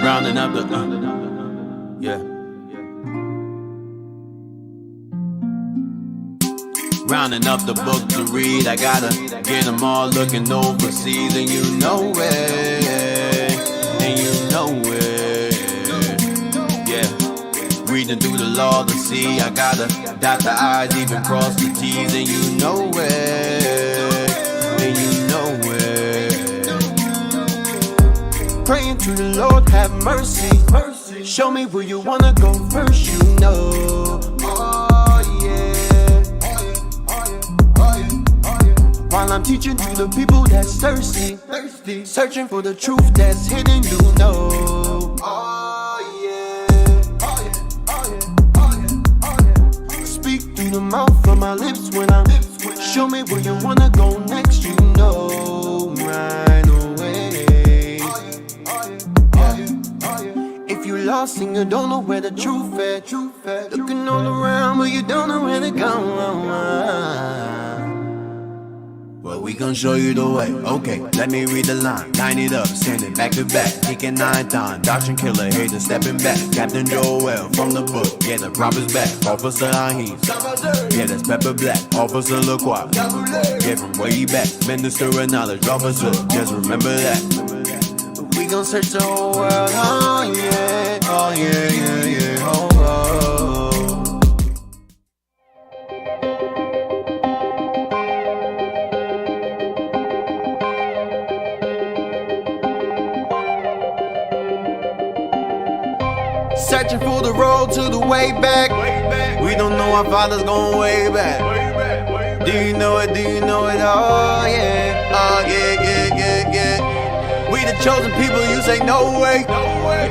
Rounding up the, yeah. Rounding up the book to read, I gotta get them all looking overseas, and you know it, and you know it, yeah. Reading through the law to see, I gotta dot the I's, even cross the T's, and you know it, and you know it. Praying to the Lord, have mercy, mercy. Show me where you wanna go first, you know. While I'm teaching to the people that's thirsty, searching for the truth that's hidden, you know. Speak through the mouth of my lips when I show me where you wanna go next, you know. Right away. If you lost and you don't know where the truth at, looking all around but you don't know where to go. Well, we gon' show you the way. Okay, let me read the line. Line it up, standing back to back, kicking 9 times. Doctrine killer, hater stepping back. Captain Joel from the book, yeah, the prophet's back. Officer Ahim, yeah, that's Pepper Black. Officer LaCroix, yeah, from way back. Minister of knowledge, officer, just remember that. We gon' search the whole world, oh yeah, oh yeah, yeah, yeah, oh, oh. Searching for the road to the way back. We don't know our father's going way back. Do you know it? Do you know it? Oh yeah, oh yeah, yeah, yeah, yeah. We the chosen people, you say no way.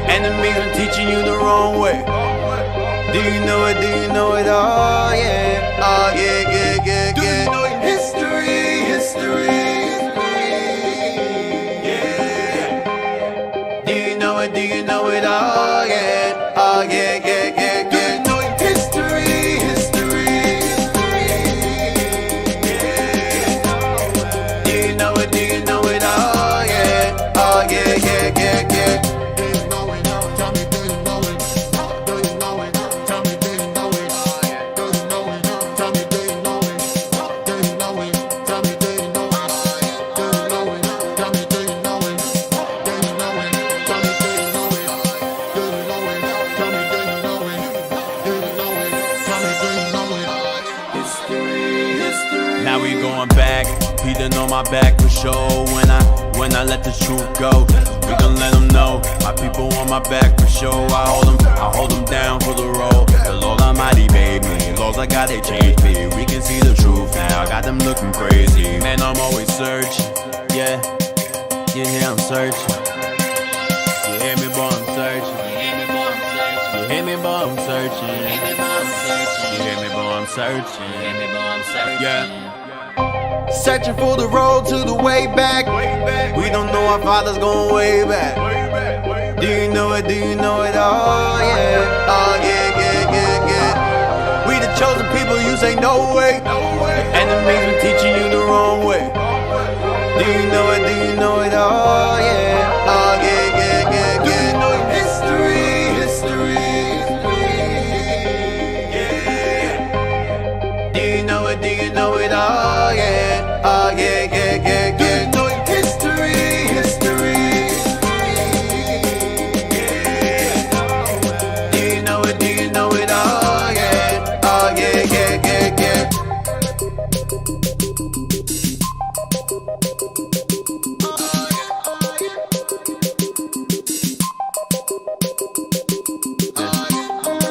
Enemies are teaching you the wrong way. Do you know it? Do you know it? Oh yeah, oh yeah, yeah, yeah, yeah. History, history, yeah. Do you know it? Do you know it? Oh yeah. Oh yeah, yeah, yeah, yeah. History, history, yeah. Do you know it? Do you know it? Oh yeah, oh yeah, yeah, yeah, yeah. Do you know it? Tell me, do you know it? Do you know it? Tell me, do you know it? Do you know it? Tell me, do you know it? Do you know it? Tell me, do you know it? Do you know it? Tell me, do you know it? Do you know it? Tell me, do you know it? Do you know it? Now we going back, Peter on my back for sure. When I let the truth go, we gon' let them know. My people on my back for sure. I hold them down for the road. The Lord Almighty made me, laws I got, they changed me. We can see the truth now, got them looking crazy. Man, I'm always searching, yeah, you hear I'm searching. You hear me, boy, I'm searching. You hear me, boy, I'm searching. You hear me, boy, I'm searching. Yeah. Searching for the road to the way back. We don't know our father's going way back. Do you know it? Do you know it? Oh yeah, oh yeah, yeah, yeah, yeah. We the chosen people, you say no way. Enemies been teaching you the wrong way. Do you know it? Do you know it? Oh yeah, oh yeah, yeah, yeah, yeah. History, history. Do you know it? Do you know it? Oh yeah, oh yeah, yeah, yeah, yeah. History, history. Do you know it? Do you know it? Oh yeah, oh yeah, yeah, yeah, yeah.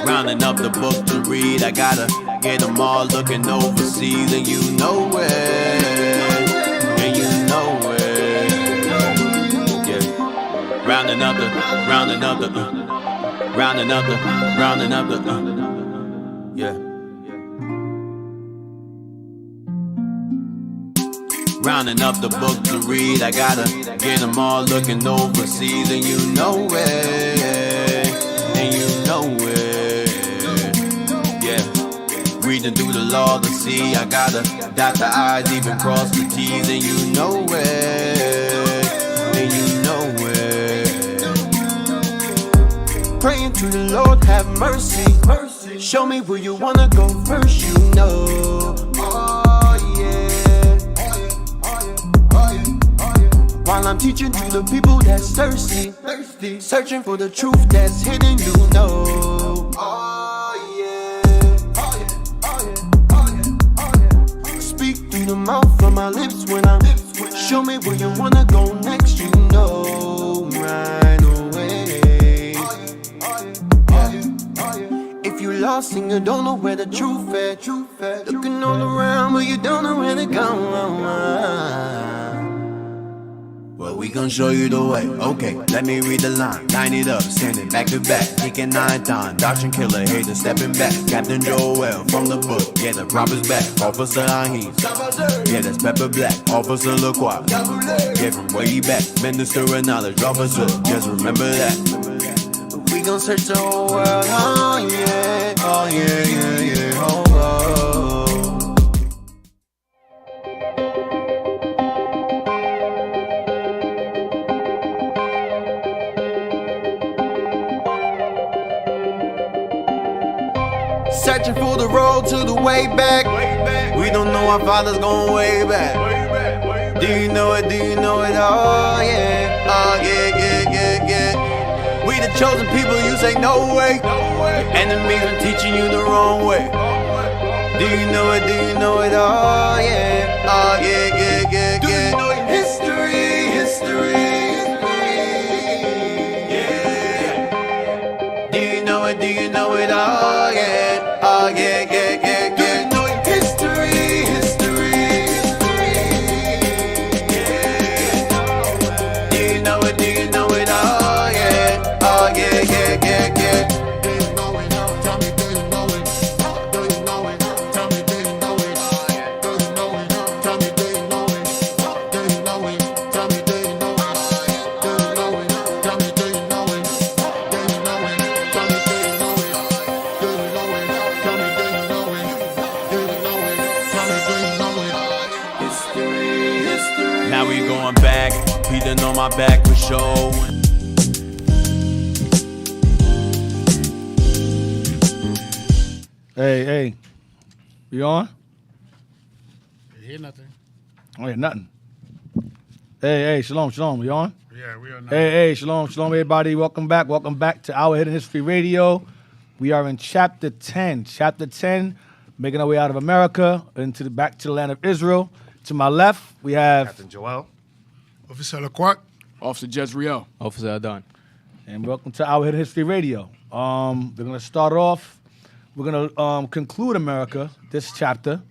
Rounding up the book to read, I gotta get them all looking overseas, and you know it, and you know it, yeah. Rounding up the, yeah. Rounding up the book to read, I gotta get them all looking overseas, and you know it, and you know it. Reading through the law to see, I gotta dot the I's, even cross the T's, and you know it, and you know it. Praying to the Lord, have mercy. Show me where you wanna go first, you know. Oh yeah. While I'm teaching to the people that's thirsty, searching for the truth that's hidden, you know. Oh yeah. Speak through the mouth of my lips when I'm. Show me where you wanna go next, you know. Right away. If you lost and you don't know where the truth at, looking all around but you don't know where to go. Well, we gon' show you the way. Okay, let me read the line. Line it up, standing back to back. Kicking 9 times, dodging killer, hater stepping back. Captain Joel from the book, yeah, the prophet's back. Officer Ahim, yeah, that's Pepper Black. Officer LaCroix, yeah, from way back. Minister of knowledge, officer, just remember that. We gon' search the whole world, oh yeah, oh yeah, yeah, yeah, oh, oh. Searching for the road to the way back. We don't know our father's going way back. Do you know it? Do you know it? Oh yeah, oh yeah, yeah, yeah, yeah. We the chosen people, you say no way. Enemies are teaching you the wrong way. Do you know it? Do you know it? Oh yeah, oh yeah, yeah, yeah, yeah. History, history, yeah. Do you know it? Do you know it? Oh yeah. Oh yeah, yeah, yeah, yeah. History, history, yeah. Do you know it? Do you know it? Oh yeah, oh yeah, yeah, yeah, yeah. Do you know it? Tell me, do you know it? Do you know it? Tell me, do you know it? Do you know it? Tell me, do you know it? Do you know it? Tell me, do you know it? Do you know it? Tell me, do you know it? Do you know it? Tell me, do you know it? Do you know it? Now we going back, Peter on my back for sure. Hey, you on? I hear nothing. Oh, yeah, nothing. Hey, shalom, you on? Yeah, we are not. Hey, shalom, everybody. Welcome back to Our Hidden History Radio. We are in chapter 10. Chapter 10, making our way out of America back to the land of Israel. To my left, we have Captain Joel. Officer LaCroix. Officer Jezreel. Officer Adon. and welcome to Our Hidden History Radio. We're going to start off. We're going to conclude America this chapter.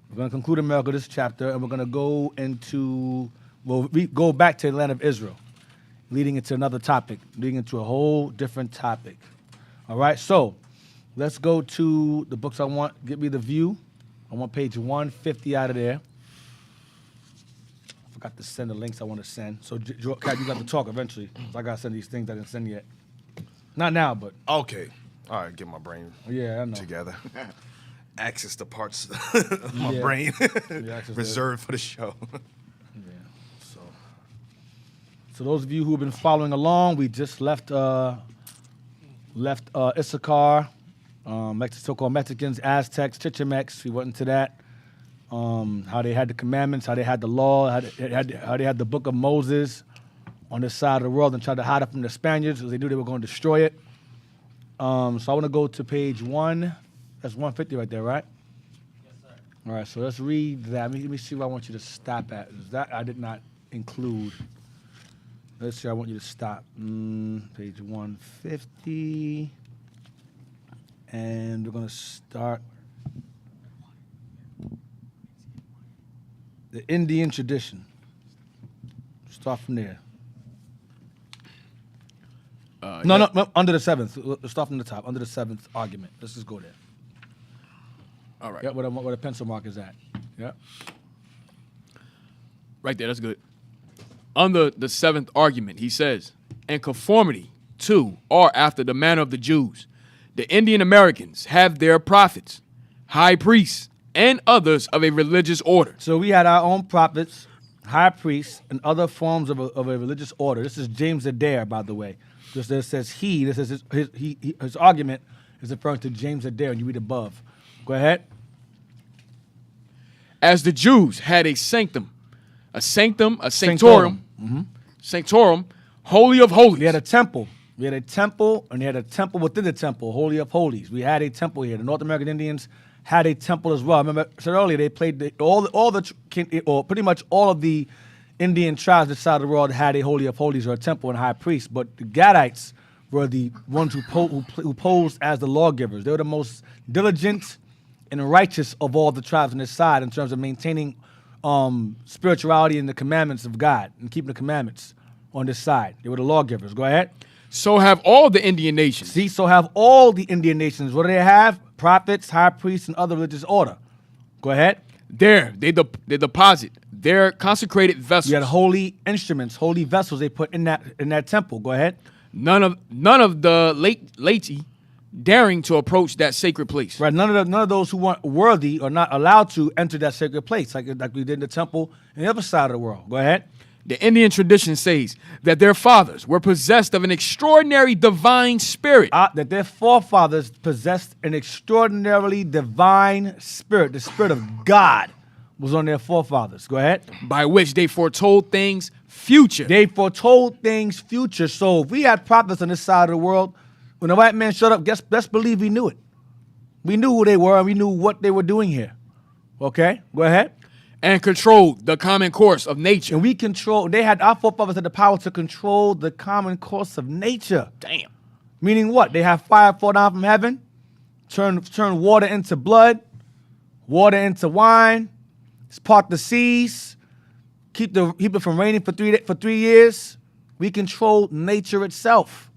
We're going to conclude America this chapter, and we're going to go into, we go back to the land of Israel, leading into another topic, leading into a whole different topic. All right, so let's go to the books I want. Get me the view. I want page 150 out of there. I forgot to send the links I want to send. So, Kat, you got to talk eventually. So I got to send these things I didn't send yet. Not now, but. Okay. All right, get my brain Yeah, I know. together. Access the parts of my brain reserved for the show. Yeah. So those of you who have been following along, we just left Issachar, so-called Mexicans, Aztecs, Chichimex. We went into that. How they had the commandments, how they had the law, how they had the book of Moses on this side of the world and tried to hide it from the Spaniards because they knew they were going to destroy it. So I want to go to page 1. That's 150 right there, right? Yes, sir. All right, so let's read that. Let me see where I want you to stop at. That I did not include. Let's see, I want you to stop. Page 150. And we're going to start. The Indian tradition. Start from there. No, under the 7th. Let's start from the top. Under the 7th argument. Let's just go there. All right. Yeah, where the pencil mark is at. Yeah. Right there, that's good. Under the 7th argument, he says, in conformity to or after the manner of the Jews, the Indian Americans have their prophets, high priests, and others of a religious order. So we had our own prophets, high priests, and other forms of a religious order. This is James Adair, by the way. Just as it says he, this is his argument is referring to James Adair, and you read above. Go ahead. As the Jews had a sanctum, a sanctorum, sanctorum, holy of holies. We had a temple. We had a temple, and they had a temple within the temple, Holy of Holies. We had a temple here. The North American Indians had a temple as well. Remember, I said earlier, they played pretty much all of the Indian tribes this side of the world had a Holy of Holies or a temple and high priest. But the Gadites were the ones who posed as the lawgivers. They were the most diligent and righteous of all the tribes on this side in terms of maintaining spirituality and the commandments of God and keeping the commandments on this side. They were the lawgivers. Go ahead. So have all the Indian nations. See, so have all the Indian nations. What do they have? Prophets, high priests, and other religious order. Go ahead. There, they deposit their consecrated vessels. You had holy instruments, holy vessels they put in that temple. Go ahead. None of the laity daring to approach that sacred place. Right. None of those who weren't worthy or not allowed to enter that sacred place, like we did in the temple in the other side of the world. Go ahead. The Indian tradition says that their fathers were possessed of an extraordinary divine spirit. That their forefathers possessed an extraordinarily divine spirit. The spirit of God was on their forefathers. Go ahead. By which they foretold things future. They foretold things future. So if we had prophets on this side of the world, when the white man showed up, best believe we knew it. We knew who they were and we knew what they were doing here. Okay? Go ahead. And controlled the common course of nature. And our forefathers had the power to control the common course of nature. Damn. Meaning what? They have fire fall down from heaven, turn water into blood, water into wine, part the seas, keep it from raining for 3 years. We control nature itself.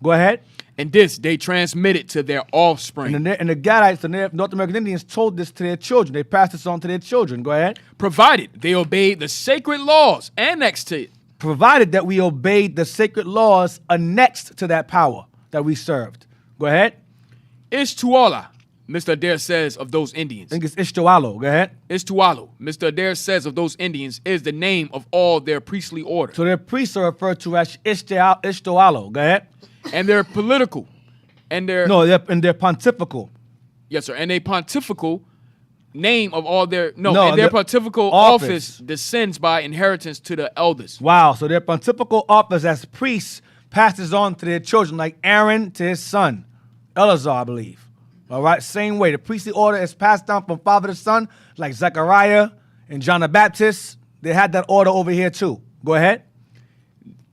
Go ahead. And this they transmitted to their offspring. And the Gadites, the North American Indians, told this to their children. They passed this on to their children. Go ahead. Provided they obeyed the sacred laws annexed to it. Provided that we obeyed the sacred laws annexed to that power that we served. Go ahead. Ishtuala, Mr. Adair says of those Indians. I think it's Ishtualo. Go ahead. Ishtualo, Mr. Adair says of those Indians, is the name of all their priestly order. So their priests are referred to as Ishtualo. Go ahead. And their political, and their they're pontifical. Yes, sir. And a pontifical name of all their and their pontifical office descends by inheritance to the elders. Wow. So their pontifical office as priests passes on to their children, like Aaron to his son, Eleazar, I believe. All right. Same way. The priestly order is passed down from father to son, like Zechariah and John the Baptist. They had that order over here too. Go ahead.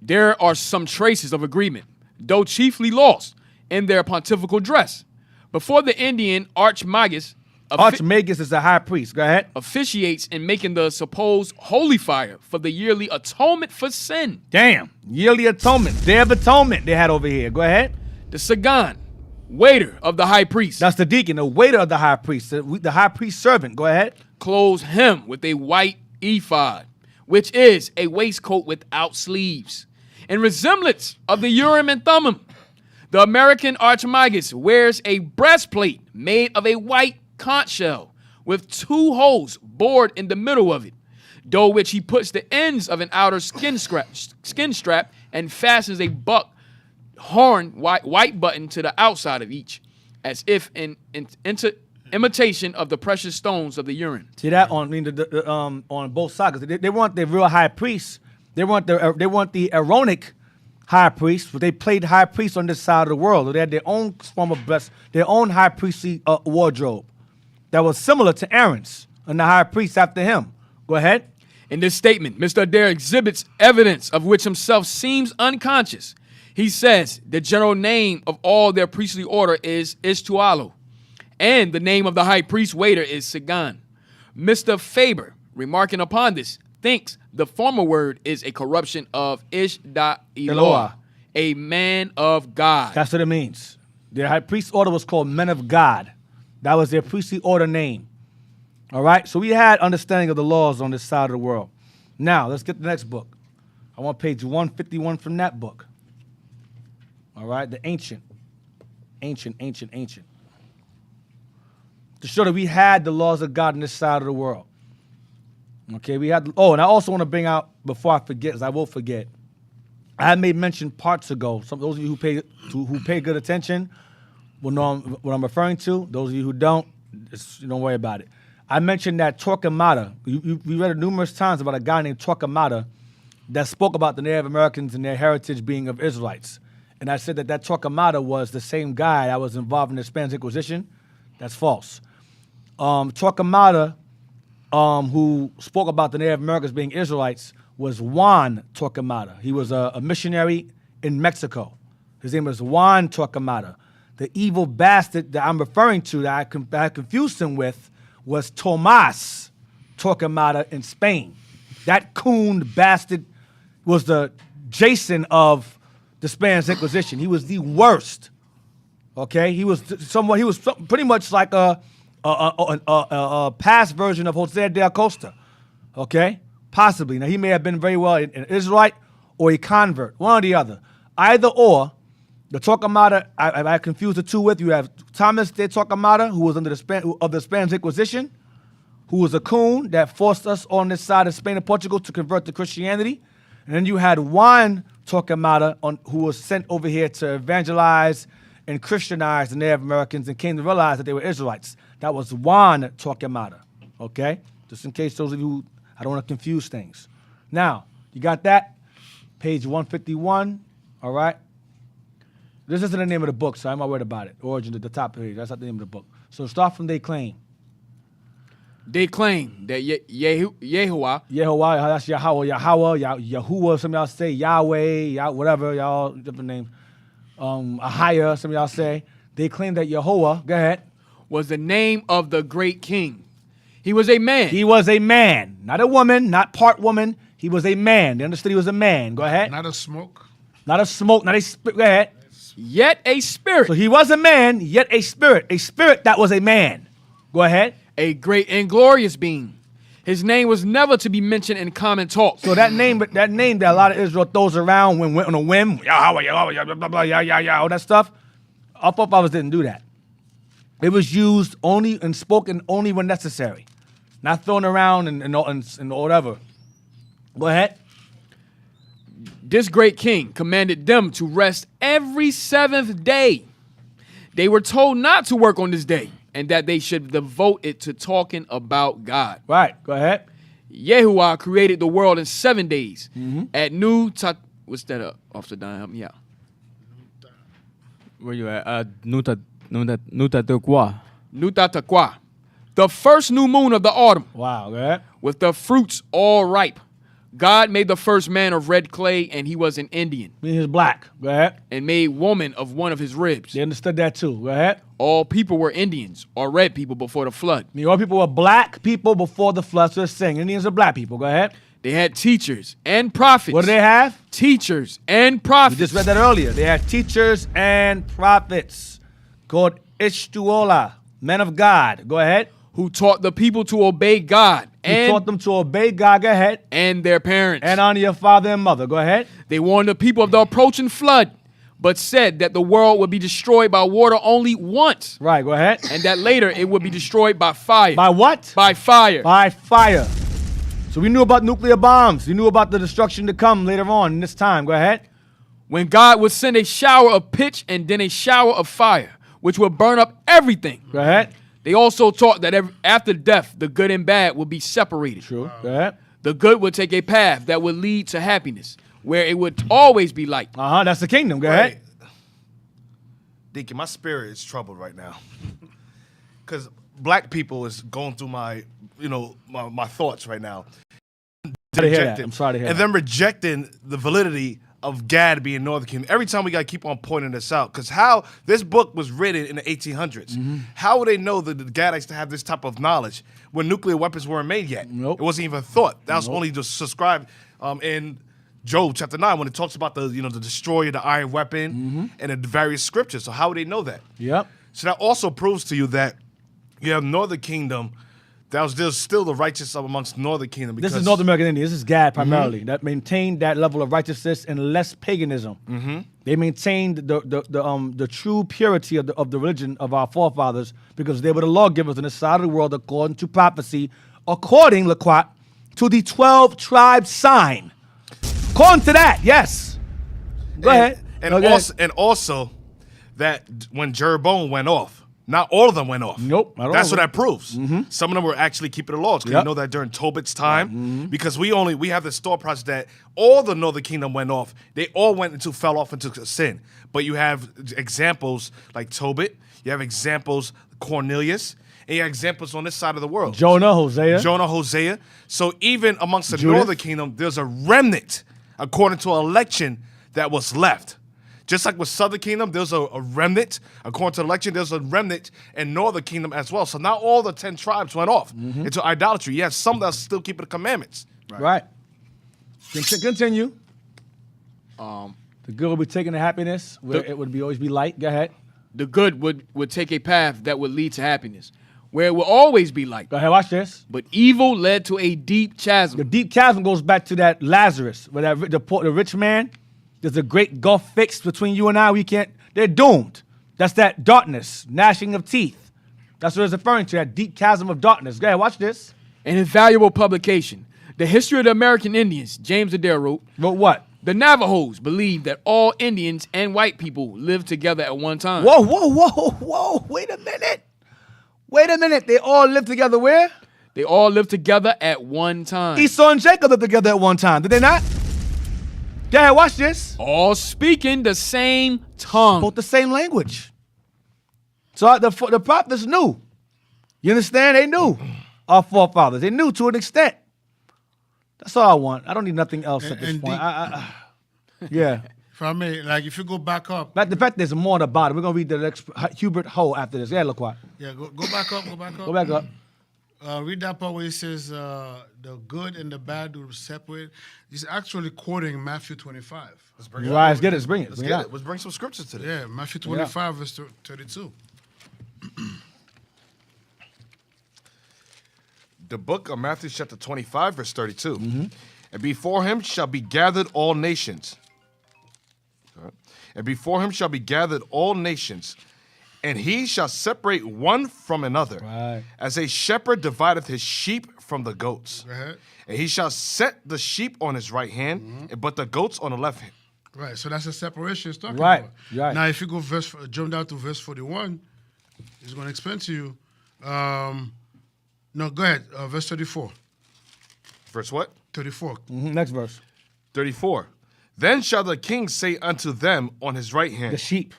There are some traces of agreement, though chiefly lost in their pontifical dress. Before the Indian Archmagus is a high priest. Go ahead. Officiates in making the supposed holy fire for the yearly atonement for sin. Damn. Yearly atonement. Day of atonement they had over here. Go ahead. The Sagan, waiter of the high priest. That's the deacon, the waiter of the high priest, the high priest servant. Go ahead. Clothes him with a white ephod, which is a waistcoat without sleeves. In resemblance of the Urim and Thummim, the American Archmagus wears a breastplate made of a white conch shell with 2 holes bored in the middle of it, though which he puts the ends of an outer skin strap and fastens a buck horn white button to the outside of each, as if in imitation of the precious stones of the urine. See that on both sides. They weren't the real high priests. They weren't the Aaronic high priests, but they played high priests on this side of the world. They had their own form of their own high priestly wardrobe that was similar to Aaron's and the high priest after him. Go ahead. In this statement, Mr. Adair exhibits evidence of which himself seems unconscious. He says the general name of all their priestly order is Ishtualo, and the name of the high priest waiter is Sagan. Mr. Faber, remarking upon this, thinks the former word is a corruption of Ish-da-Eloah, a man of God. That's what it means. Their high priest order was called men of God. That was their priestly order name. All right? So we had understanding of the laws on this side of the world. Now, let's get the next book. I want page 151 from that book. All right? The ancient. To show that we had the laws of God on this side of the world. Okay, and I also want to bring out, before I forget, as I will forget, I had made mention parts ago. Some those of you who pay good attention will know what I'm referring to. Those of you who don't, don't worry about it. I mentioned that Torquemada. We read it numerous times about a guy named Torquemada that spoke about the Native Americans and their heritage being of Israelites. And I said that Torquemada was the same guy that was involved in the Spanish Inquisition. That's false. Torquemada, who spoke about the Native Americans being Israelites, was Juan Torquemada. He was a missionary in Mexico. His name was Juan Torquemada. The evil bastard that I'm referring to that I confused him with was Tomas Torquemada in Spain. That coon bastard was the Jason of the Spanish Inquisition. He was the worst. Okay, he was pretty much like a past version of Jose de Acosta. Okay, possibly. Now he may have been very well an Israelite or a convert, one or the other. Either or, the Torquemada, I confused the two with. You have Thomas de Torquemada, who was under the Spanish Inquisition, who was a coon that forced us on this side of Spain and Portugal to convert to Christianity. And then you had Juan Torquemada, who was sent over here to evangelize and Christianize the Native Americans and came to realize that they were Israelites. That was Juan Torquemada, okay? Just in case those of you, I don't want to confuse things. Now, you got that? Page 151, all right? This isn't the name of the book, so I'm not worried about it. Origin at the top page, that's not the name of the book. So start from they claim. They claim that Yehovah, that's Yahweh, Yahuwah, some of y'all say Yahweh, whatever, y'all, different names. Ahaya, some of y'all say. They claim that Yehovah, go ahead, was the name of the great king. He was a man. He was a man, not a woman, not part woman. He was a man. They understood he was a man. Go ahead. Not a smoke. Not a smoke, not a spirit. Go ahead. Yet a spirit. So he was a man, yet a spirit that was a man. Go ahead. A great and glorious being. His name was never to be mentioned in common talk. So that name that a lot of Israel throws around when on a whim, Yahweh, blah, blah, blah, all that stuff, our forefathers didn't do that. It was used only and spoken only when necessary, not thrown around and whatever. Go ahead. This great king commanded them to rest every seventh day. They were told not to work on this day and that they should devote it to talking about God. Right. Go ahead. Yahuwah created the world in 7 days. Mm-hmm. At what's that? Officer Don, help me out. Where you at? Nuta Tekwa. Nuta Takwa. The first new moon of the autumn. Wow. Go ahead. With the fruits all ripe. God made the first man of red clay, and he was an Indian. He was black. Go ahead. And made woman of one of his ribs. They understood that too. Go ahead. All people were Indians or red people before the flood. All people were black people before the flood. So they're saying Indians are black people. Go ahead. They had teachers and prophets. What do they have? Teachers and prophets. We just read that earlier. They had teachers and prophets called Ishtuola, men of God. Go ahead. Who taught the people to obey God. Who taught them to obey God. Go ahead. And their parents. And honor your father and mother. Go ahead. They warned the people of the approaching flood, but said that the world would be destroyed by water only once. Right, go ahead. And that later it would be destroyed by fire. By what? By fire. By fire. So we knew about nuclear bombs. We knew about the destruction to come later on in this time. Go ahead. When God would send a shower of pitch and then a shower of fire, which would burn up everything. Go ahead. They also taught that after death, the good and bad would be separated. True. Go ahead. The good would take a path that would lead to happiness, where it would always be light. That's the kingdom. Go ahead. Deacon, my spirit is troubled right now. Because black people is going through my thoughts right now. I'm sorry to hear that. And then rejecting the validity of Gad being Northern Kingdom. Every time we got to keep on pointing this out. Because how this book was written in the 1800s, how would they know that the Gadites to have this type of knowledge when nuclear weapons weren't made yet? Nope. It wasn't even thought. That was only just subscribed in Job chapter 9 when it talks about the destroyer, the iron weapon, and the various scriptures. So how would they know that? Yep. So that also proves to you that you have Northern Kingdom. There's still the righteous amongst Northern Kingdom. This is North American Indian. This is Gad primarily that maintained that level of righteousness and less paganism. They maintained the true purity of the religion of our forefathers because they were the lawgivers on this side of the world according to prophecy, according, Laquat, to the 12 tribe sign. According to that, yes. Go ahead. And No, go also that when Jeroboam went off, not all of them went off. Nope, not all That's of what them. that proves. Some of them were actually keeping the laws. Because Yep. you know that during Tobit's time, because we have this thought process that all the Northern Kingdom went off. They all fell off into sin. But you have examples like Tobit. You have examples Cornelius. And you have examples on this side of the world. Jonah, Hosea. So even amongst the Judith. Northern Kingdom, there's a remnant according to an election that was left. Just like with Southern Kingdom, there's a remnant. According to the election, there's a remnant in Northern Kingdom as well. So not all the 10 tribes went off into idolatry. You have some that still keeping the commandments. Right. Continue. The good will be taken to happiness, where it would always be light. Go ahead. The good would take a path that would lead to happiness, where it will always be light. Go ahead, watch this. But evil led to a deep chasm. The deep chasm goes back to that Lazarus, where the rich man, there's a great gulf fixed between you and I. They're doomed. That's that darkness, gnashing of teeth. That's what it's referring to, that deep chasm of darkness. Go ahead, watch this. An invaluable publication. The History of the American Indians, James Adair wrote, Wrote what? the Navajos believed that all Indians and white people lived together at one time. Whoa. Wait a minute. They all lived together where? They all lived together at one time. Esau and Jacob lived together at one time. Did they not? Go ahead, watch this. All speaking the same tongue. Spoke the same language. So the prophets knew. You understand? They knew. Our forefathers. They knew to an extent. That's all I want. I don't need nothing else at this And point. Yeah. If I may, like if you go back up, But the fact there's more about it. We're going to read the next Hubert Ho after this. Yeah, look what. yeah, go back up, Go back up. Read that part where he says the good and the bad will separate. He's actually quoting Matthew 25. Right, let's get it. Let's bring it. Let's Bring get it it. out. Let's bring some scriptures to this. Yeah, Matthew 25, verse 32. The book of Matthew chapter 25, verse 32. And before him shall be gathered all nations. And before him shall be gathered all nations. And he shall separate one from another. Right. As a shepherd divideth his sheep from the goats. Go ahead. And he shall set the sheep on his right hand, but the goats on the left hand. Right, so that's the separation he's talking Right, about. right. Now, if you go jump down to verse 41, he's going to explain to you. No, go ahead. Verse 34. Verse what? 34. Next verse. 34. Then shall the king say unto them on his right hand, The sheep.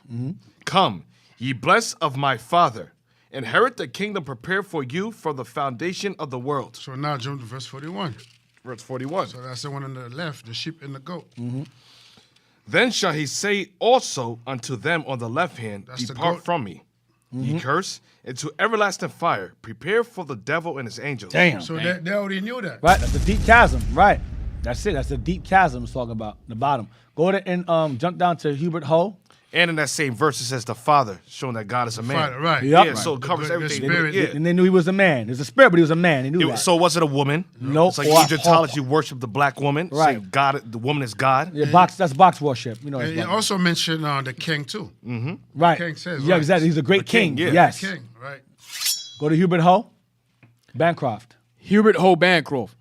Come, ye blessed of my father, inherit the kingdom prepared for you from the foundation of the world. So now jump to verse 41. Verse 41. So that's the one on the left, the sheep and the goat. Then shall he say also unto them on the left hand, That's the Depart goat. from me, ye curse, into everlasting fire, prepare for the devil and his angels. Damn. So they already knew that. Right, that's the deep chasm. Right. That's it. That's the deep chasm it's talking about. The bottom. Go ahead and jump down to Hubert Ho. And in that same verse, it says the Father, showing that God is a man. Right, right. Yep. Yeah, so it covers The everything. spirit. Yeah. And they knew he was a man. There's a spirit, but he was a man. They knew that. So was it a woman? Nope. It's like Or- Egyptology worship the black woman. Right. Saying God, the woman is God. Yeah, that's box worship. You know. And That's he box. also mentioned the king, too. Right. King says, yeah, right. exactly. He's a great king, king. yeah. Yes. King, right. Go to Hubert Ho. Bancroft. Hubert Ho Bancroft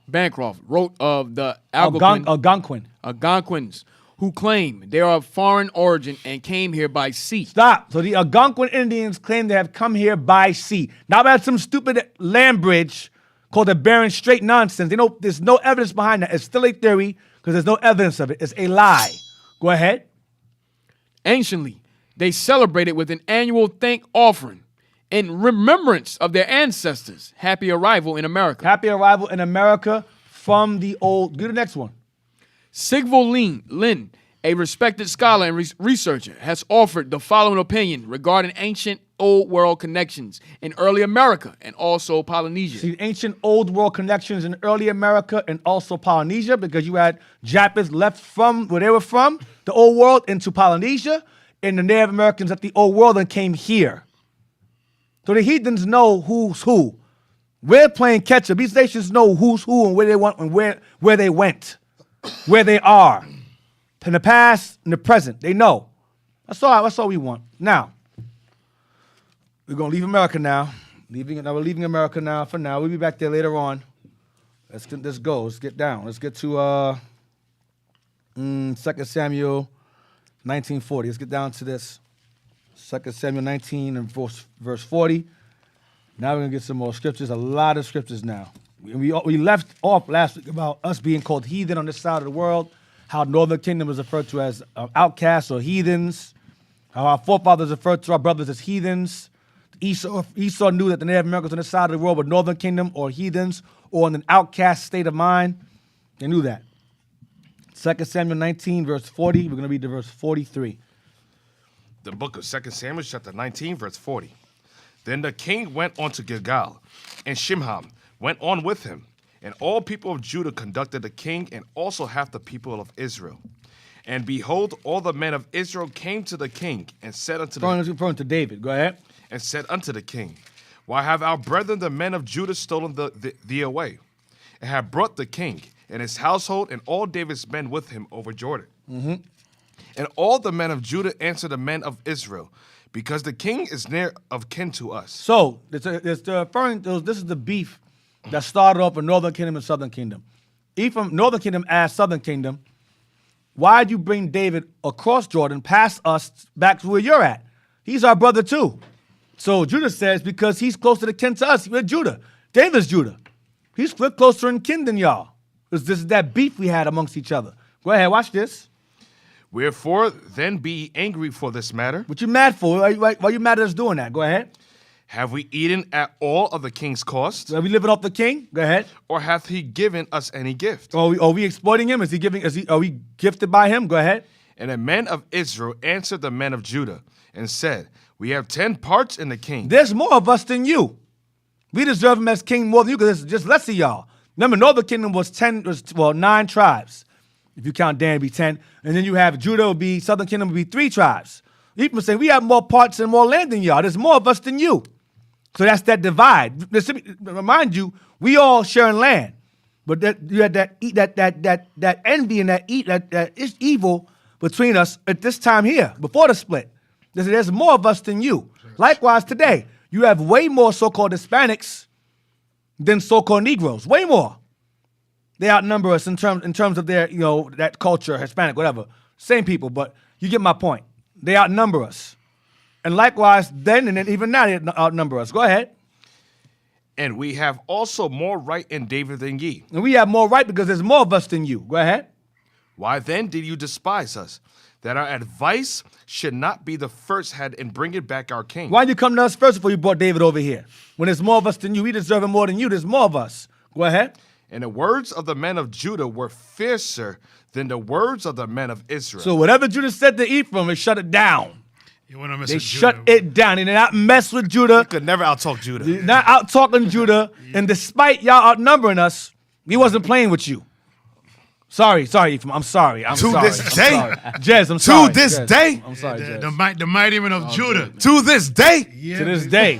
wrote of the Algonquins, who claim they are of foreign origin and came here by sea. Stop. So the Algonquin Indians claim they have come here by sea. Not by some stupid land bridge called the Bering Strait nonsense. There's no evidence behind that. It's still a theory because there's no evidence of it. It's a lie. Go ahead. Anciently, they celebrated with an annual thank offering in remembrance of their ancestors' happy arrival in America. Happy arrival in America from the old. Do the next one. Sigvald Lin, a respected scholar and researcher, has offered the following opinion regarding ancient Old World connections in early America and also Polynesia. See, ancient old world connections in early America and also Polynesia, because you had Japanese left from where they were from, the old world, into Polynesia, and the Native Americans at the old world and came here. So the heathens know who's who. We're playing catch up. These nations know who's who and where they went and where they went, where they are, in the past and the present. They know. That's all we want. Now, we're gonna leave America now. We're leaving America now for now. We'll be back there later on. Let's go. Let's get down. Let's get to 2 Samuel 1940. Let's get down to this. 2 Samuel 19 and verse 40. Now we're going to get some more scriptures, a lot of scriptures now. We left off last week about us being called heathen on this side of the world, how Northern Kingdom is referred to as outcasts or heathens, how our forefathers referred to our brothers as heathens. Esau knew that the Native Americans on this side of the world were Northern Kingdom or heathens or in an outcast state of mind. They knew that. 2 Samuel 19, verse 40. We're going to read to verse 43. The book of 2 Samuel, chapter 19, verse 40. Then the king went on to Gilgal, and Shimham went on with him. And all people of Judah conducted the king, and also half the people of Israel. And behold, all the men of Israel came to the king, and said unto Referring to David. Go ahead. and said unto the king, Why have our brethren the men of Judah stolen thee away, and have brought the king and his household and all David's men with him over Jordan? Mm-hmm. And all the men of Judah answered the men of Israel, because the king is near of kin to us. So this is the beef that started off in Northern Kingdom and Southern Kingdom. Ephraim, Northern Kingdom asked Southern Kingdom, why'd you bring David across Jordan past us back to where you're at? He's our brother too. So Judah says, because he's closer to kin to us. We're Judah. David's Judah. He's closer in kin than y'all. This is that beef we had amongst each other. Go ahead, watch this. Wherefore then be ye angry for this matter? What you mad for? Why you mad at us doing that? Go ahead. Have we eaten at all of the king's cost? Are we living off the king? Go ahead. Or hath he given us any gift? Are we exploiting him? Are we gifted by him? Go ahead. And the men of Israel answered the men of Judah and said, We have 10 parts in the king. There's more of us than you. We deserve him as king more than you because there's just less of y'all. Remember, Northern Kingdom was 9 tribes. If you count Dan, it'd be 10. And then you have Judah would be, Southern Kingdom would be 3 tribes. Ephraim say, we have more parts and more land than y'all. There's more of us than you. So that's that divide. Remind you, we all sharing land. But you had that envy and that evil between us at this time here, before the split. There's more of us than you. Likewise today, you have way more so-called Hispanics than so-called Negroes. Way more. They outnumber us in terms of their, that culture, Hispanic, whatever. Same people, but you get my point. They outnumber us. And likewise, then and then even now, they outnumber us. Go ahead. And we have also more right in David than ye. And we have more right because there's more of us than you. Go ahead. Why then did you despise us, that our advice should not be the first head in bringing back our king? Why'd you come to us first before you brought David over here? When there's more of us than you, we deserve him more than you. There's more of us. Go ahead. And the words of the men of Judah were fiercer than the words of the men of Israel. So whatever Judah said to Ephraim, they shut it down. You want to mess They with shut Judah. it down. They did not mess with Judah. could never outtalk Judah. Not out talking Judah. And despite y'all outnumbering us, we wasn't playing with you. Sorry, Ephraim. I'm sorry. To this day? Jez, I'm sorry. To this Jez. day? I'm sorry, Jez. The mighty men of Judah. To this day? Yeah, To this day.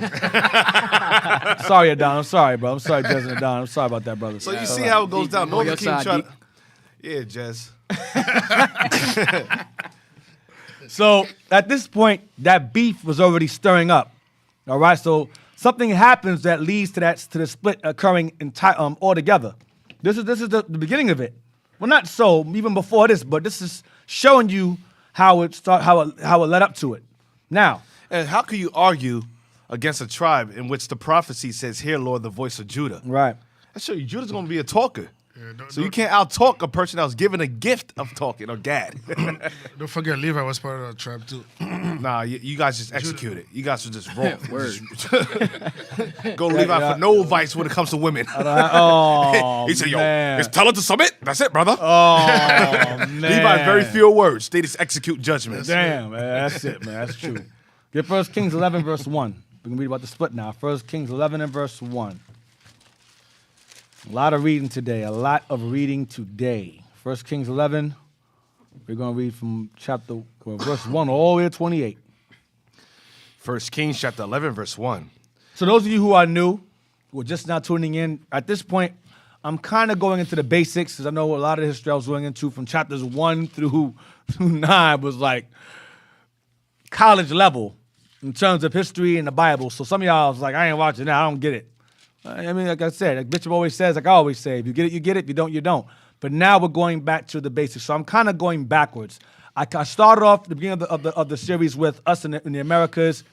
Sorry, Adon. I'm sorry, bro. I'm sorry, Jez and Adon. I'm sorry about that, brother. So you see how it goes down. On Northern your King side, try Deke. to... Yeah, Jez. So at this point, that beef was already stirring up. All right, so something happens that leads to the split occurring altogether. This is the beginning of it. Well, not so even before this, but this is showing you how it led up to it. Now, And how can you argue against a tribe in which the prophecy says, Hear, Lord, the voice of Judah? right. I show you, Judah's going to be a talker. don't- So you can't out-talk a person that was given a gift of talking, or Gad. Don't forget, Levi was part of the tribe too. Nah, you guys just execute it. You guys are just wrong. Word. Go Levi for no advice when it comes to women. Oh, He said, yo, man. it's tell her to submit. That's it, brother. Oh, man. Levi, very few words. They just execute judgments. Damn, man. That's it, man. That's true. Get 1 Kings 11, verse 1. We can read about the split now. 1 Kings 11 and verse 1. A lot of reading today. 1 Kings 11. We're going to read from verse 1 all the way to 28. 1 Kings chapter 11, verse 1. So those of you who are new, who are just now tuning in, at this point, I'm kind of going into the basics because I know a lot of the history I was going into from chapters 1 through 9 was like college level in terms of history and the Bible. So some of y'all was like, I ain't watching that. I don't get it. I mean, like I said, like Bishop always says, like I always say, if you get it, you get it. If you don't, you don't. But now we're going back to the basics. So I'm kind of going backwards. I started off the beginning of the series with us in the Americas,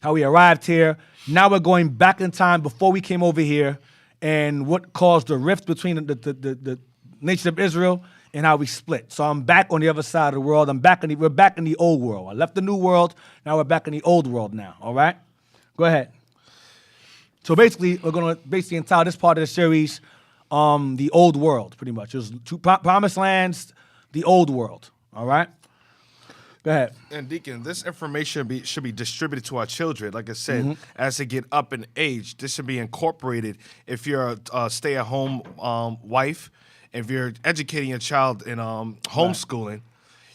how we arrived here. Now we're going back in time before we came over here, and what caused the rift between the nation of Israel and how we split. So I'm back on the other side of the world. We're back in the old world. I left the new world. Now we're back in the old world now. All right? Go ahead. So basically, we're going to entitle this part of the series the old world, pretty much. There's two promised lands, the old world. All right? Go ahead. And Deacon, this information should be distributed to our children. Like I said, as they get up in age, this should be incorporated. If you're a stay-at-home wife, if you're educating your child in homeschooling,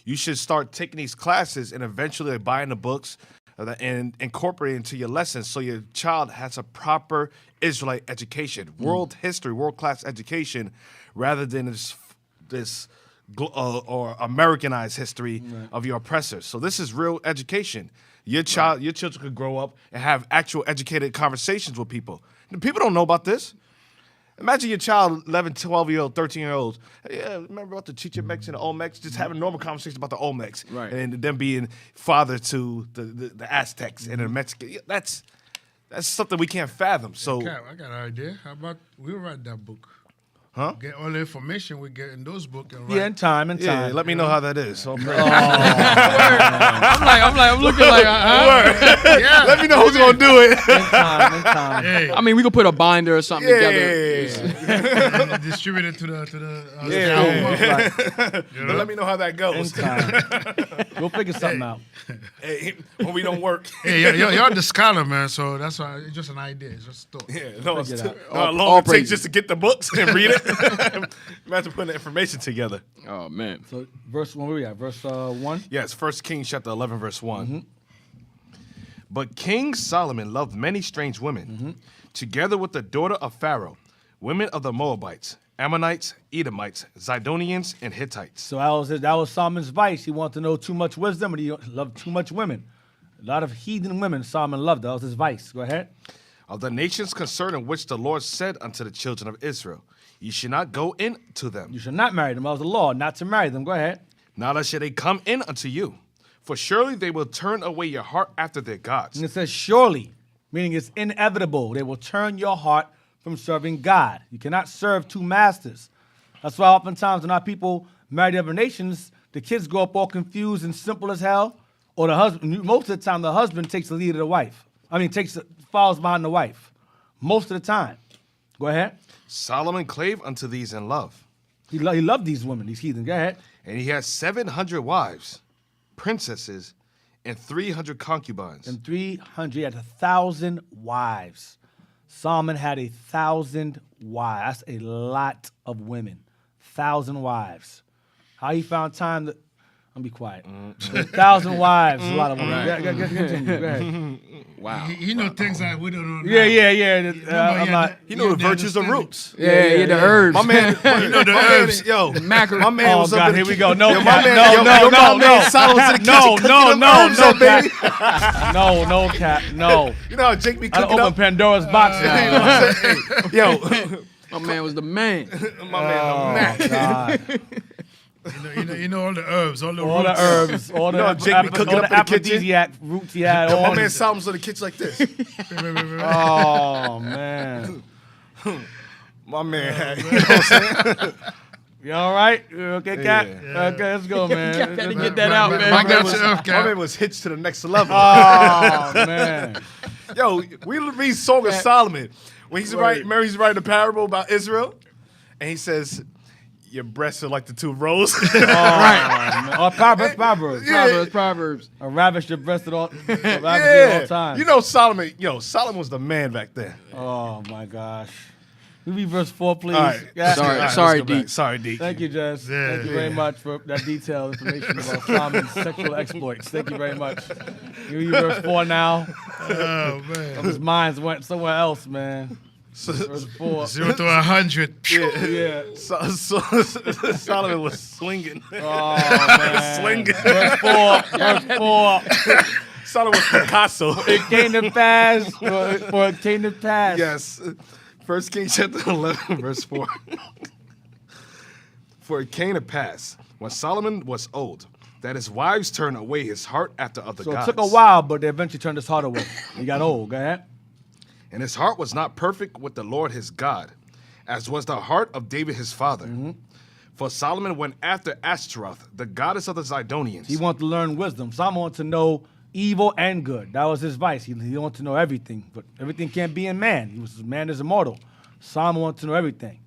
you should start taking these classes and eventually buying the books and incorporating into your lessons so your child has a proper Israelite education, world history, world-class education, rather than this or Americanized history of your oppressors. So this is real education. Your children could grow up and have actual educated conversations with people. People don't know about this. Imagine your child, 11, 12-year-old, 13-year-old. Yeah, remember about the Chichimex and the Olmecs? Just having normal conversations about the Olmecs. Right. And them being father to the Aztecs and the Mexican. Yeah, that's something we can't fathom. So Cap, I got an idea. How about we write that book? Huh? Get all the information we get in those books and Yeah, in time. yeah, let me know how that is. I'm looking like, yeah. Let me know who's gonna do it. In time. Hey, I mean, we could put a binder or something together. and distribute it to the But let me know how that In goes. time. We'll figure something out. Hey, when we don't work. Hey, you're the scholar, man. So that's why it's just an idea. It's just a thought. Yeah, no, it's Figure it how All long it takes praises. just to get the books and read it. Imagine putting the information together. Oh, man. So verse 1, where we at? Verse 1? Yes, 1 Kings chapter 11, verse 1. But King Solomon loved many strange women, together with the daughter of Pharaoh, women of the Moabites, Ammonites, Edomites, Zidonians, and Hittites. So that was Solomon's vice. He wanted to know too much wisdom, and he loved too much women. A lot of heathen women Solomon loved. That was his vice. Go ahead. Of the nations concerning which the Lord said unto the children of Israel, ye should not go in to them, You should not marry them. That was the law, not to marry them. Go ahead. neither shall they come in unto you. For surely they will turn away your heart after their gods. And it says surely, meaning it's inevitable. They will turn your heart from serving God. You cannot serve two masters. That's why oftentimes when our people marry other nations, the kids grow up all confused and simple as hell. Or the husband, most of the time, the husband takes the lead of the wife. Follows behind the wife. Most of the time. Go ahead. Solomon clave unto these in love. He loved these women, these heathen. Go ahead. And he had 700 wives, princesses, and 300 concubines. And 300, he had 1,000 wives. Solomon had 1,000 wives. That's a lot of women. 1,000 wives. How he found time to... I'm gonna be quiet. 1,000 wives, a lot of women. Continue. Go ahead. Wow. He know things that we don't know. now. Yeah. I'm not... You know the virtues of understand it. roots. Yeah, the herbs. My man, you know the herbs. Yo, Mackerel. my man Oh, was up God, in here the we go. No, Yo, cap. my man, my man Solomon was in the kitchen cooking them herbs up, baby. No, cap. No. You know how Jake be I cooking open up? Pandora's box now. Yo, My man was the man. my man, the Mac. God. You know all the herbs, all the All the roots. herbs, all the, You know, Jake be cooking all up the in the kitchen? aphrodisiac roots he had. Yo, all my man this- Solomon's in the kitchen like this. Oh, man. My man, you know what I'm saying? You all right? You okay, Cap? Yeah. Okay, let's go, man. Cap had to get that out, man. I got your earth, My Cap. man was hitched to the next level. Oh, man. Yo, we read Song of Solomon when he's writing a parable about Israel, and he says, "Your breasts are like the two rows." Oh, Proverbs. Proverbs. I ravish your breast at all times. You know Solomon. Yo, Solomon was the man back then. Oh, my gosh. Read verse 4, please. All right. Yeah. Sorry. All right, sorry, let's go back. D. Sorry, D. Thank you, Jess. Yeah, Thank you very much for that detailed information about Solomon's sexual exploits. Thank you very much. You read verse 4 now. Oh man. His mind went somewhere else, man. Verse 4. 0 to 100. Yeah. So Solomon was swinging. Oh, man. Swinging. Verse 4. Solomon was Picasso. It came to pass. For it came to pass. Yes. 1 Kings chapter 11, verse 4. For it came to pass, when Solomon was old, that his wives turned away his heart after other So gods. it took a while, but they eventually turned his heart away. He got old. Go ahead. And his heart was not perfect with the Lord his God, as was the heart of David his father. For Solomon went after Ashtaroth, the goddess of the Zidonians. He wanted to learn wisdom. Solomon wanted to know evil and good. That was his vice. He wanted to know everything, but everything can't be in man. Man is immortal. Solomon wanted to know everything.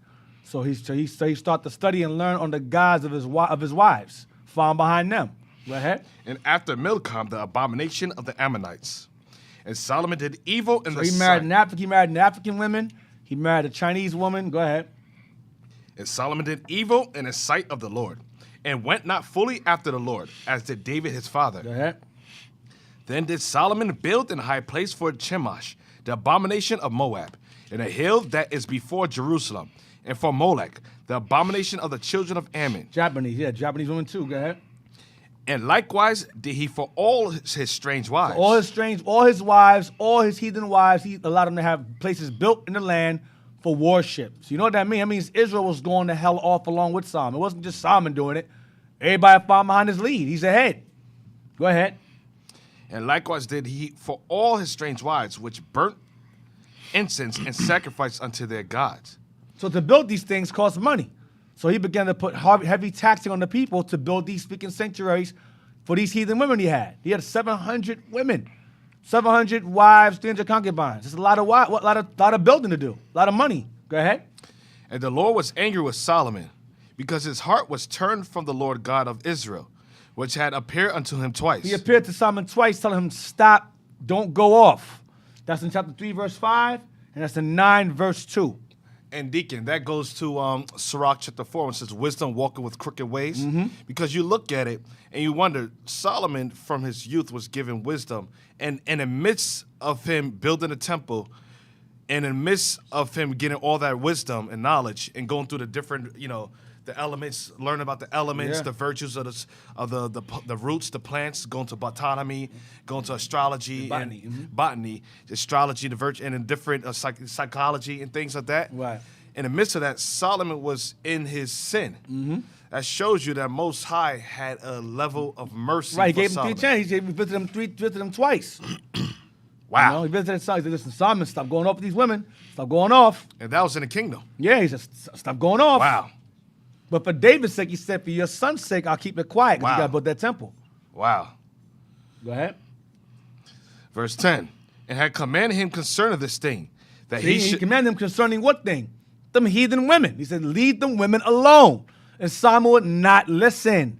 So he started to study and learn on the gods of his wives, found behind them. Go ahead. And after Milcom, the abomination of the Ammonites. And Solomon did evil in So the he married an African women. He married a Chinese woman. Go ahead. And Solomon did evil in the sight of the Lord, and went not fully after the Lord, as did David his father. Go ahead. Then did Solomon build an high place for Chemosh, the abomination of Moab, in a hill that is before Jerusalem, and for Molech, the abomination of the children of Ammon. Japanese women too. Go ahead. And likewise did he for all his strange wives. All his wives, all his heathen wives, he allowed them to have places built in the land for worship. So you know what that means? That means Israel was going to hell off along with Solomon. It wasn't just Solomon doing it. Everybody followed behind his lead. He's ahead. Go ahead. And likewise did he for all his strange wives, which burnt incense and sacrificed unto their gods. So to build these things cost money. So he began to put heavy taxing on the people to build these speaking sanctuaries for these heathen women he had. He had 700 women, 700 wives, 300 concubines. It's a lot of building to do, a lot of money. Go ahead. And the Lord was angry with Solomon, because his heart was turned from the Lord God of Israel, which had appeared unto him twice. He appeared to Solomon twice, telling him, stop, don't go off. That's in chapter 3, verse 5, and that's in 9, verse 2. And Deacon, that goes to Sirach chapter 4, which says, wisdom walking with crooked ways. Because you look at it and you wonder, Solomon from his youth was given wisdom. And in the midst of him building a temple, and in the midst of him getting all that wisdom and knowledge and going through the different, the elements, learning about the elements, the virtues of the roots, the plants, going to botany, going to astrology, botany, astrology, the virtue, and in different psychology and things like that. Right. In the midst of that, Solomon was in his sin. That shows you that Most High had a level of mercy. Right, he for gave him Solomon. 3 chances. He visited him twice. Wow. He visited Solomon. He said, listen, Solomon, stop going off with these women. Stop going off. And that was in the kingdom. Yeah, he said, stop going off. Wow. But for David's sake, he said, for your son's sake, I'll keep it quiet because you got to build that temple. Wow. Go ahead. Verse 10. And had commanded him concerning this thing, that He he should... commanded him concerning what thing? Them heathen women. He said, leave them women alone. And Solomon would not listen.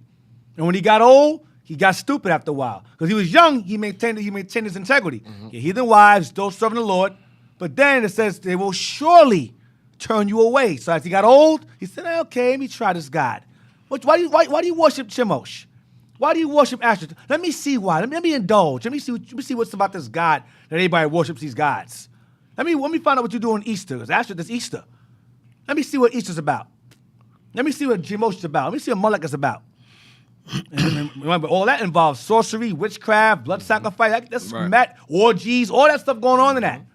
And when he got old, he got stupid after a while. Because he was young, he maintained his integrity. Your heathen wives, those serving the Lord. But then it says, they will surely turn you away. So as he got old, he said, okay, let me try this God. Why do you worship Chemosh? Why do you worship Ashtoreth? Let me see why. Let me indulge. Let me see what's about this God that everybody worships these gods. Let me find out what you do on Easter, because Ashtoreth is Easter. Let me see what Easter's about. Let me see what Chemosh is about. Let me see what Molech is about. And remember, all that involves sorcery, witchcraft, blood sacrifice. That's Right. orgies, all that stuff going on in that.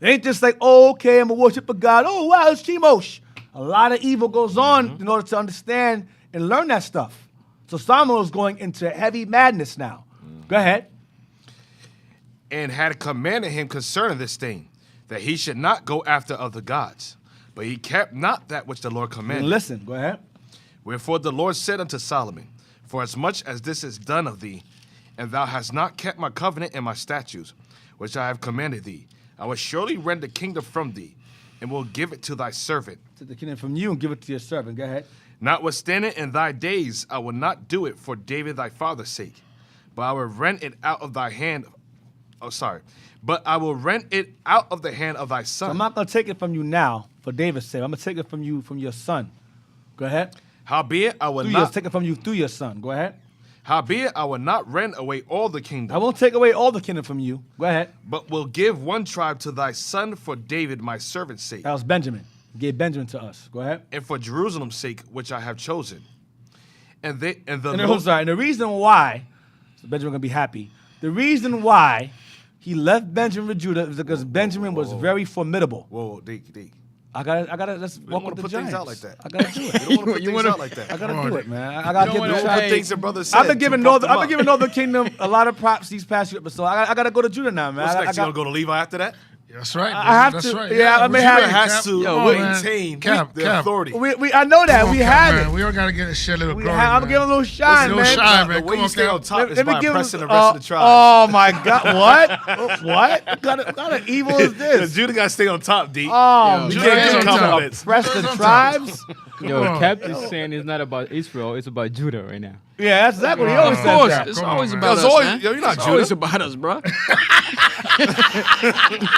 It ain't just like, oh, okay, I'm a worshiper God. Oh, wow, it's Chemosh. A lot of evil goes on in order to understand and learn that stuff. So Solomon was going into heavy madness now. Go ahead. And had commanded him concerning this thing, that he should not go after other gods. But he kept not that which the Lord commanded. Listen, go ahead. Wherefore the Lord said unto Solomon, for as much as this is done of thee, and thou hast not kept my covenant and my statutes, which I have commanded thee, I will surely rend the kingdom from thee, and will give it to thy servant. Take the kingdom from you and give it to your servant. Go ahead. Notwithstanding, in thy days I will not do it for David thy father's sake, but I will rend it out of thy hand. But I will rend it out of the hand of thy son. I'm not going to take it from you now for David's sake. I'm going to take it from you, from your son. Go ahead. Howbeit I will Take it from you through your son. Go ahead. Howbeit I will not rend away all the kingdom. I won't take away all the kingdom from you. Go ahead. But will give one tribe to thy son for David my servant's sake, That was Benjamin. He gave Benjamin to us. Go ahead. and for Jerusalem's sake, which I have chosen. And the And Lord, the reason why, so Benjamin going to be happy, the reason why he left Benjamin with Judah is because Benjamin was very formidable. whoa, D. I gotta just don't walk wanna with the put things Giants. out like that. I gotta do it. You don't want to put You things wanna- out like that. I gotta Come do on. it, man. I gotta You give don't the wanna- Don't put Hey, things that brothers said. I've been giving to puff them I've been up. giving Northern Kingdom a lot of props these past years, so I gotta go to Judah now, man. What's I next? You gonna go to Levi after that? That's right. I have That's to- right. yeah, I may Judah have- Has to Come on, man. maintain Cap, the Cap. authority. I know that Come on, we Cap, have man. it. We all gotta get a share a little glory. I'm man. giving a little shine, Little man. shine, The man. way Come you on, stay on Cap. top is by give oppressing him- the rest of the tribe. Oh my God! What? What kind of evil is Because this? Judah gotta stay on top, D. Oh, You Judah can't is get on top. compliments. oppress the tribes. Yo, on. Cap is saying it's not about Israel, it's about Judah right now. Yeah, that's exactly what he always Of says. course, that. it's Come on, always man. about It's us, always- man. yo, you're not It's always Judah. about us, bro.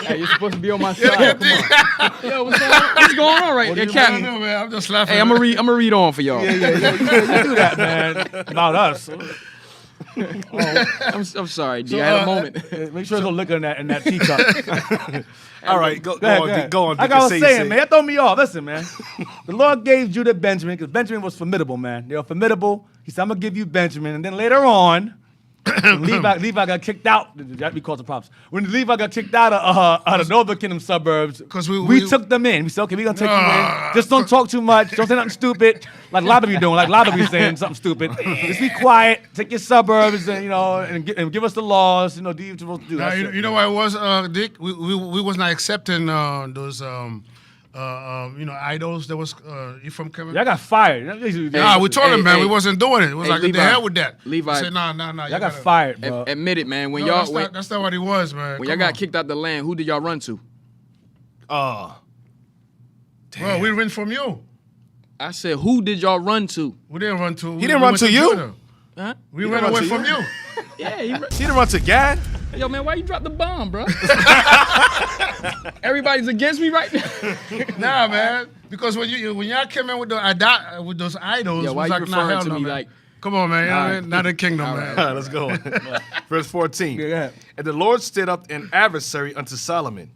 Hey, you're supposed to be on my side. Come on. Yo, what's going on right there, I don't Captain? know, man. I'm just laughing. Hey, I'm gonna read on for y'all. Yeah, you do that, man. About us. I'm sorry, D. I had a moment. Make sure there's no liquor in that teacup. All right, go Go ahead, on, go D. ahead. Go on. Like D, I was say saying, say. man, that throw me off. Listen, man. The Lord gave Judah Benjamin because Benjamin was formidable, man. They were formidable. He said, I'm going to give you Benjamin. And then later on, when Levi got kicked out. That we caused the problems. When Levi got kicked out of Northern Kingdom suburbs, 'Cause we we took them in. We said, okay, we're going to take you in. Just don't talk too much. Don't say nothing stupid. Like a lot of you doing. Like a lot of you saying something stupid. Just be quiet. Take your suburbs and, and give us the laws. Do what you're supposed to do. Now, That's you, it. you know what it was, Dick? We was not accepting those idols that was Ephraim coming. Y'all got fired. Nah, we told him, man, hey. we wasn't doing it. It was Hey, like, Levi. the hell with that. Levi. I said, nah. Y'all got fired, bro. Admit it, man. When No, y'all that's not what he was, man. when y'all Come got on. kicked out the land, who did y'all run to? Bro, we ran from you. I said, who did y'all run to? We didn't run to. He didn't run to you? Judah. Huh? We He ran didn't run away to from you? you. Yeah, He didn't run to Gad. yo, man, why you drop the bomb, bro? Everybody's against me right now. Nah, man. Because when y'all came in with those idols, Yo, it why was you like, nah, referring hell to no, me man. like- Come on, man. You know what I All mean? Not a kingdom, man. All right, let's go on. Verse 14. Yeah. And the Lord stirred up an adversary unto Solomon,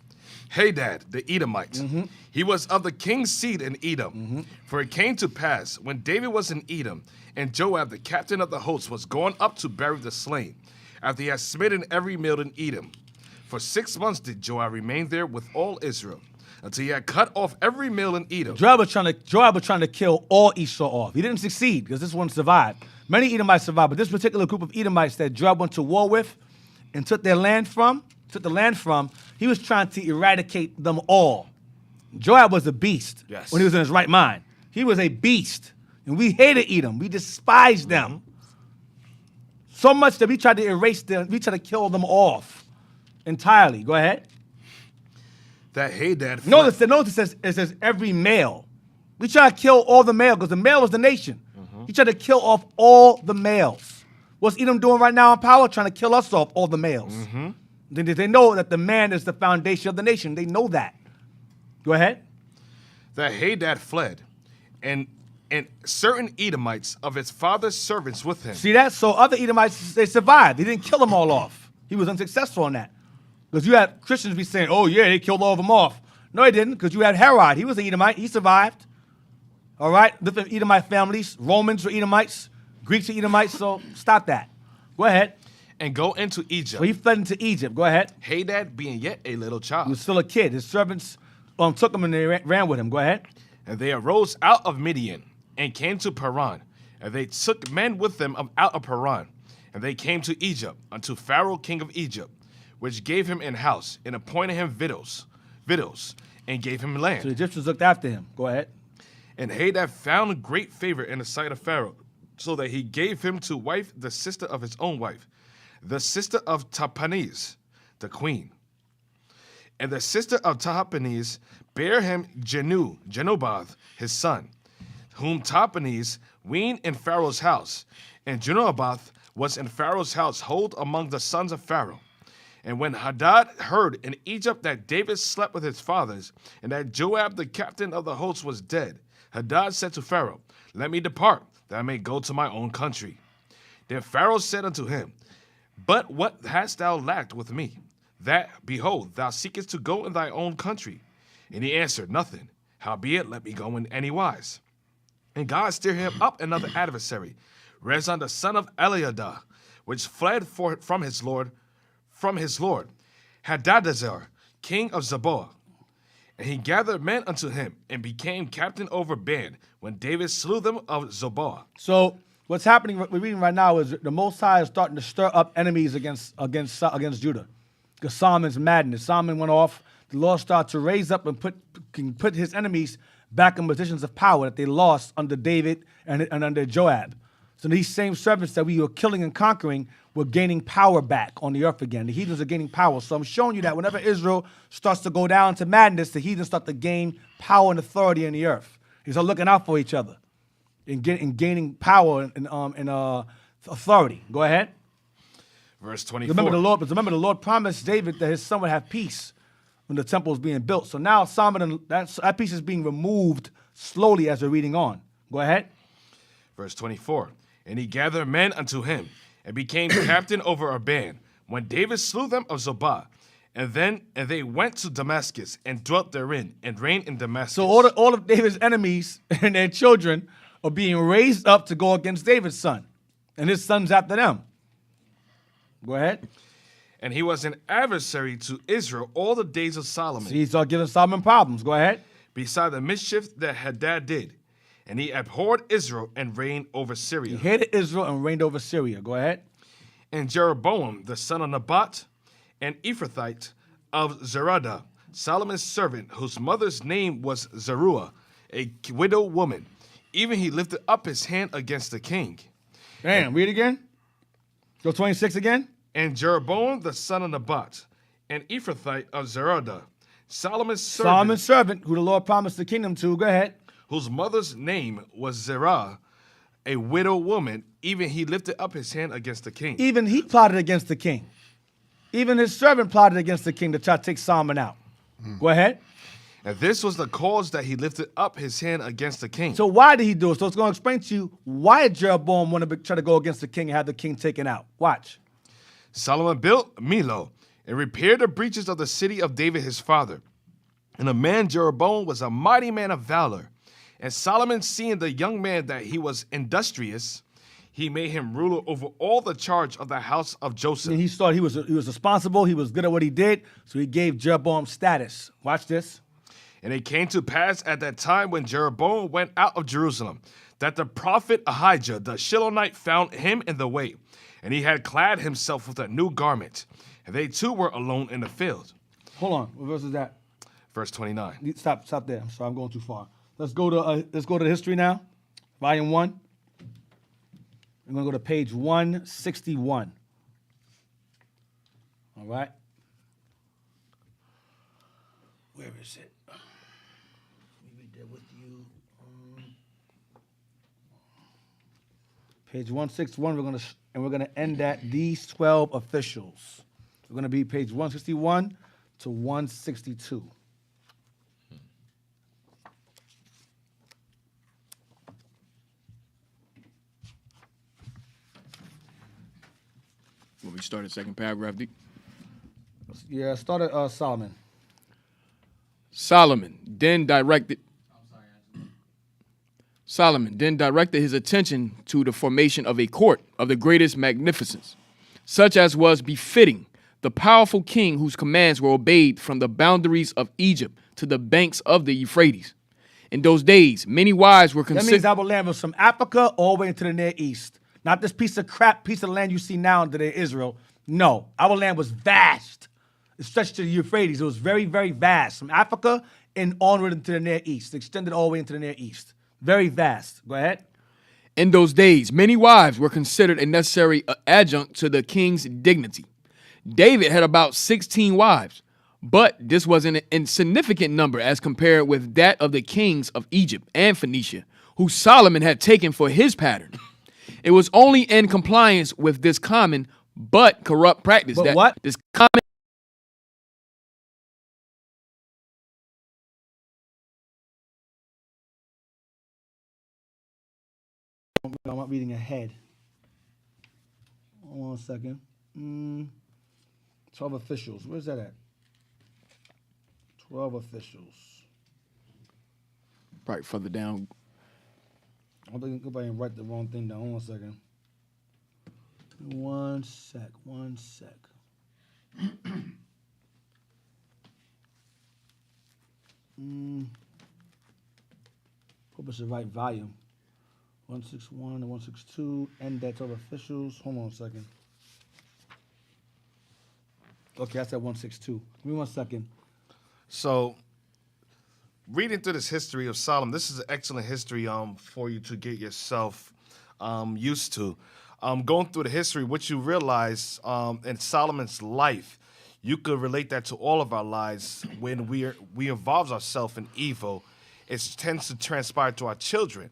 Hadad, the Edomite. Mm-hmm. He was of the king's seed in Edom. For it came to pass, when David was in Edom, and Joab, the captain of the host, was gone up to bury the slain, after he had smitten every male in Edom. For 6 months did Joab remain there with all Israel, until he had cut off every male in Edom. Joab was trying to kill all Esau off. He didn't succeed because this one survived. Many Edomites survived, but this particular group of Edomites that Joab went to war with and took the land from, he was trying to eradicate them all. Joab was a beast Yes. when he was in his right mind. He was a beast, and we hated Edom. We despised them so much that we tried to erase them. We tried to kill them off entirely. Go ahead. That Hadad fled. Notice it says every male. We try to kill all the male because the male was the nation. He tried to kill off all the males. What's Edom doing right now in power? Trying to kill us off, all the males. They know that the man is the foundation of the nation. They know that. Go ahead. That Hadad fled, and certain Edomites of his father's servants with him. See that? So other Edomites, they survived. He didn't kill them all off. He was unsuccessful in that. Because you had Christians be saying, oh yeah, they killed all of them off. No, he didn't, because you had Herod. He was an Edomite. He survived. All right? Different Edomite families. Romans were Edomites. Greeks were Edomites. So stop that. Go ahead. And go into Egypt. So he fled into Egypt. Go ahead. Hadad being yet a little child. He was still a kid. His servants took him and they ran with him. Go ahead. And they arose out of Midian and came to Paran. And they took men with them out of Paran. And they came to Egypt, unto Pharaoh king of Egypt, which gave him an house, and appointed him victuals, and gave him land. So the Egyptians looked after him. Go ahead. And Hadad found great favor in the sight of Pharaoh, so that he gave him to wife the sister of his own wife, the sister of Tahpenes, the queen. And the sister of Tahpenes bare him Genobath, his son, whom Tahpenes weaned in Pharaoh's house. And Genobath was in Pharaoh's household among the sons of Pharaoh. And when Hadad heard in Egypt that David slept with his fathers, and that Joab the captain of the host was dead, Hadad said to Pharaoh, Let me depart, that I may go to my own country. Then Pharaoh said unto him, But what hast thou lacked with me? That, behold, thou seekest to go in thy own country. And he answered, Nothing. Howbeit, let me go in any wise. And God stirred him up another adversary, Rezon the son of Eliadah, which fled from his lord, Hadadezer, king of Zeboah. And he gathered men unto him, and became captain over a band, when David slew them of Zobah. So what's happening? What we're reading right now is the Most High is starting to stir up enemies against Judah. Because Solomon's madness. Solomon went off. The Lord started to raise up and put his enemies back in positions of power that they lost under David and under Joab. So these same servants that we were killing and conquering were gaining power back on the earth again. The heathens are gaining power. So I'm showing you that whenever Israel starts to go down to madness, the heathens start to gain power and authority in the earth. They start looking out for each other and gaining power and authority. Go ahead. Verse 24. Remember the Lord promised David that his son would have peace when the temple was being built. So now Solomon, that peace is being removed slowly as we're reading on. Go ahead. Verse 24. And he gathered men unto him, and became captain over a band, when David slew them of Zobah. And they went to Damascus, and dwelt therein, and reigned in Damascus. So all of David's enemies and their children are being raised up to go against David's son, and his sons after them. Go ahead. And he was an adversary to Israel all the days of Solomon. So he started giving Solomon problems. Go ahead. Beside the mischief that Hadad did. And he abhorred Israel and reigned over Syria. He hated Israel and reigned over Syria. Go ahead. And Jeroboam, the son of Nebat, an Ephrathite of Zeradah, Solomon's servant, whose mother's name was Zeruiah, a widow woman. Even he lifted up his hand against the king. Damn, read again. Go 26 again. And Jeroboam, the son of Nebat, an Ephrathite of Zeradah, Solomon's servant, who the Lord promised the kingdom to. Go ahead. Whose mother's name was Zerah, a widow woman, even he lifted up his hand against the king. Even he plotted against the king. Even his servant plotted against the king to try to take Solomon out. Go ahead. And this was the cause that he lifted up his hand against the king. So why did he do it? So it's going to explain to you why did Jeroboam want to try to go against the king and have the king taken out. Watch. Solomon built Millo and repaired the breaches of the city of David his father. And the man Jeroboam was a mighty man of valor. And Solomon, seeing the young man that he was industrious, he made him ruler over all the charge of the house of Joseph. And he thought he was responsible. He was good at what he did. So he gave Jeroboam status. Watch this. And it came to pass at that time when Jeroboam went out of Jerusalem, that the prophet Ahijah the Shilonite found him in the way. And he had clad himself with a new garment. And they two were alone in the field. Hold on. What verse is that? Verse 29. Stop there. I'm sorry, I'm going too far. Let's go to history now. Volume 1. I'm going to go to page 161. All right. Where is it? Let me read that with you. Page 161. We're going to end at these 12 officials. We're going to be page 161 to 162. When we start the second paragraph, D. Yeah, start at Solomon. Solomon then directed his attention to the formation of a court of the greatest magnificence, such as was befitting the powerful king whose commands were obeyed from the boundaries of Egypt to the banks of the Euphrates. In those days, many wives were That considered. means our land was from Africa all the way into the Near East. Not this piece of crap piece of land you see now today, Israel. No, our land was vast. It stretched to the Euphrates. It was very, very vast. From Africa and onward into the Near East. It extended all the way into the Near East. Very vast. Go ahead. In those days, many wives were considered a necessary adjunct to the king's dignity. David had about 16 wives, but this was an insignificant number as compared with that of the kings of Egypt and Phoenicia, who Solomon had taken for his pattern. It was only in compliance with this common but corrupt practice this common. I'm not reading ahead. Hold on a second. 12 officials. Where's that at? 12 officials. Right further down. I don't think anybody write the wrong thing down. Hold on a second. One sec. What's the right volume? 161 and 162. Index of officials. Hold on a second. Okay, that's at 162. Give me 1 second. So, reading through this history of Solomon, this is an excellent history for you to get yourself used to. Going through the history, what you realize in Solomon's life, you could relate that to all of our lives. When we involve ourselves in evil, it tends to transpire to our children.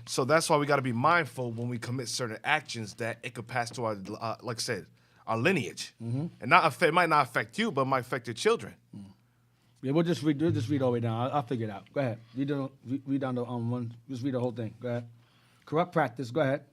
So that's why we got to be mindful when we commit certain actions that it could pass to our, like I said, our lineage, and it might not affect you, but it might affect your children. Yeah, we'll just read all the way down. I'll figure it out. Go ahead. Read down to one. Just read the whole thing. Go ahead. Corrupt practice. Go ahead.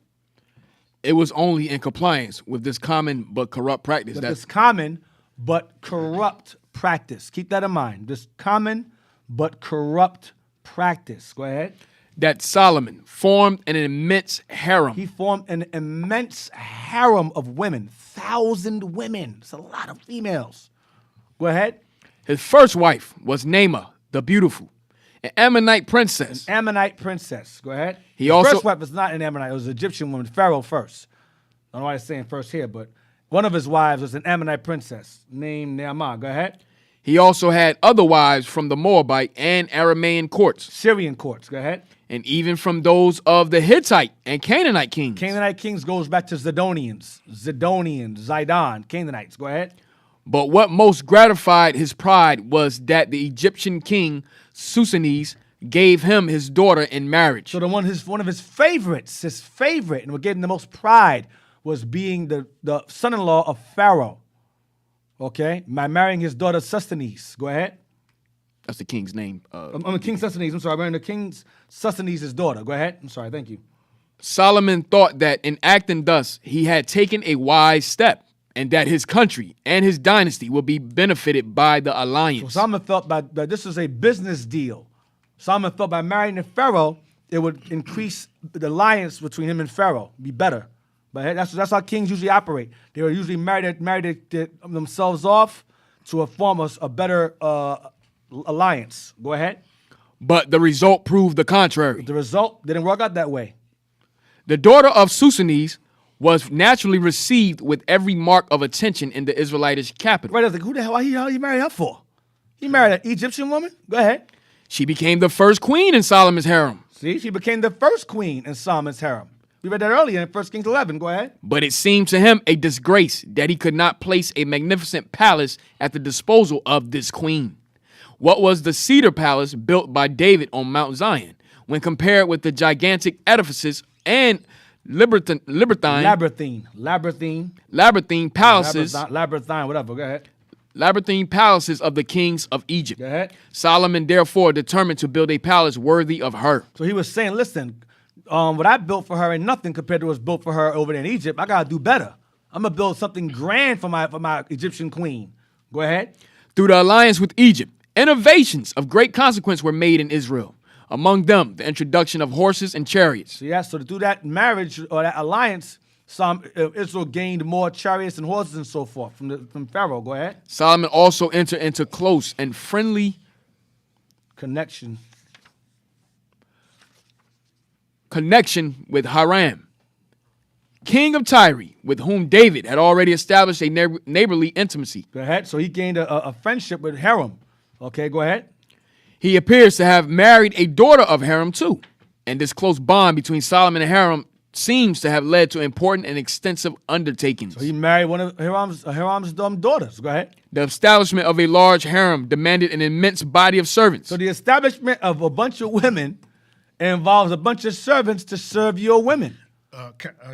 It was only in compliance with this common but corrupt practice. This common but corrupt practice. Keep that in mind. This common but corrupt practice. Go ahead. That Solomon formed an immense harem. He formed an immense harem of women. 1,000 women. It's a lot of females. Go ahead. His first wife was Naamah, the beautiful, an Ammonite princess. Ammonite princess. Go ahead. He His also- first wife was not an Ammonite. It was an Egyptian woman, Pharaoh first. I don't know why it's saying first here, but one of his wives was an Ammonite princess named Naamah. Go ahead. He also had other wives from the Moabite and Aramaean courts, Syrian courts. Go ahead. and even from those of the Hittite and Canaanite kings. Canaanite kings goes back to Zidonians, Zidon, Canaanites. Go ahead. But what most gratified his pride was that the Egyptian king Susanes gave him his daughter in marriage. So one of his favorites, his favorite, and what gave him the most pride was being the son-in-law of Pharaoh. Okay, by marrying his daughter Sustanes. Go ahead. That's the king's name. King Sustanes. I'm sorry, marrying the king Sustanes' daughter. Go ahead. I'm sorry. Thank you. Solomon thought that in acting thus, he had taken a wise step, and that his country and his dynasty would be benefited by the So alliance. Solomon felt that this was a business deal. Solomon felt by marrying the Pharaoh, it would increase the alliance between him and Pharaoh, be better. But that's how kings usually operate. They were usually married themselves off to form a better alliance. Go ahead. But the result proved the contrary. The result didn't work out that way. The daughter of Susanes was naturally received with every mark of attention in the Israelitish capital. Right, I was like, who the hell you married her for? He married an Egyptian woman? Go ahead. She became the first queen in Solomon's harem. See, she became the first queen in Solomon's harem. We read that earlier in 1 Kings 11. Go ahead. But it seemed to him a disgrace that he could not place a magnificent palace at the disposal of this queen. What was the cedar palace built by David on Mount Zion when compared with the gigantic edifices and labyrinthine palaces, Labyrinthine, whatever. Go ahead. labyrinthine palaces of the kings of Egypt? Go ahead. Solomon therefore determined to build a palace worthy of her. So he was saying, listen, what I built for her ain't nothing compared to what's built for her over there in Egypt. I gotta do better. I'm gonna build something grand for my Egyptian queen. Go ahead. Through the alliance with Egypt, innovations of great consequence were made in Israel. Among them, the introduction of horses and chariots. So so through that marriage or that alliance, Israel gained more chariots and horses and so forth from Pharaoh. Go ahead. Solomon also entered into close and friendly Connection with Hiram, king of Tyre, with whom David had already established a neighborly intimacy. Go ahead. So he gained a friendship with Hiram. Okay, go ahead. He appears to have married a daughter of Hiram too, and this close bond between Solomon and Hiram seems to have led to important and extensive undertakings. So he married one of Hiram's daughters. Go ahead. The establishment of a large harem demanded an immense body of servants. So the establishment of a bunch of women involves a bunch of servants to serve your women.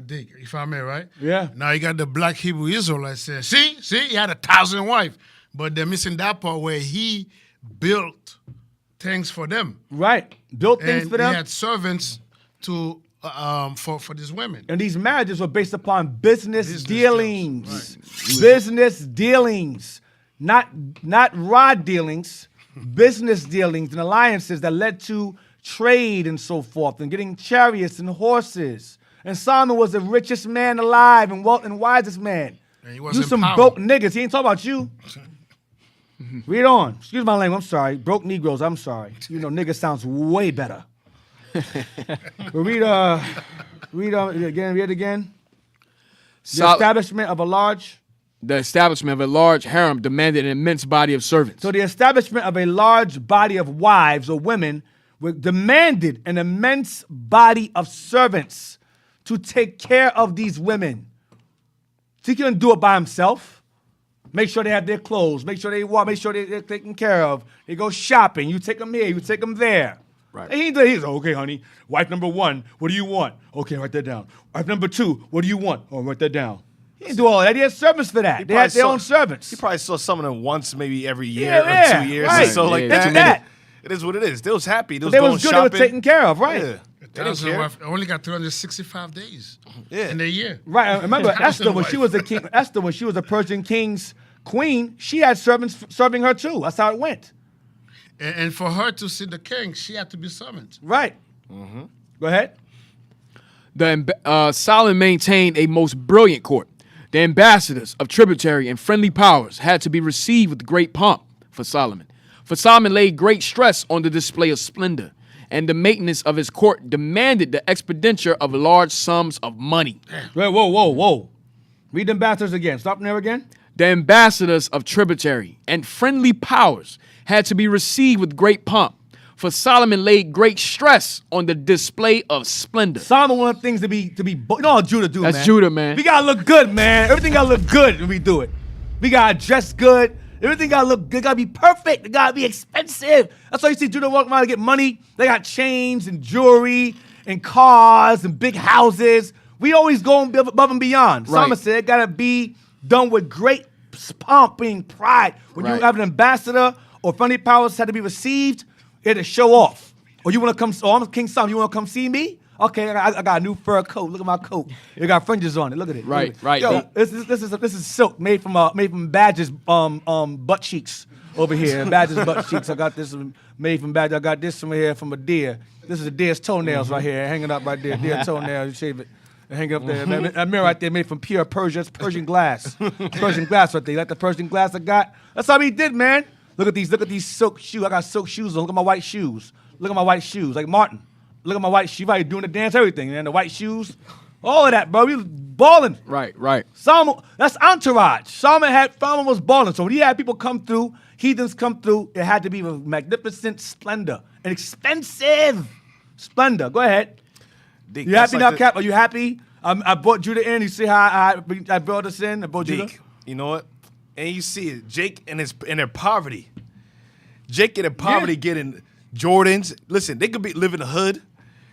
Dick, if I may, right? Yeah. Now you got the black Hebrew Israelites saying, see, he had 1,000 wives, but they're missing that part where he built things for them. Right. Built things And for them. he had servants to for these women. And these marriages were based upon business Business dealings. deals, Business dealings. Not raw dealings. Business dealings and alliances that led to trade and so forth, and getting chariots and horses. And Solomon was the richest man alive and wisest man. And he You wasn't some powerful. broke niggas. He ain't talking about you. Read on. Excuse my language. I'm sorry. Broke Negroes. I'm sorry. You know, nigga sounds way better. We'll read again. Read it again. The Sol- establishment of a large. the establishment of a large harem demanded an immense body of servants. So the establishment of a large body of wives or women demanded an immense body of servants to take care of these women. So he couldn't do it by himself. Make sure they have their clothes. Make sure they walk. Make sure they're taken care of. They go shopping. You take them here. You take them there. Right. And he's okay, honey. Wife number 1, what do you want? Okay, write that down. Wife number 2, what do you want? Oh, write that down. He didn't do all that. He had servants for that. They had their own servants. He probably saw some of them once, maybe every year Yeah, or 2 years right. or so like Yeah, that. that. It is what it is. They was happy. They was They going was good. shopping. They were taken care of, right? Yeah. They didn't Thousand care. wife only got 365 days Yeah. in the year. Right. I remember Thousand Esther when she was a king. Esther when she was a Persian king's queen, she had servants serving her too. That's how it went. And for her to see the king, she had to be summoned. Right. Go ahead. Solomon maintained a most brilliant court. The ambassadors of tributary and friendly powers had to be received with great pomp for Solomon. For Solomon laid great stress on the display of splendor, and the maintenance of his court demanded the expenditure of large sums of money. Wait, whoa. Read the ambassadors again. Stop there again. The ambassadors of tributary and friendly powers had to be received with great pomp, for Solomon laid great stress on the display of splendor. Solomon wanted things to be. You know how Judah do, That's man. Judah, man. We gotta look good, man. Everything gotta look good when we do it. We gotta dress good. Everything gotta look good. It gotta be perfect. It gotta be expensive. That's why you see Judah walking around to get money. They got chains and jewelry and cars and big houses. We always go above and beyond. Right. Solomon said it gotta be done with great pomp and pride. When you Right. have an ambassador or friendly powers had to be received, you had to show off. Or you want to come? Oh, I'm King Solomon. You want to come see me? Okay, I got a new fur coat. Look at my coat. It got fringes on it. Look at it. Right, Look at it. right. Yo, this is silk made from Badger's butt cheeks over here. Badger's butt cheeks. I got this made from Badger. I got this from here from a deer. This is a deer's toenails right here, hanging up right there. Deer toenail. You shave it. Hang it up there. That mirror right there made from pure Persian. It's Persian glass. Persian glass right there. You like the Persian glass I got? That's how he did, man. Look at these silk shoes. I got silk shoes on. Look at my white shoes. Look at my white shoes. Like Martin. Look at my white shoes. Right, doing the dance, everything, man. The white shoes. All of that, bro. We was balling. Right. Solomon, that's entourage. Solomon was balling. So when he had people come through, heathens come through, it had to be with magnificent splendor and expensive splendor. Go ahead. Deke, You that's happy like now, Cap? Are you happy? I brought Judah in. You see how I brought us in? I brought Judah. Deke, you know what? And you see it. Jake in their poverty. Jake in their poverty getting Jordans. Listen, they could live in the hood.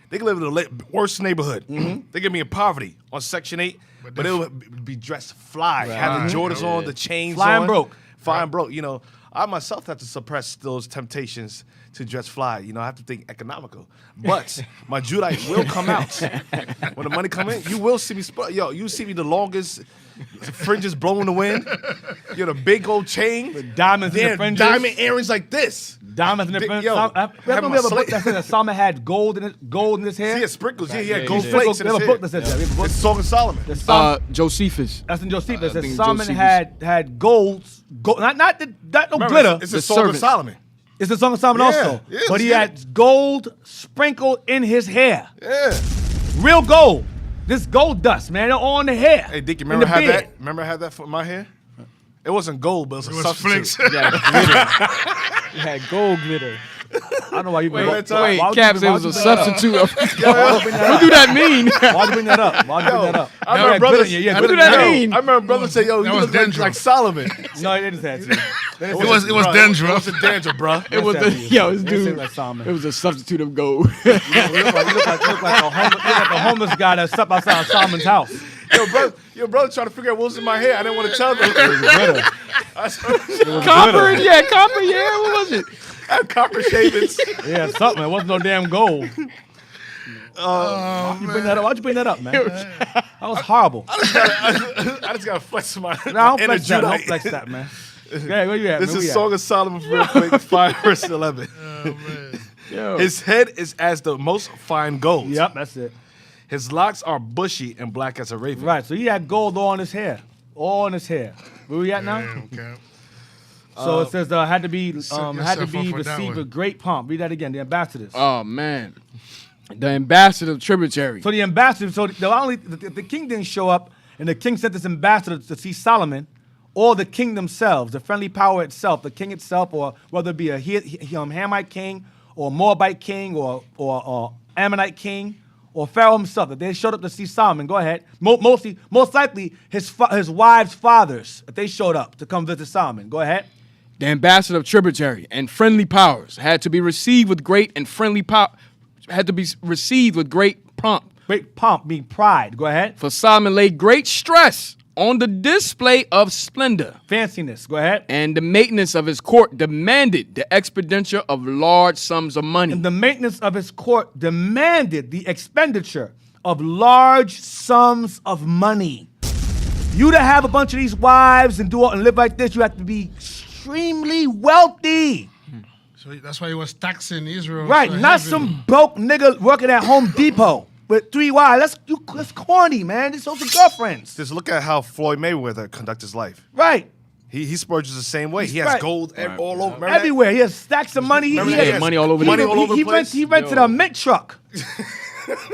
They could live in the worst neighborhood. They could be in poverty on Section 8, but they'll be dressed fly. Have the Jordans on, the chains Fly on. and broke. Fly and broke. You know, I myself have to suppress those temptations to dress fly. You know, I have to think economical. But my Judite will come out. When the money come in, you will see me. You see me the longest fringes blowing the wind. You know, the big old chain. The diamonds in the fringes. Diamond earrings like this. Diamonds in the Big- fringes. yo, We have have my a book slate. that said that Solomon had gold in his hair. See, sprinkles. Yeah, yeah, gold yeah. flakes in We his have a hair. book that says that. We have a book. It's Song of Solomon. that Solomon- Josephus. That's in Josephus. I That think Solomon Josephus. had gold, not no Remember, glitter. It's a The Song of servants. Solomon. It's the Song of Solomon Yeah, also. yeah, But he let's get had gold sprinkled in his hair. Yeah. Real gold. This gold dust, man, all in the hair. Hey, Dick, you in remember the I had beard. that? Remember I had that for my hair? It wasn't gold, but it was It a was substitute. flicks. Yeah, glitter. You had gold glitter. I don't know why you bring Wait, that Wait, up. Caps, it was a substitute of. What do that mean? Why'd you bring that up? Why'd you bring that up? I You remember had brothers. glitter in your- What glitter do in that your hair. mean? I remember brothers say, "Yo, That you was look like dandruff. Solomon." No, they just had to. It was Bro, dandruff. It was a dandruff, bro. It was That's the that yo, this They say dude. like Solomon. It was a substitute of gold. You look like a homeless guy that slept outside Solomon's house. Your brother trying to figure out what was in my hair. I didn't want to tell them. Glitter. Copper, yeah. What was it? I had copper shavings. Yeah, something. It wasn't no damn gold. Oh, You man. bring that up? Why'd you bring that up, man? That was horrible. I just gotta flex my No, don't inner flex that. Don't Judite. flex that, man. Yeah, where you at? This man? is Where you Song of Solomon, real quick, 5 verse 11. Oh, man. Yo. His head is as the most fine gold. at? Yep, that's it. His locks are bushy and black as a raven. Right, so he had gold all in his hair. All in his hair. Where we at now? Damn, Cap. So it says had to be yourself had to up be for that received one. with great pomp. Read that again. The ambassadors. Oh man. The ambassador tributary. So the ambassador, the king didn't show up, and the king sent this ambassador to see Solomon, or the king themselves, the friendly power itself, the king itself, or whether it be a Hamite king, or Moabite king, or Ammonite king, or Pharaoh himself. If they showed up to see Solomon, go ahead. Most likely his wives' fathers, if they showed up to come visit Solomon, go ahead. The ambassador of tributary and friendly powers had to be received with great pomp. Great pomp, meaning pride. Go ahead. For Solomon laid great stress on the display of splendor. Fanciness. Go ahead. And the maintenance of his court demanded the expenditure of large sums of money. And the maintenance of his court demanded the expenditure of large sums of money. You to have a bunch of these wives and live like this, you have to be extremely wealthy. So that's why he was taxing Israel. Right, so not heavily. some broke nigga working at Home Depot with 3 wives. That's corny, man. These are girlfriends. Just look at how Floyd Mayweather conducts his life. Right. He spurges the same way. He has right. gold all over. Remember that? Everywhere. He has stacks of money. Remember He that? has Yeah, money all over the Money all over the place. He rented a mint truck.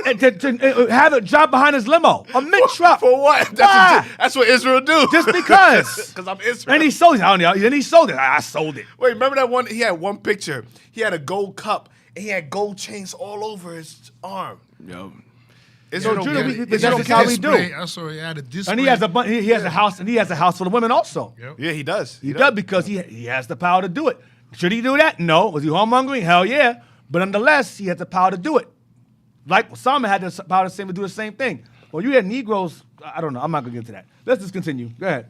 and to have it drive behind his limo. A mint truck. For what? Why? That's what Israel do. Just because. Because I'm Israel. And he sold it. I don't know. Then he sold it. I sold it. Wait, remember that one? He had one picture. He had a gold cup and he had gold chains all over his arm. Yo. Israel Judah, don't we- get it. that's Israel just don't how get we it. do. Display. Also, he had a display. And he has a house. And he has a house full of women also. Yep. Yeah, he does. He does because he has the power to do it. Should he do that? No. Was he homongering? Hell yeah. But nonetheless, he had the power to do it. Like Solomon had the power to do the same thing. Well, you had Negroes. I don't know. I'm not gonna get into that. Let's just continue. Go ahead.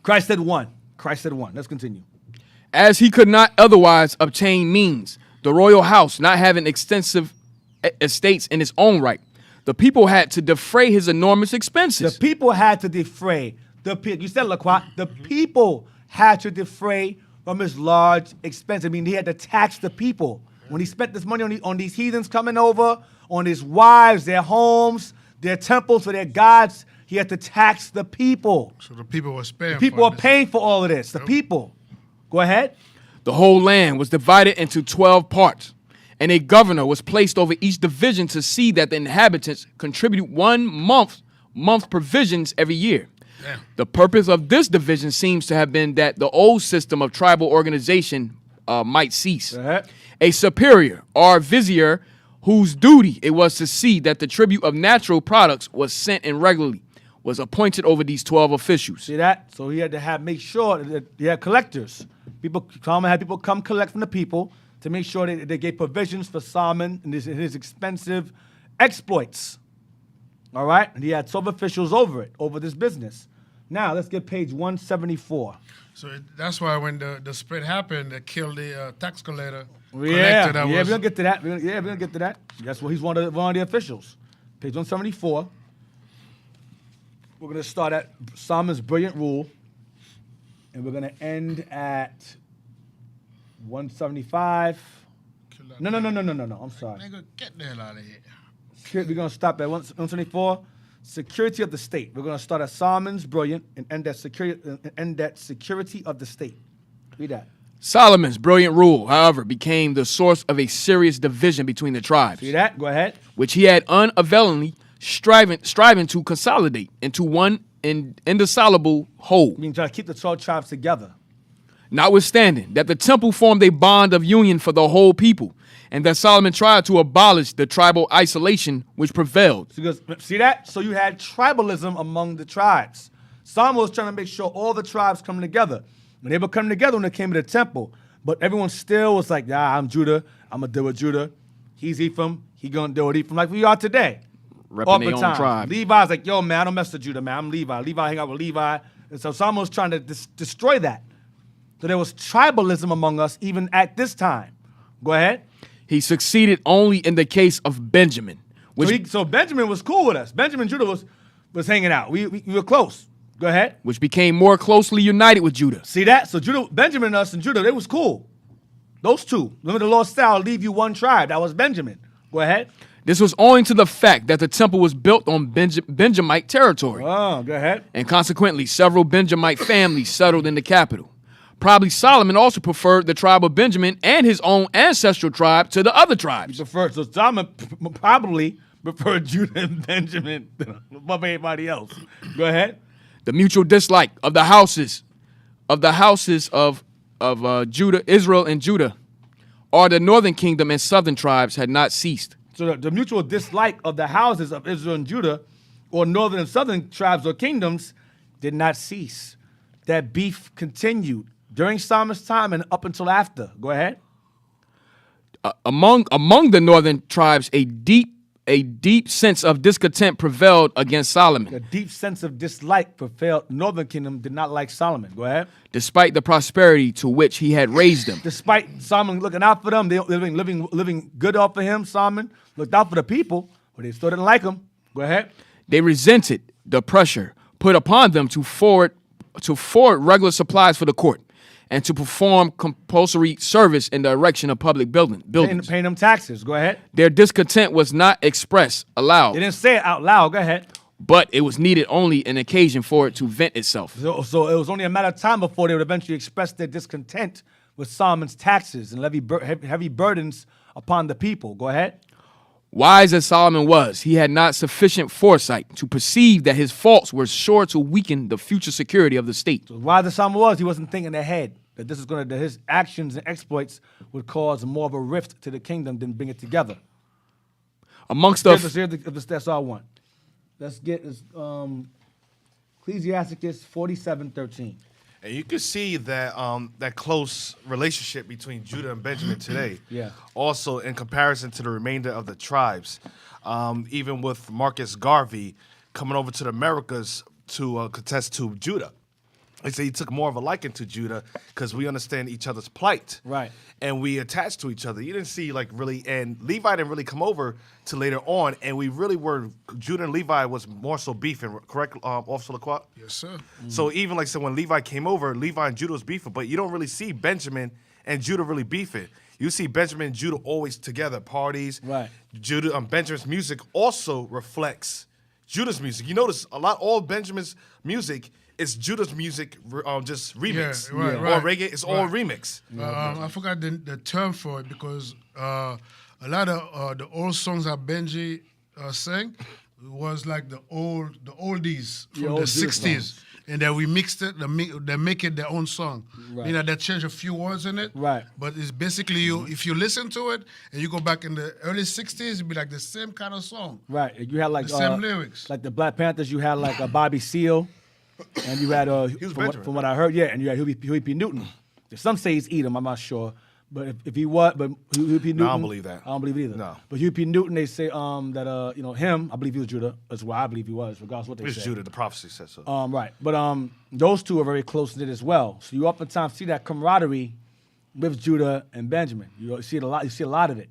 Christ said one. Christ said one. Let's continue. As he could not otherwise obtain means, the royal house not having extensive estates in its own right, the people had to defray his enormous The expenses. people had to defray. You said Lacroix. The people had to defray from his large expense. I mean, he had to tax the people. When he spent this money on these heathens coming over, on his wives, their homes, their temples for their gods, he had to tax the people. So the people were paying. People for are this. paying for all of this. The people. Go ahead. The whole land was divided into 12 parts, and a governor was placed over each division to see that the inhabitants contribute 1 month provisions every year. Damn. The purpose of this division seems to have been that the old system of tribal organization might cease. Go ahead. A superior or vizier whose duty it was to see that the tribute of natural products was sent in regularly was appointed over these 12 officials. See that? So he had to make sure that he had collectors. Solomon had people come collect from the people to make sure that they gave provisions for Solomon and his expensive exploits. All right? And he had 12 officials over this business. Now, let's get page 174. So that's why when the spread happened, they killed the tax collector. Yeah, that we're was- gonna get to that. We're gonna get to that. That's what he's one of the officials. Page 174. We're gonna start at Solomon's brilliant rule, and we're gonna end at 175. Kill that No. I'm sorry. Nigga, get the hell out of here. We're gonna stop at 174. Security of the state. We're gonna start at Solomon's brilliant and end at security of the state. Read that. Solomon's brilliant rule, however, became the source of a serious division between the tribes, See that? Go ahead. which he had unavailingly striving to consolidate into one indissoluble whole. I mean, try to keep the 12 tribes together. Notwithstanding that the temple formed a bond of union for the whole people, and that Solomon tried to abolish the tribal isolation which prevailed. See that? So you had tribalism among the tribes. Solomon was trying to make sure all the tribes come together. When they were coming together when they came to the temple, but everyone still was like, I'm Judah, I'm going to deal with Judah. He's Ephraim, he going to deal with Ephraim, like we are today. Repping All their the own time. tribe. Levi's like, yo, man, I don't mess with Judah, man. I'm Levi. Levi hang out with Levi. And so Solomon was trying to destroy that. So there was tribalism among us even at this time. Go ahead. He succeeded only in the case of Benjamin, which, So Benjamin was cool with us. Benjamin and Judah was hanging out. We were close. Go ahead. which became more closely united with Judah. See that? So Benjamin and us and Judah, they was cool. Those two. Remember the Lord said, I'll leave you one tribe. That was Benjamin. Go ahead. This was owing to the fact that the temple was built on Benjamite territory, Oh, go ahead. and consequently several Benjamite families settled in the capital. Probably Solomon also preferred the tribe of Benjamin and his own ancestral tribe to the other tribes. So Solomon probably preferred Judah and Benjamin above everybody else. Go ahead. The mutual dislike of the houses of Judah, Israel and Judah, or the northern kingdom and southern tribes had not ceased. So the mutual dislike of the houses of Israel and Judah, or northern and southern tribes or kingdoms, did not cease. That beef continued during Solomon's time and up until after. Go ahead. Among the northern tribes, a deep sense of discontent prevailed against Solomon. A deep sense of dislike prevailed. Northern kingdom did not like Solomon. Go ahead. Despite the prosperity to which he had raised them. Despite Solomon looking out for them, they living good off of him. Solomon looked out for the people, but they still didn't like him. Go ahead. They resented the pressure put upon them to forward regular supplies for the court and to perform compulsory service in the erection of public buildings. Paying them taxes. Go ahead. Their discontent was not expressed aloud. They didn't say it out loud. Go ahead. But it was needed only an occasion for it to vent itself. So it was only a matter of time before they would eventually express their discontent with Solomon's taxes and heavy burdens upon the people. Go ahead. Wise as Solomon was, he had not sufficient foresight to perceive that his faults were sure to weaken the future security of the state. So wise as Solomon was, he wasn't thinking ahead that that his actions and exploits would cause more of a rift to the kingdom than bring it together. Amongst that's all I want. Let's get Ecclesiasticus 47:13. And you can see that that close relationship between Judah and Benjamin today. Yeah. Also, in comparison to the remainder of the tribes, even with Marcus Garvey coming over to the Americas to contest to Judah. They say he took more of a liking to Judah because we understand each other's plight. Right. And we attached to each other. You didn't see and Levi didn't really come over till later on, and we really were, Judah and Levi was more so beefing, correct, Officer Lacroix? Yes, sir. So even like I said, when Levi came over, Levi and Judah was beefing, but you don't really see Benjamin and Judah really beefing. You see Benjamin and Judah always together, parties. Right. Benjamin's music also reflects Judah's music. You notice all Benjamin's music is Judah's music, just remix. Yeah, right, Or right. reggae, it's all remix. I forgot the term for it because a lot of the old songs that Benji sang was like the oldies from old the Judah 60s. songs. And then we mixed it, they make it their own song. Right. You know, they change a few words in it. Right. But it's basically, if you listen to it and you go back in the early 60s, it'd be like the same kind of song. Right. You had like The same lyrics. Like the Black Panthers, you had like a Bobby Seale, and you had from what I heard, yeah, and you had Huey P. Newton. Some say he's Edom, I'm not sure. But if he was, but Huey P. Newton, I don't believe that. I don't believe it either. No. But Huey P. Newton, they say that him, I believe he was Judah. That's why I believe he was, regardless of what they It's say. Judah, the prophecy says so. Right. But those two are very close knit as well. So you oftentimes see that camaraderie with Judah and Benjamin. You see it a lot. You see a lot of it.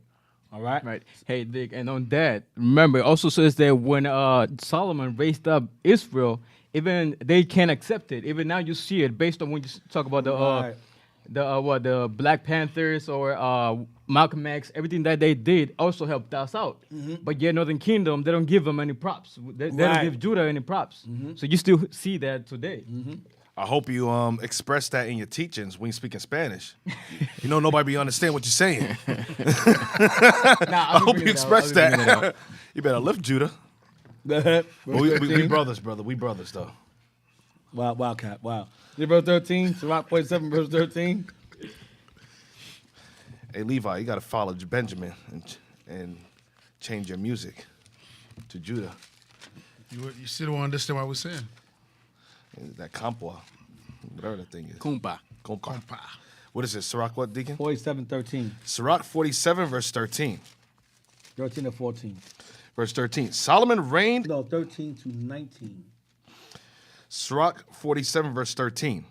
All right. Right. Hey, Dick, and on that, remember, it also says that when Solomon raised up Israel, even they can't accept it. Even now you see it based on when you talk about Right. the Black Panthers or Malcolm X, everything that they did also helped us out. But yet Northern Kingdom, they don't give them any props. They don't Right. give Judah any props. So you still see that today. I hope you express that in your teachings when you speak in Spanish. You know nobody be understand what you're saying. I hope you express that. You better lift Judah. But we brothers, brother. We brothers, though. Wow, Wildcat, wow. Verse 13, Sirach 47, verse 13. Hey, Levi, you got to follow Benjamin and change your music to Judah. You still don't understand what we're saying. That compwa, whatever that thing is. Kumpa. Compa. What is it, Sirach what, Deacon? 47, 13. Sirach 47, verse 13. 13 to 14. Verse 13. Solomon reigned. No, 13 to 19. Sirach 47, verse 13.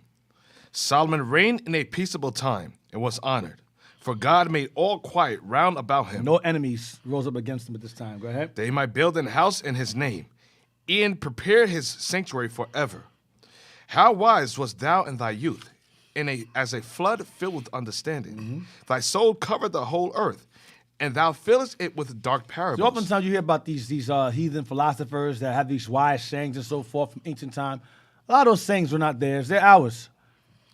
Solomon reigned in a peaceable time and was honored, for God made all quiet round about him. No enemies rose up against him at this time. Go ahead. That he might build an house in his name, and prepare his sanctuary forever. How wise wast thou in thy youth, as a flood filled with understanding. Thy soul covered the whole earth, and thou fillest it with dark parables. So oftentimes you hear about these heathen philosophers that have these wise sayings and so forth from ancient time. A lot of those sayings were not theirs. They're ours.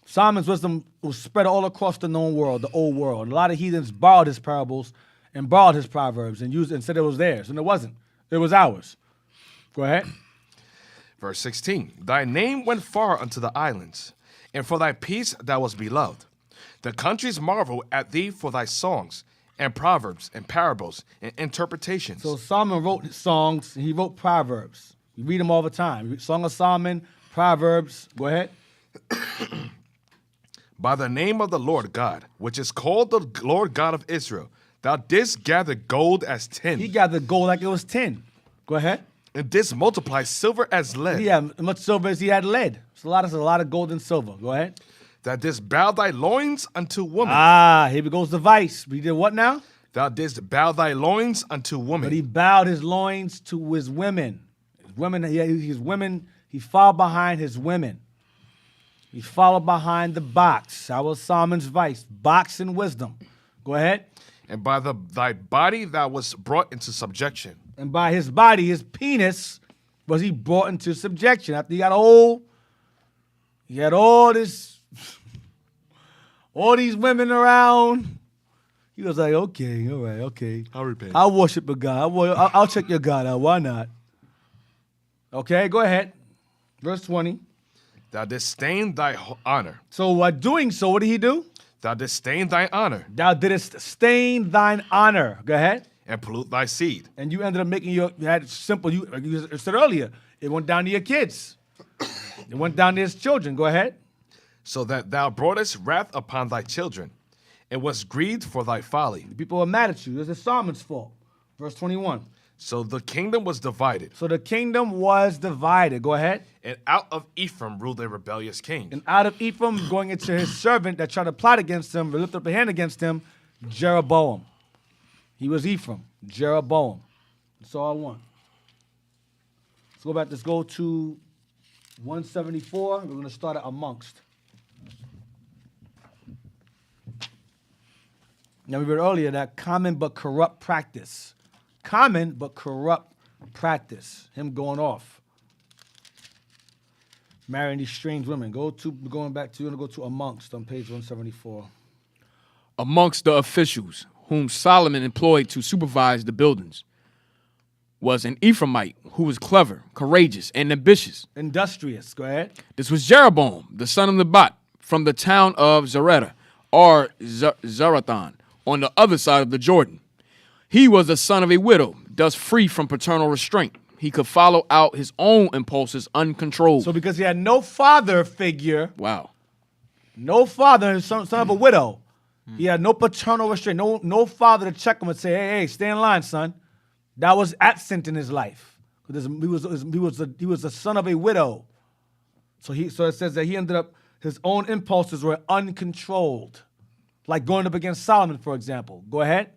Solomon's wisdom was spread all across the known world, the old world. A lot of heathens borrowed his parables and borrowed his proverbs and used and said it was theirs, and it wasn't. It was ours. Go ahead. Verse 16. Thy name went far unto the islands, and for thy peace thou wast beloved. The countries marvel at thee for thy songs, and proverbs, and parables, and interpretations. So Solomon wrote songs, and he wrote proverbs. You read them all the time. Song of Solomon, proverbs. Go ahead. By the name of the Lord God, which is called the Lord God of Israel, thou didst gather gold as tin, He gathered gold like it was tin. Go ahead. and didst multiply silver as lead. He had much silver as he had lead. It's a lot of gold and silver. Go ahead. Thou didst bow thy loins unto woman. Ah, here goes the vice. He did what now? Thou didst bow thy loins unto woman. But he bowed his loins to his women. His women, he followed behind his women. He followed behind the box. That was Solomon's vice. Box and wisdom. Go ahead. And by thy body thou wast brought into subjection. And by his body, his penis, was he brought into subjection. After he had all these women around. He was like, okay, all right, okay. I'll repent. I'll worship a God. I'll check your God out. Why not? Okay, go ahead. Verse 20. Thou didst stain thy honor. So while doing so, what did he do? Thou didst stain thy honor, Thou didst stain thine honor. Go ahead. and pollute thy seed. And you ended up making you had simple, like you said earlier, it went down to your kids. It went down to his children. Go ahead. So that thou broughtest wrath upon thy children, and wast grieved for thy folly. People are mad at you. This is Solomon's fault. Verse 21. So the kingdom was divided, So the kingdom was divided. Go ahead. and out of Ephraim ruled a rebellious king. And out of Ephraim, going into his servant that tried to plot against him, lift up a hand against him, Jeroboam. He was Ephraim, Jeroboam. That's all I want. Let's go back. Let's go to 174. We're going to start at amongst. Now, we read earlier that common but corrupt practice. Common but corrupt practice. Him going off. Marrying these strange women. You're going to go to amongst on page 174. Amongst the officials whom Solomon employed to supervise the buildings was an Ephraimite who was clever, courageous, and ambitious. Industrious. Go ahead. This was Jeroboam, the son of Nebat, from the town of Zaretta, or Zarathan, on the other side of the Jordan. He was the son of a widow, thus free from paternal restraint. He could follow out his own impulses uncontrolled. So because he had no father figure, Wow. no father, son of a widow, he had no paternal restraint, no father to check him and say, hey, stay in line, son. That was absent in his life. He was the son of a widow. So it says that he ended up, his own impulses were uncontrolled. Like going up against Solomon, for example. Go ahead.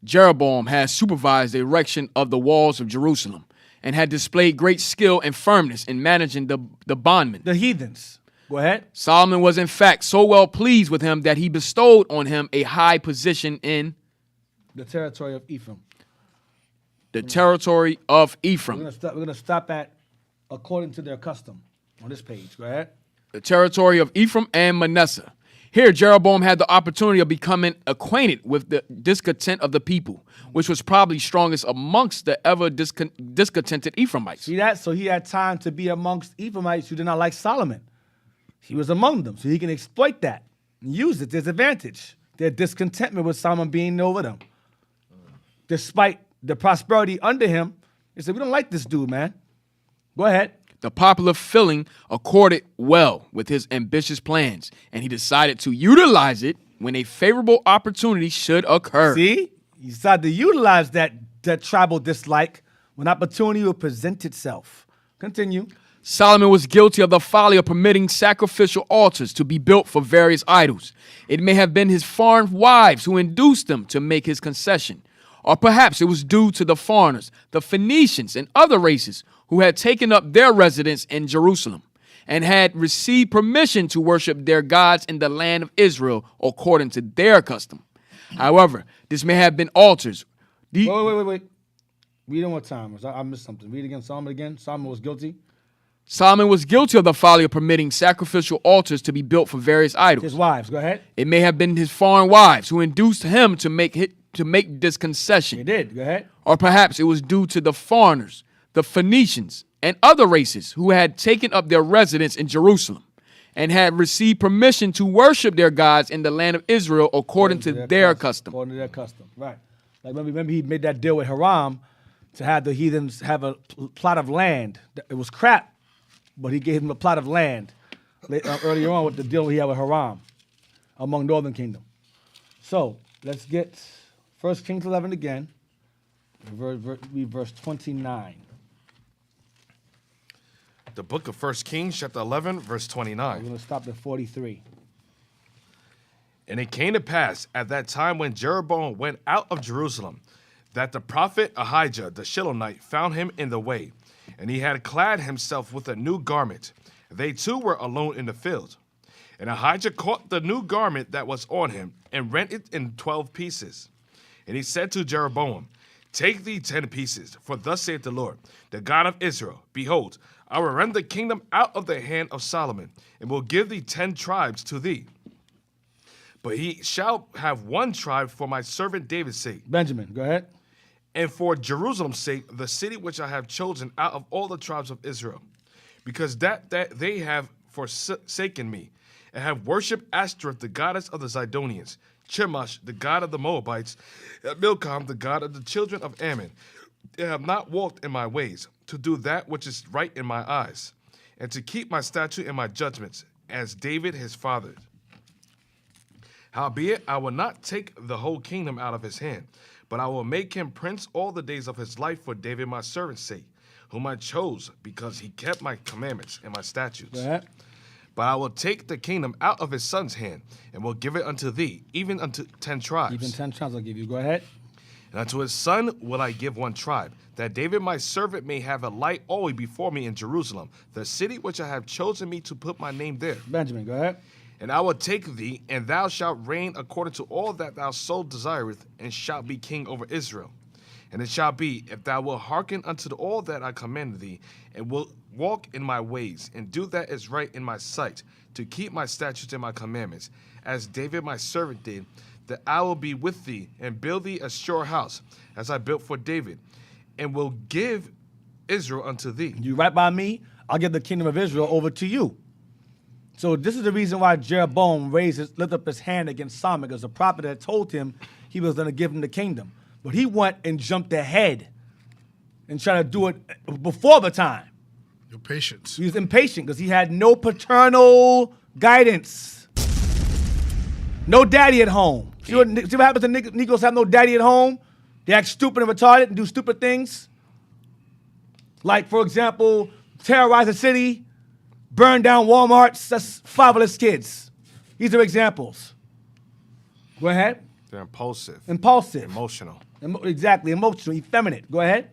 Jeroboam had supervised the erection of the walls of Jerusalem and had displayed great skill and firmness in managing the bondmen. The heathens. Go ahead. Solomon was in fact so well pleased with him that he bestowed on him a high position in The territory of Ephraim. the territory of We're Ephraim. gonna stop at according to their custom on this page. Go ahead. The territory of Ephraim and Manasseh. Here, Jeroboam had the opportunity of becoming acquainted with the discontent of the people, which was probably strongest amongst the ever discontented Ephraimites. See that? So he had time to be amongst Ephraimites who did not like Solomon. He was among them, so he can exploit that and use it to his advantage. Their discontentment with Solomon being over them. Despite the prosperity under him, they said, we don't like this dude, man. Go ahead. The popular feeling accorded well with his ambitious plans, and he decided to utilize it when a favorable opportunity should occur. See? He decided to utilize that tribal dislike when opportunity will present itself. Continue. Solomon was guilty of the folly of permitting sacrificial altars to be built for various idols. It may have been his foreign wives who induced him to make his concession, or perhaps it was due to the foreigners, the Phoenicians, and other races who had taken up their residence in Jerusalem and had received permission to worship their gods in the land of Israel according to their custom. However, this may have been altars. Wait. Read it one more time. I missed something. Read again. Solomon again. Solomon was guilty. Solomon was guilty of the folly of permitting sacrificial altars to be built for various idols. His wives, go ahead. It may have been his foreign wives who induced him to make this concession. He did, go ahead. Or perhaps it was due to the foreigners, the Phoenicians, and other races who had taken up their residence in Jerusalem and had received permission to worship their gods in the land of Israel according to their custom. According to their custom, right. Like remember he made that deal with Hiram to have the heathens have a plot of land. It was crap, but he gave him a plot of land earlier on with the deal he had with Hiram among Northern Kingdom. So let's get 1 Kings 11 again, verse 29. The book of 1 Kings, chapter 11, verse We're 29. going to stop at 43. And it came to pass at that time when Jeroboam went out of Jerusalem, that the prophet Ahijah the Shilonite found him in the way, and he had clad himself with a new garment. They two were alone in the field. And Ahijah caught the new garment that was on him, and rent it in 12 pieces. And he said to Jeroboam, Take thee 10 pieces, for thus saith the Lord, the God of Israel, Behold, I will rend the kingdom out of the hand of Solomon, and will give thee 10 tribes to thee. But he shall have one tribe for my servant David's sake, Benjamin, go ahead. and for Jerusalem's sake, the city which I have chosen out of all the tribes of Israel, because that they have forsaken me, and have worshipped Ashtoreth, the goddess of the Zidonians, Chemosh, the god of the Moabites, and Milcom, the god of the children of Ammon. They have not walked in my ways, to do that which is right in my eyes, and to keep my statute and my judgments, as David his father. Howbeit, I will not take the whole kingdom out of his hand, but I will make him prince all the days of his life for David my servant's sake, whom I chose, because he kept my commandments and my statutes. Go ahead. But I will take the kingdom out of his son's hand, and will give it unto thee, even unto 10 tribes. Even 10 tribes I'll give you. Go ahead. And unto his son will I give one tribe, that David my servant may have a light always before me in Jerusalem, the city which I have chosen me to put my name there. Benjamin, go ahead. And I will take thee, and thou shalt reign according to all that thou soul desireth, and shalt be king over Israel. And it shall be, if thou wilt hearken unto all that I command thee, and wilt walk in my ways, and do that is right in my sight, to keep my statutes and my commandments, as David my servant did, that I will be with thee, and build thee a sure house, as I built for David, and will give Israel unto thee. You right by me, I'll give the kingdom of Israel over to you. So this is the reason why Jeroboam lifted up his hand against Solomon, because the prophet had told him he was going to give him the kingdom. But he went and jumped ahead and tried to do it before the time. Your patience. He was impatient because he had no paternal guidance. No daddy at home. See what happens to Negroes have no daddy at home? They act stupid and retarded and do stupid things. Like, for example, terrorize a city, burn down Walmarts. That's fatherless kids. These are examples. Go ahead. They're impulsive, Impulsive. emotional. Exactly. Emotional. Effeminate. Go ahead.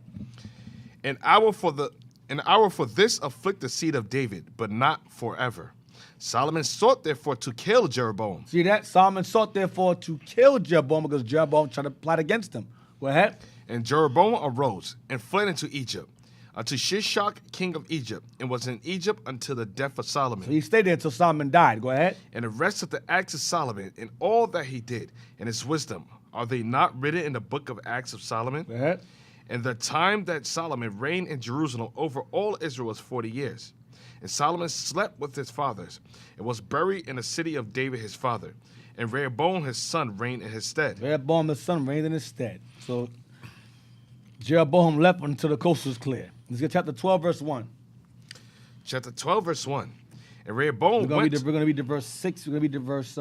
And I will for this afflict the seed of David, but not forever. Solomon sought therefore to kill Jeroboam. See that? Solomon sought therefore to kill Jeroboam because Jeroboam tried to plot against him. Go ahead. And Jeroboam arose and fled into Egypt, unto Shishak, king of Egypt, and was in Egypt until the death of Solomon. So he stayed there until Solomon died. Go ahead. And the rest of the acts of Solomon, and all that he did, and his wisdom, are they not written in the book of Acts of Solomon? Go ahead. And the time that Solomon reigned in Jerusalem over all Israel was 40 years. And Solomon slept with his fathers, and was buried in the city of David his father. And Rehoboam his son reigned in his stead. Rehoboam his son reigned in his stead. So Jeroboam left until the coast was clear. Let's get chapter 12, verse 1. Chapter 12, verse 1. And Rehoboam We're went... going to read the verse 6. We're going to read the verse...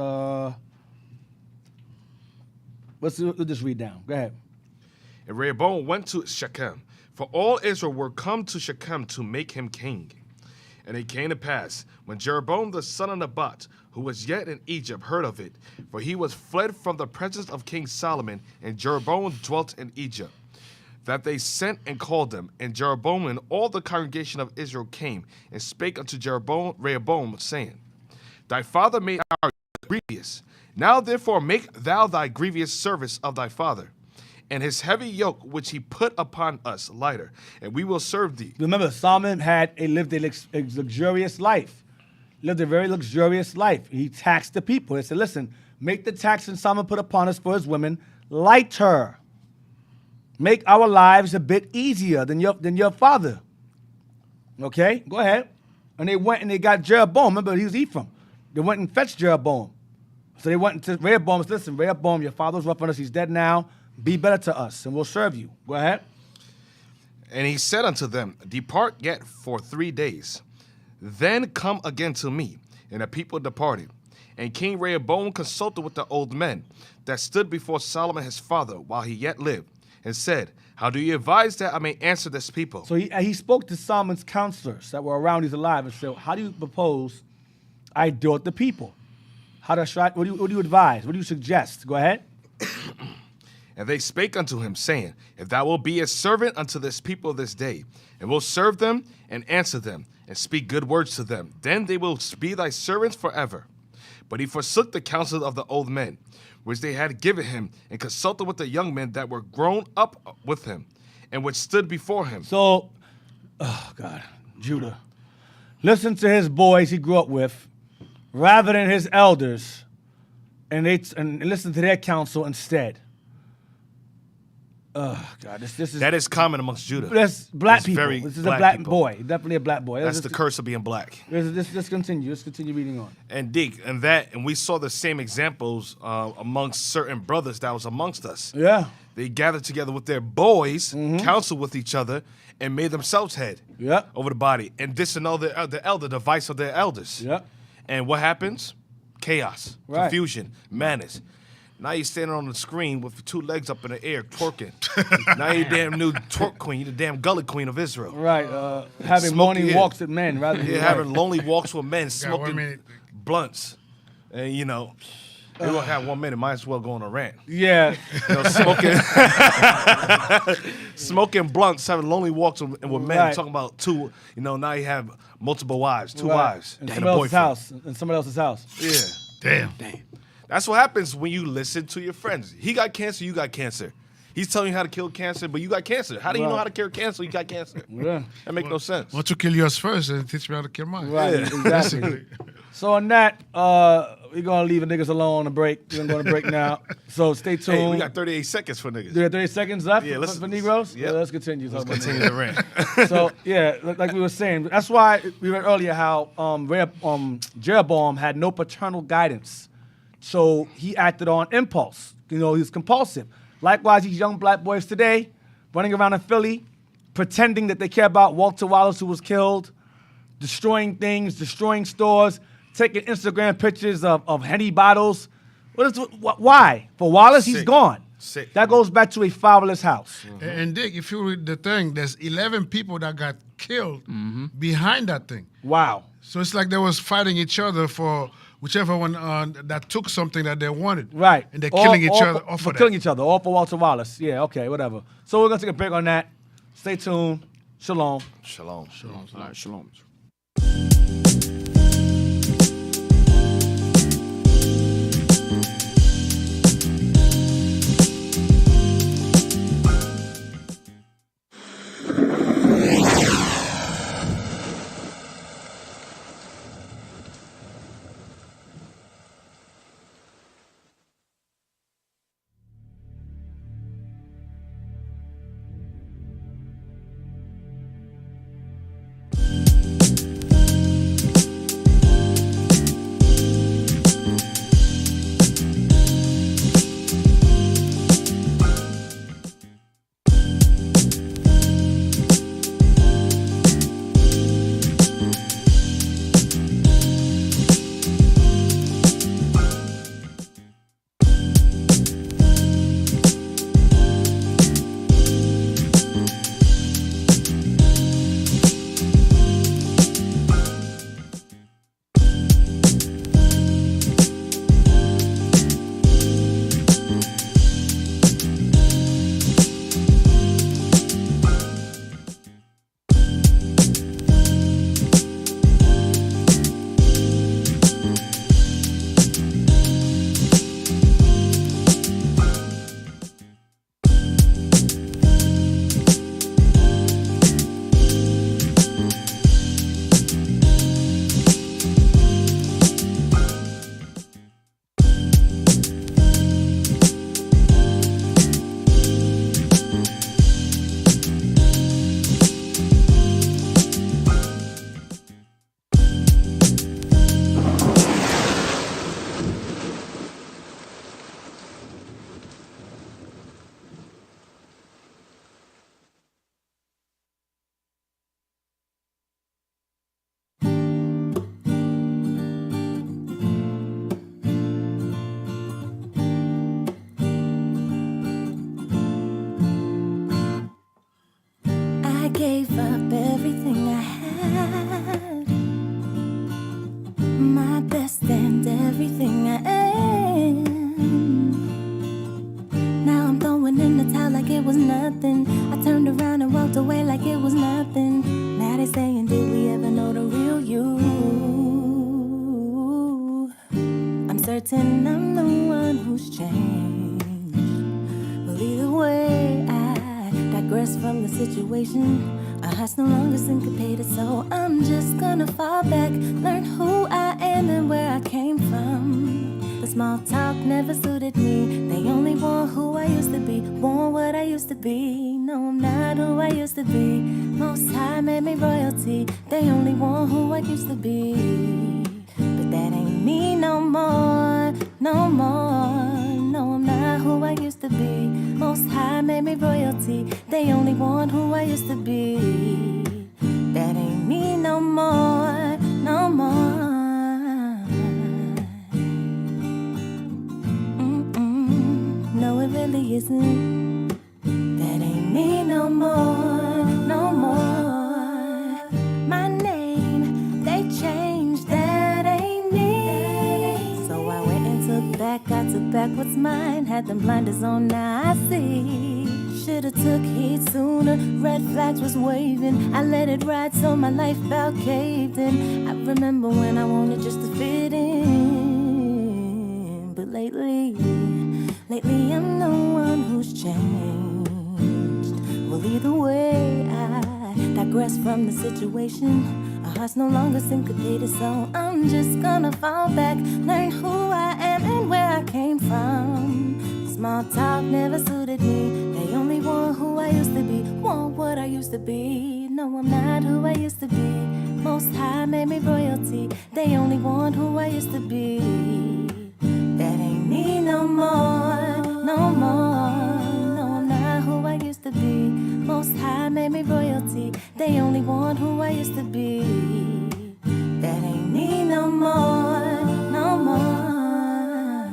We'll just read down. Go ahead. And Rehoboam went to Shechem, for all Israel were come to Shechem to make him king. And it came to pass, when Jeroboam the son of Nebat, who was yet in Egypt, heard of it, for he was fled from the presence of King Solomon, and Jeroboam dwelt in Egypt, that they sent and called him. And Jeroboam and all the congregation of Israel came, and spake unto Rehoboam, saying, Thy father made our grievous. Now therefore make thou thy grievous service of thy father. and his heavy yoke which he put upon us lighter, and we will serve thee. Remember, Solomon lived a luxurious life. Lived a very luxurious life. He taxed the people. He said, listen, make the tax that Solomon put upon us for his women lighter. Make our lives a bit easier than your father. Okay, go ahead. And they went and they got Jeroboam. Remember, he was Ephraim. They went and fetched Jeroboam. So they went to Rehoboam and said, listen, Rehoboam, your father was rough on us. He's dead now. Be better to us, and we'll serve you. Go ahead. And he said unto them, depart yet for 3 days. Then come again to me. And the people departed. And King Rehoboam consulted with the old men that stood before Solomon his father while he yet lived, and said, how do you advise that I may answer this people? So he spoke to Solomon's counselors that were around, he's alive, and said, how do you propose I deal with the people? What do you advise? What do you suggest? Go ahead. And they spake unto him, saying, if thou wilt be a servant unto this people this day, and will serve them, and answer them, and speak good words to them, then they will be thy servants forever. But he forsook the counsel of the old men, which they had given him, and consulted with the young men that were grown up with him, and which stood before him. So, Judah. Listen to his boys he grew up with, rather than his elders, and listen to their counsel instead. This is That is common amongst Judah. that's black It's people. very This is black a black people. boy, definitely a black boy. That's the curse of being black. Let's continue. Let's continue reading on. And we saw the same examples amongst certain brothers that was amongst us. Yeah. They gathered together with their boys, counseled with each other, and made themselves head over the body, and disannul the elder, the vice of their elders. Yeah. And what happens? Chaos, Right. confusion, madness. Now you're standing on the screen with 2 legs up in the air, twerking. Now you're damn new twerk queen. You're the damn gullet queen of Israel. Right. Having Smoking, morning yeah. walks with men rather than You're having lonely walks with men, smoking minute. blunts. And, you don't have 1 minute. Might as well go on a rant. Yeah. Smoking blunts, having lonely walks with men, Right. talking about 2, now you have multiple wives, 2 Right. wives, In and a someone else's boyfriend. house. In someone else's house. Yeah. Damn. That's what happens when you listen to your friends. He got cancer, you got cancer. He's telling you how to kill cancer, but you got cancer. How do you know Right. how to cure cancer? You got cancer. Yeah. That make no sense. Want to kill yours first and teach me how to kill mine. Right. Exactly. So on that, we're gonna leave the niggas alone on a break. We're gonna go on a break now. So stay tuned. Hey, we got 38 seconds for niggas. We got 30 seconds left Yeah, for Negroes? yeah. Let's continue. Let's talking about continue the rant. So yeah, like we were saying, that's why we read earlier how Jeroboam had no paternal guidance, so he acted on impulse. He was compulsive. Likewise, these young black boys today, running around in Philly, pretending that they care about Walter Wallace, who was killed, destroying things, destroying stores, taking Instagram pictures of Henny bottles. Why? For Wallace, he's Sick. gone. Sick. That goes back to a fatherless house. And Dick, if you read the thing, there's 11 people that got killed behind that thing. Wow. So it's like they was fighting each other for whichever one that took something that they wanted. Right. And they're killing each other for, off for of killing that. each other, all for Walter Wallace. Yeah, okay, whatever. So we're going to take a break on that. Stay tuned. Shalom. Shalom. All right, shalom. gave up everything I had, my best and everything I am. Now I'm throwing in the towel like it was nothing. I turned around and walked away like it was nothing. Now they saying, did we ever know the real you? I'm certain I'm the one who's changed. Well, either way, I digress from the situation. Our heart's no longer syncopated, so I'm just gonna fall back, learn who I am and where I came from. The small talk never suited me. They only want who I used to be, want what I used to be. No, I'm not who I used to be. Most High made me royalty. They only want who I used to be, but that ain't me no more, no more. No, I'm not who I used to be. Most High made me royalty. They only want who I used to be. That ain't me no more, no more. No, it really isn't. That ain't me no more, no more. My name, they changed. That ain't me. So I went and took back, I took back what's mine. Had them blinders on, now I see. Should've took heed sooner, red flags was waving. I let it ride so my life about caved in. I remember when I wanted just to fit in, but lately I'm the one who's changed. Well, either way, I digress from the situation. Our heart's no longer syncopated, so I'm just gonna fall back, learn who I am and where I came from. Small talk never suited me. They only want who I used to be, want what I used to be. No, I'm not who I used to be. Most High made me royalty. They only want who I used to be. That ain't me no more, no more. No, I'm not who I used to be. Most High made me royalty. They only want who I used to be. That ain't me no more, no more.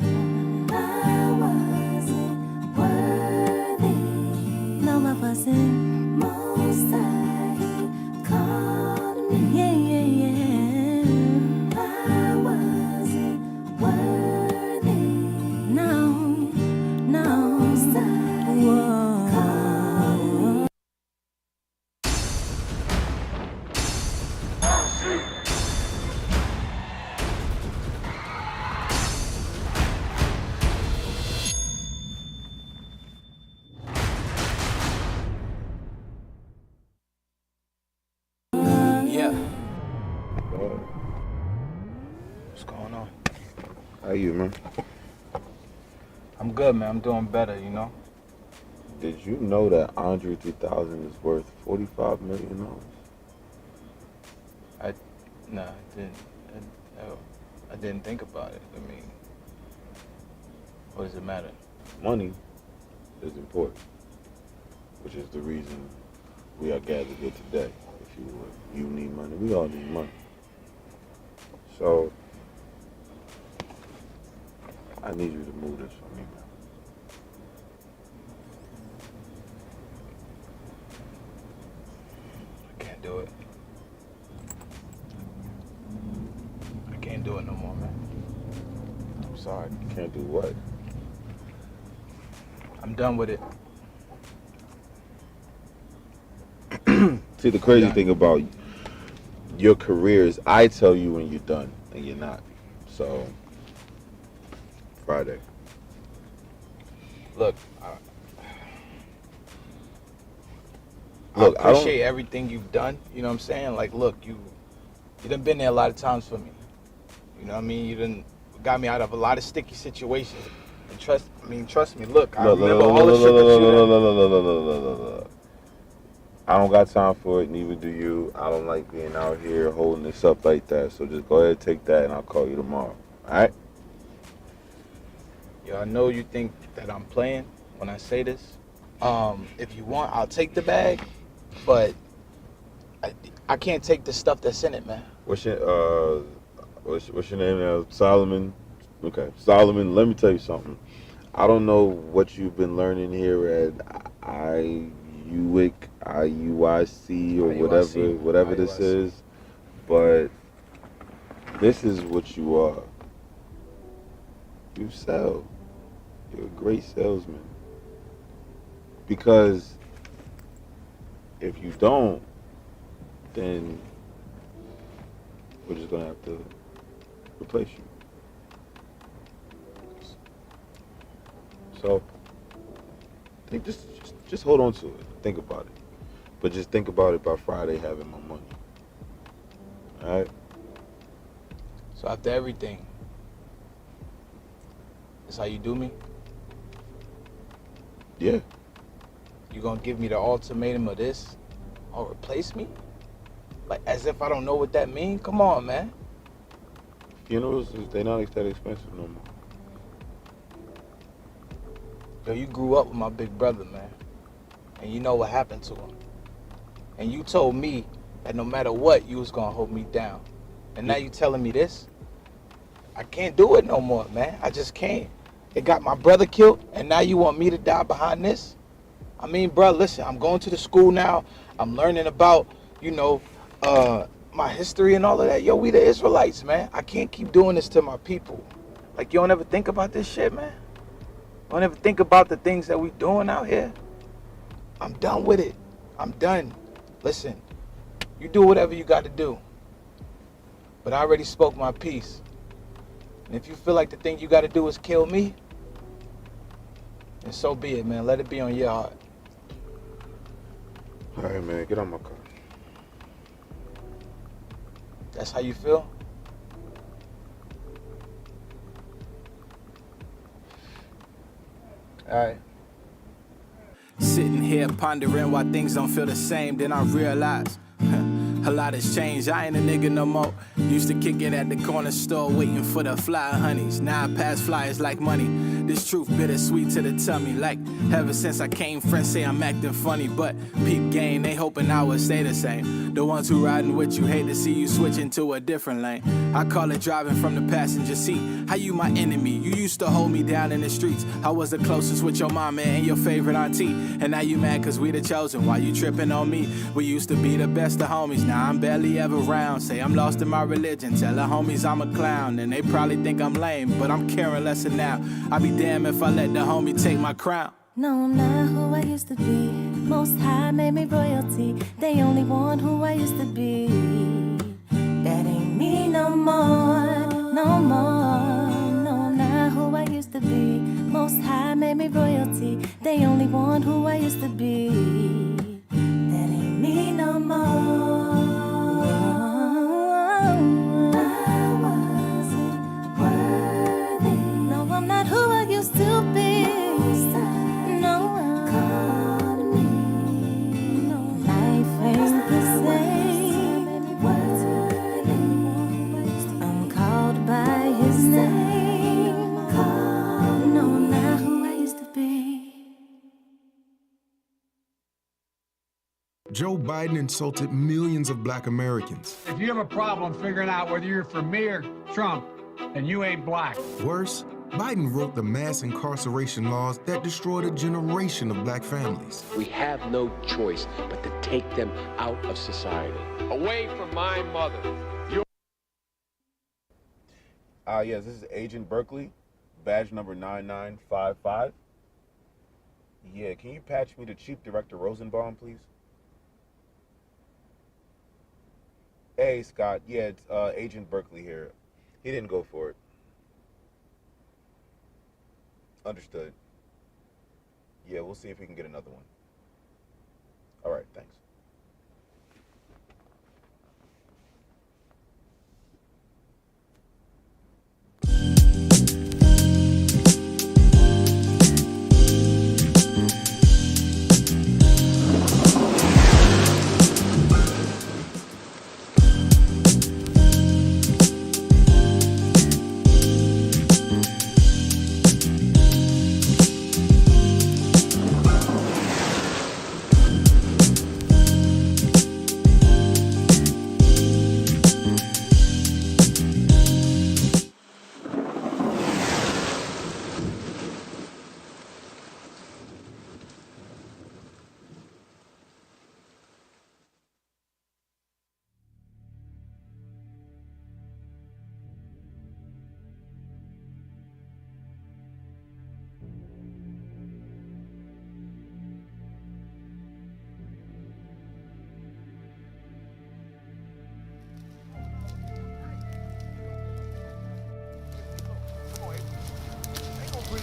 I wasn't worthy. No, I wasn't. Most High, He called me. Yeah, yeah, yeah. I wasn't worthy. No, no. Most High, He called me. What's going on? How you, man? I'm good, man. I'm doing better, you know? Did you know that Andre 3000 is worth $45 million? Nah, I didn't. I didn't think about it. I mean, what does it matter? Money is important, which is the reason we are gathered here today. If you would, you need money. We all need money. So, I need you to move this for me, man. I can't do it. I can't do it no more, man. I'm sorry. You can't do what? I'm done with it. See, the crazy thing about your career is I tell you when you're done, and you're not. So, Friday. Look, Look, I appreciate everything you've done. You know what I'm saying? Like, look, you done been there a lot of times for me. You know what I mean? You done got me out of a lot of sticky situations. And trust me. Look, I remember all the shit that you did. Look. I don't got time for it, neither do you. I don't like being out here holding this up like that. So just go ahead, take that, and I'll call you tomorrow. All right? Yo, I know you think that I'm playing when I say this. If you want, I'll take the bag, but I can't take the stuff that's in it, man. What's your name now? Solomon. Okay, Solomon. Let me tell you something. I don't know what you've been learning here at IUIC or IUIC, whatever this IUIC. is, but this is what you are. You sell. You're a great salesman. Because if you don't, then we're just gonna have to replace you. So think just hold on to it. Think about it. But just think about it by Friday having my money. Alright? So after everything, that's how you do me? Yeah. You gonna give me the ultimatum of this or replace me? Like as if I don't know what that means? Come on, man. Funerals, they're not that expensive no more. Yo, you grew up with my big brother, man. And you know what happened to him. And you told me that no matter what, you was gonna hold me down. And now you telling me this? I can't do it no more, man. I just can't. It got my brother killed, and now you want me to die behind this? I mean, bro, listen, I'm going to the school now. I'm learning about, my history and all of that. Yo, we the Israelites, man. I can't keep doing this to my people. Like, you don't ever think about this shit, man? You don't ever think about the things that we doing out here? I'm done with it. I'm done. Listen, you do whatever you got to do. But I already spoke my piece. And if you feel like the thing you got to do is kill me, then so be it, man. Let it be on your heart. All right, man, get on my car. That's how you feel? All right. Sitting here pondering why things don't feel the same, then I realize a lot has changed. I ain't a nigga no more. Used to kick it at the corner store waiting for the fly honeys. Now I pass flyers like money. This truth bittersweet to the tummy. Like ever since I came, friends say I'm acting funny, but peep game, they hoping I would stay the same. The ones who riding with you hate to see you switch into a different lane. I call it driving from the passenger seat. How you my enemy? You used to hold me down in the streets. I was the closest with your mama and your favorite auntie. And now you mad cause we the chosen. Why you tripping on me? We used to be the best of homies. Now I'm barely ever around. Say I'm lost in my religion. Tell the homies I'm a clown. And they probably think I'm lame, but I'm caring lesser now. I be damned if I let the homie take my crown. No, I'm not who I used to be. Most High made me royalty. They only want who I used to be. That ain't me no more, no more. No, I'm not who I used to be. Most High made me royalty. They only want who I used to be. That ain't me no more. I wasn't worthy. No, I'm not who I used to be. Joe Biden insulted millions of black Americans. If you have a problem figuring out whether you're for me or Trump, then you ain't black. Worse, Biden wrote the mass incarceration laws that destroyed a generation of black families. We have no choice but to take them out of society. Away from my mother. Yes, this is Agent Berkeley, badge number 9955. Yeah, can you patch me to Chief Director Rosenbaum, please? Hey, Scott. Yeah, it's Agent Berkeley here. He didn't go for it. Understood. Yeah, we'll see if we can get another one. All right, thanks.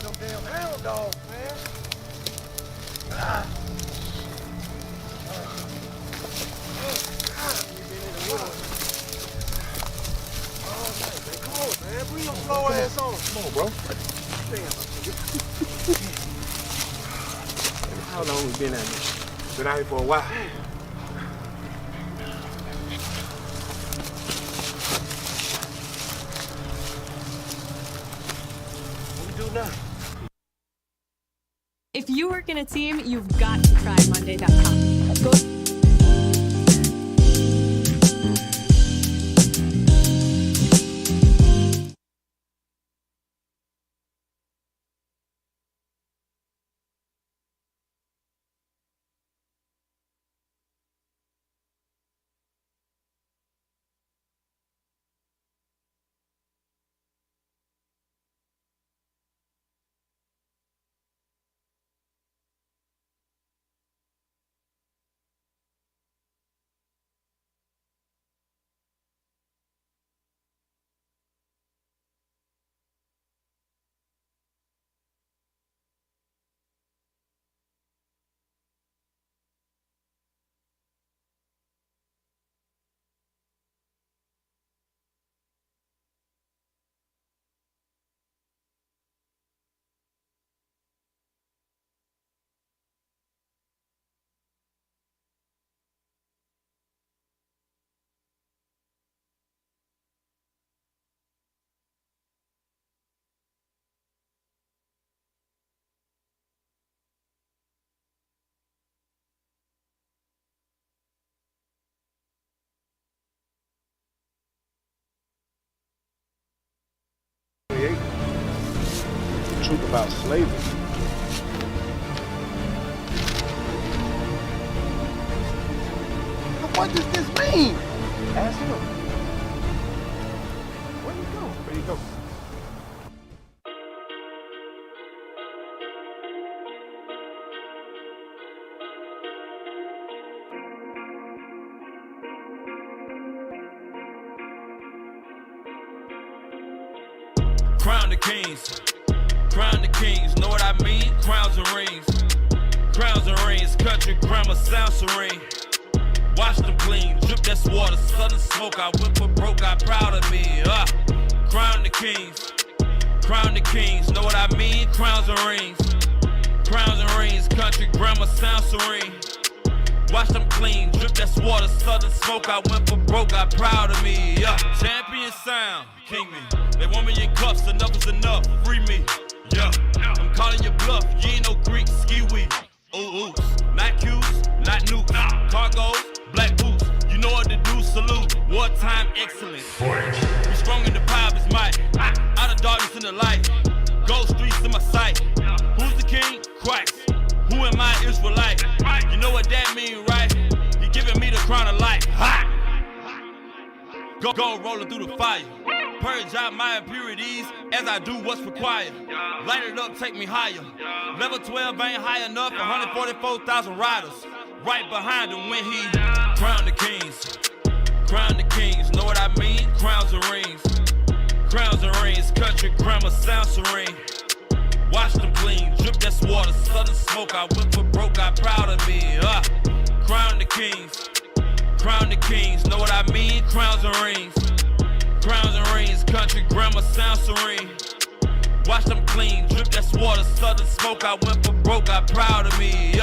be no damn hound dog, man. Come on, man. Bring your slow ass on. Come on, bro. Damn. How long we been at this? Been out here for a while. What we do now? If you work in a team, you've got to try Monday.com. Go. Truth about slavery. What does this mean? Ask him. Where you go? Where you go? Crown the kings. Crown the kings, know what I mean? Crowns and rings. Crowns and rings, country grammar sound serene. Wash them clean, drip that's water, southern smoke. I went for broke, got proud of me. Crown the kings. Crown the kings, know what I mean? Crowns and rings. Crowns and rings, country grammar sound serene. Wash them clean, drip that's water, southern smoke. I went for broke, got proud of me. Champion sound, king me. They want me in cuffs, enough is enough, free me. Yeah, I'm calling your bluff, you ain't no Greek, ski weed. Ooh, not Q's, not nukes. Cargos, black boots, you know what to do, salute. Wartime excellence. We strong in the power of his might. Out of darkness in the light. Gold streets in my sight. Who's the king? Christ. Who am I, Israelite? You know what that mean, right? He giving me the crown of life. Go rolling through the fire. Purge out my impurities as I do what's required. Light it up, take me higher. Level 12 ain't high enough. 144,000 riders right behind him when he crowned the kings. Crown the kings, know what I mean? Crowns and rings. Crowns and rings, country grammar sound serene. Wash them clean, drip that's water, southern smoke. I went for broke, got proud of me. Crown the kings. Crown the kings, know what I mean? Crowns and rings. Crowns and rings, country grammar sound serene. Wash them clean, drip that's water, southern smoke. I went for broke, got proud of me.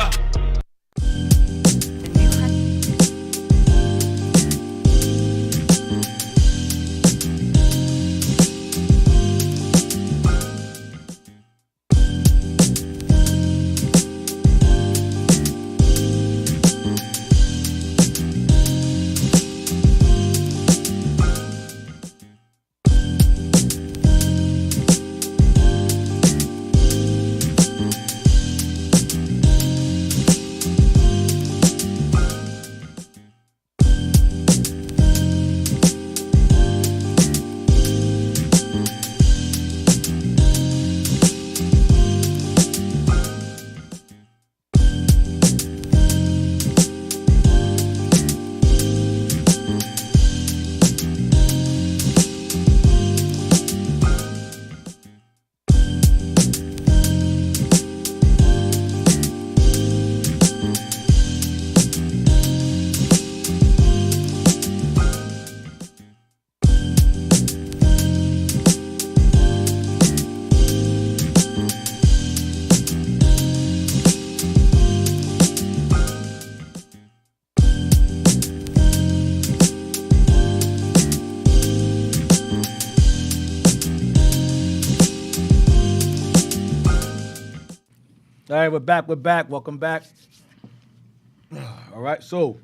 All right, we're back. Welcome back. All right, so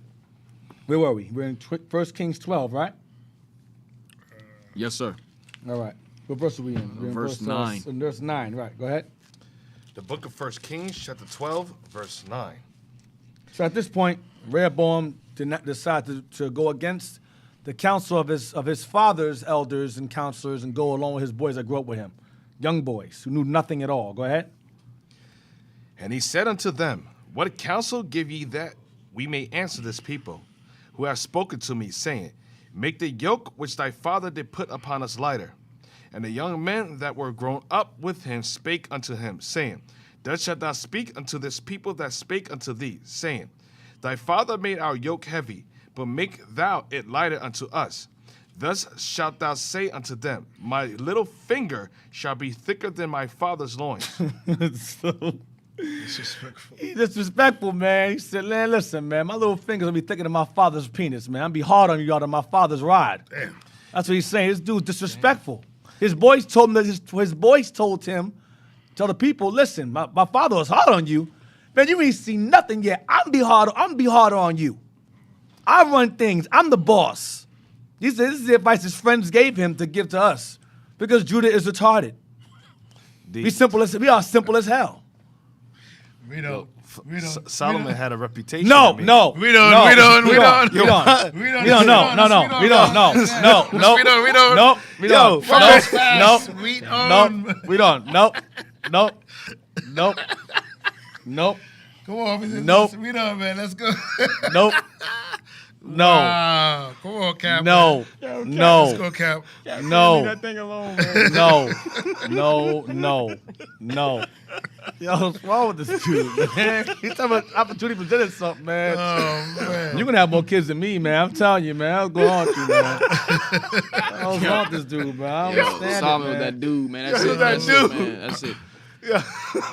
where were we? We're in 1 Kings 12, right? Yes, sir. All right. What verse are we in? We're in Verse 9. Verse 9, right. Go ahead. The book of 1 Kings, chapter 12, verse 9. So at this point, Rehoboam did not decide to go against the counsel of his father's elders and counselors and go along with his boys that grew up with him, young boys who knew nothing at all. Go ahead. And he said unto them, What counsel give ye that we may answer this people, who have spoken to me, saying, Make the yoke which thy father did put upon us lighter. And the young men that were grown up with him spake unto him, saying, Thus shalt thou speak unto this people that spake unto thee, saying, Thy father made our yoke heavy, but make thou it lighter unto us. Thus shalt thou say unto them, My little finger shall be thicker than my father's loins. Disrespectful. He's disrespectful, man. He said, man, listen, man, my little finger's gonna be thicker than my father's penis, man. I'm gonna be hard on you all than my father's rod. Damn. That's what he's saying. This dude's disrespectful. His boys told him that his boys told him, tell the people, listen, my father was hard on you. Man, you ain't seen nothing yet. I'm gonna be harder on you. I run things. I'm the boss. He said this is the advice his friends gave him to give to us. Because Judah is retarded. We are simple as hell. We don't. Solomon had a reputation. No. We don't. We don't. We don't. Come on, Nope. We don't, man. Let's go. Nope. No. Wow. Come on, Cap. No. Cap. No. Let's go, Cap. No. Leave that thing alone, man. No. Yo, what's wrong with this dude, man? He's talking about opportunity presented something, man. Oh, man. You're gonna have more kids than me, man. I'm telling you, man. I'll go on to you, man. I don't want this dude, man. I don't understand Solomon it, was man. that dude, man. That's Yeah, it. that That's dude. it, man. That's it.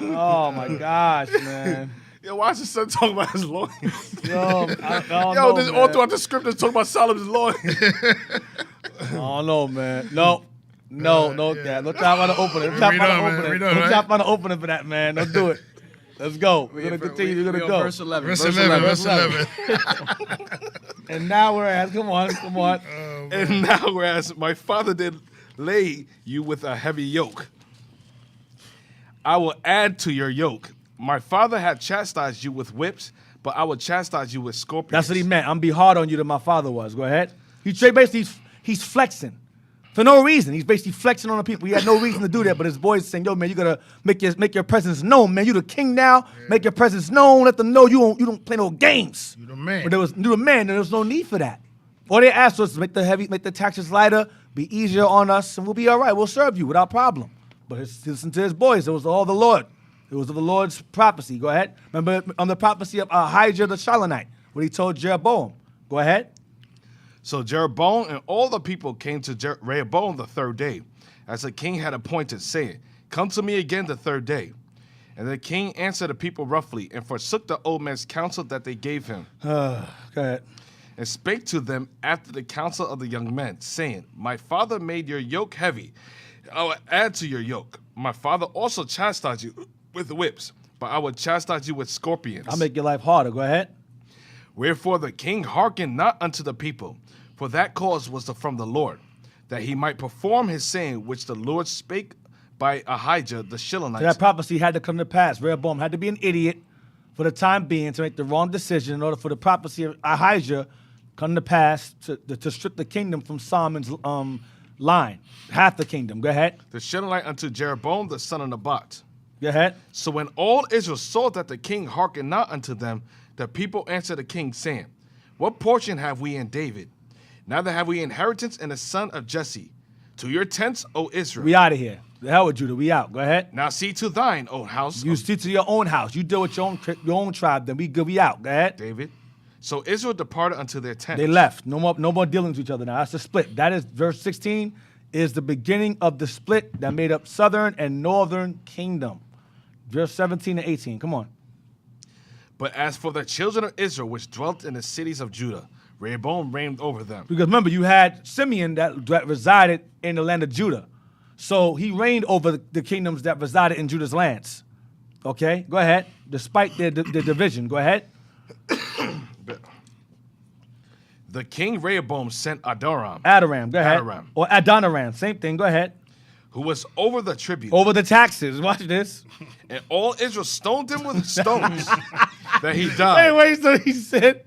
Oh my gosh, man. Yo, why is his son talking about his loins? Yo, I don't Yo, know, this man. all throughout the script is talking about Solomon's loins. I don't know, man. No, Dad. Don't try to open it. Don't try We to know, open man. it. We know, Don't right? try to open it for that, man. Don't do it. Let's go. We're gonna continue. We're gonna go. Verse 11. Verse 11. Verse 11. And now we're at. Come on. And now, whereas my father did lay you with a heavy yoke, I will add to your yoke. My father had chastised you with whips, but I will chastise you with scorpions. That's what he meant. I'm be hard on you than my father was. Go ahead. He's flexing. For no reason. He's basically flexing on the people. He had no reason to do that, but his boys saying, yo, man, you gotta make your presence known, man. You the king now. Yeah. Make your presence known. Let them know you don't play no games. You the man. But you're the man, and there was no need for that. All they asked was to make the taxes lighter, be easier on us, and we'll be all right. We'll serve you without problem. But listen to his boys. It was all the Lord. It was the Lord's prophecy. Go ahead. Remember on the prophecy of Ahijah the Shilonite, what he told Jeroboam. Go ahead. So Jeroboam and all the people came to Rehoboam the third day, as the king had appointed, saying, Come to me again the third day. And the king answered the people roughly, and forsook the old man's counsel that they gave him. Go ahead. And spake to them after the counsel of the young men, saying, My father made your yoke heavy. I will add to your yoke. My father also chastised you with whips, but I will chastise you with scorpions. I'll make your life harder. Go ahead. Wherefore the king hearkened not unto the people, for that cause was from the Lord, that he might perform his saying which the Lord spake by Ahijah the Shilonite. So that prophecy had to come to pass. Rehoboam had to be an idiot for the time being to make the wrong decision in order for the prophecy of Ahijah come to pass to strip the kingdom from Solomon's line. Half the kingdom. Go ahead. The Shilonite unto Jeroboam the son of Nebat. Go ahead. So when all Israel saw that the king hearkened not unto them, the people answered the king, saying, What portion have we in David? Neither have we inheritance in the son of Jesse. To your tents, O Israel. We out of here. The hell with Judah. We out. Go ahead. Now see to thine own house. You see to your own house. You deal with your own tribe. Then we good. We out. Go ahead. David. So Israel departed unto their tents. They left. No more dealing with each other now. That's the split. That is verse 16 is the beginning of the split that made up southern and northern kingdom. Verse 17 and 18. Come on. But as for the children of Israel which dwelt in the cities of Judah, Rehoboam reigned over them. Because remember, you had Simeon that resided in the land of Judah. So he reigned over the kingdoms that resided in Judah's lands. Okay, go ahead. Despite their division, go ahead. The king Rehoboam sent Adoram, Adoram, go ahead. Adoram. Or Adoniram, same thing, go ahead. who was over the tribute. Over the taxes, watch this. And all Israel stoned him with stones that he died. Wait, so he said,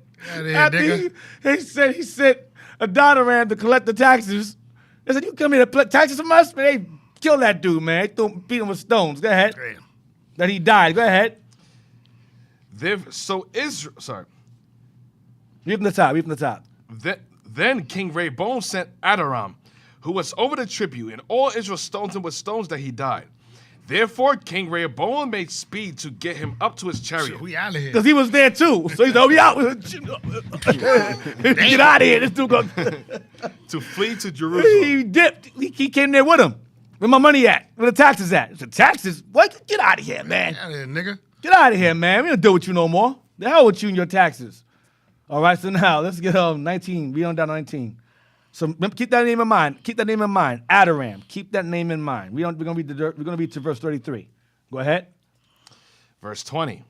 he said Adoniram to collect the taxes. They said, you come here to collect taxes from us? Man, they kill that dude, man. They beat him with stones. Go ahead. Damn. That he died. Go ahead. So Israel, sorry. Read from the top, read from the top. Then King Rehoboam sent Adoram, who was over the tribute, and all Israel stoned him with stones that he died. Therefore, King Rehoboam made speed to get him up to his chariot. We out of here. Because he was there too. So he's like, we out. Get out of here. This dude go. To flee to Jerusalem. He dipped. He came there with him. Where my money at? Where the taxes at? The taxes? What? Get out of here, man. Get out of here, nigga. Get out of here, man. We don't deal with you no more. The hell with you and your taxes. All right, so now let's get 19. Read on down to 19. So keep that name in mind. Keep that name in mind. Adoram. Keep that name in mind. We're gonna read to verse 33. Go ahead. Verse 20.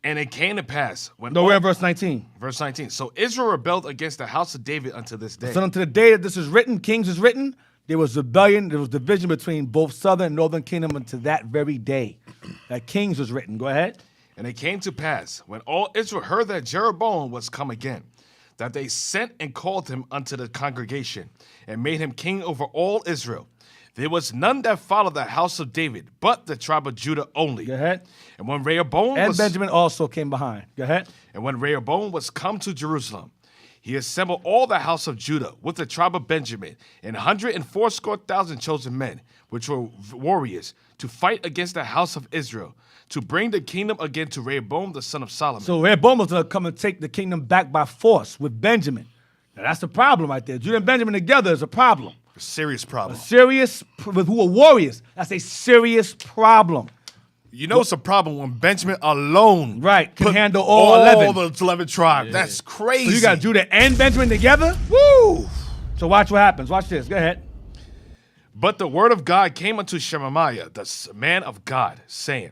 And it came to pass when we're in verse 19. Verse 19. So Israel rebelled against the house of David unto this day. So unto the day that this is written, Kings is written, there was rebellion, there was division between both southern and northern kingdom unto that very day. That Kings was written. Go ahead. And it came to pass, when all Israel heard that Jeroboam was come again, that they sent and called him unto the congregation, and made him king over all Israel. There was none that followed the house of David, but the tribe of Judah only. Go ahead. And when Rehoboam and Benjamin also came behind. Go ahead. And when Rehoboam was come to Jerusalem, he assembled all the house of Judah with the tribe of Benjamin, and 180,000 chosen men, which were warriors, to fight against the house of Israel, to bring the kingdom again to Rehoboam the son of Solomon. So Rehoboam was going to come and take the kingdom back by force with Benjamin. Now that's the problem right there. Judah and Benjamin together is a problem. A serious problem. With who are warriors. That's a serious problem. You know it's a problem when Benjamin alone can handle all 11. the 11 tribes. Yeah. That's crazy. So you got Judah and Benjamin together? Woo! So watch what happens. Watch this. Go ahead. But the word of God came unto Shemaiah, the man of God, saying,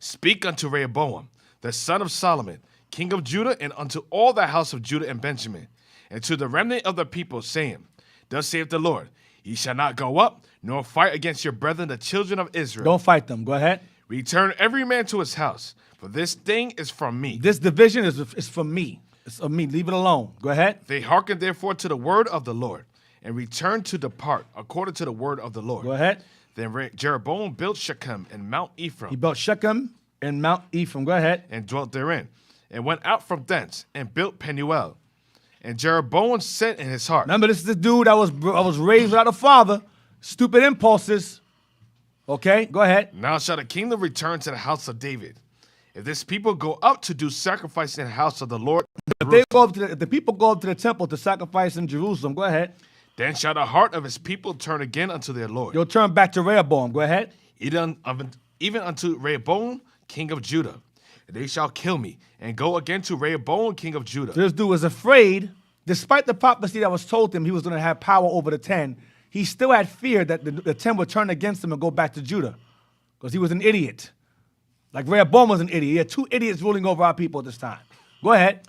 Speak unto Rehoboam, the son of Solomon, king of Judah, and unto all the house of Judah and Benjamin, and to the remnant of the people, saying, Thus saith the Lord, ye shall not go up, nor fight against your brethren, the children of Israel. Don't fight them. Go ahead. Return every man to his house, for this thing is from me. This division is from me. It's of me. Leave it alone. Go ahead. They hearkened therefore to the word of the Lord, and returned to depart according to the word of the Lord. Go ahead. Then Jeroboam built Shechem and Mount Ephraim. He built Shechem and Mount Ephraim. Go ahead. And dwelt therein, and went out from thence, and built Penuel. And Jeroboam said in his heart. Remember, this is the dude I was raised without a father. Stupid impulses. Okay, go ahead. Now shall the kingdom return to the house of David. If this people go up to do sacrifice in the house of the Lord. If the people go up to the temple to sacrifice in Jerusalem, go ahead. Then shall the heart of his people turn again unto their Lord. You'll turn back to Rehoboam. Go ahead. Even unto Rehoboam, king of Judah. And they shall kill me, and go again to Rehoboam, king of Judah. So this dude was afraid, despite the prophecy that was told him he was going to have power over the 10, he still had fear that the 10 would turn against him and go back to Judah. Because he was an idiot. Like Rehoboam was an idiot. He had two idiots ruling over our people at this time. Go ahead.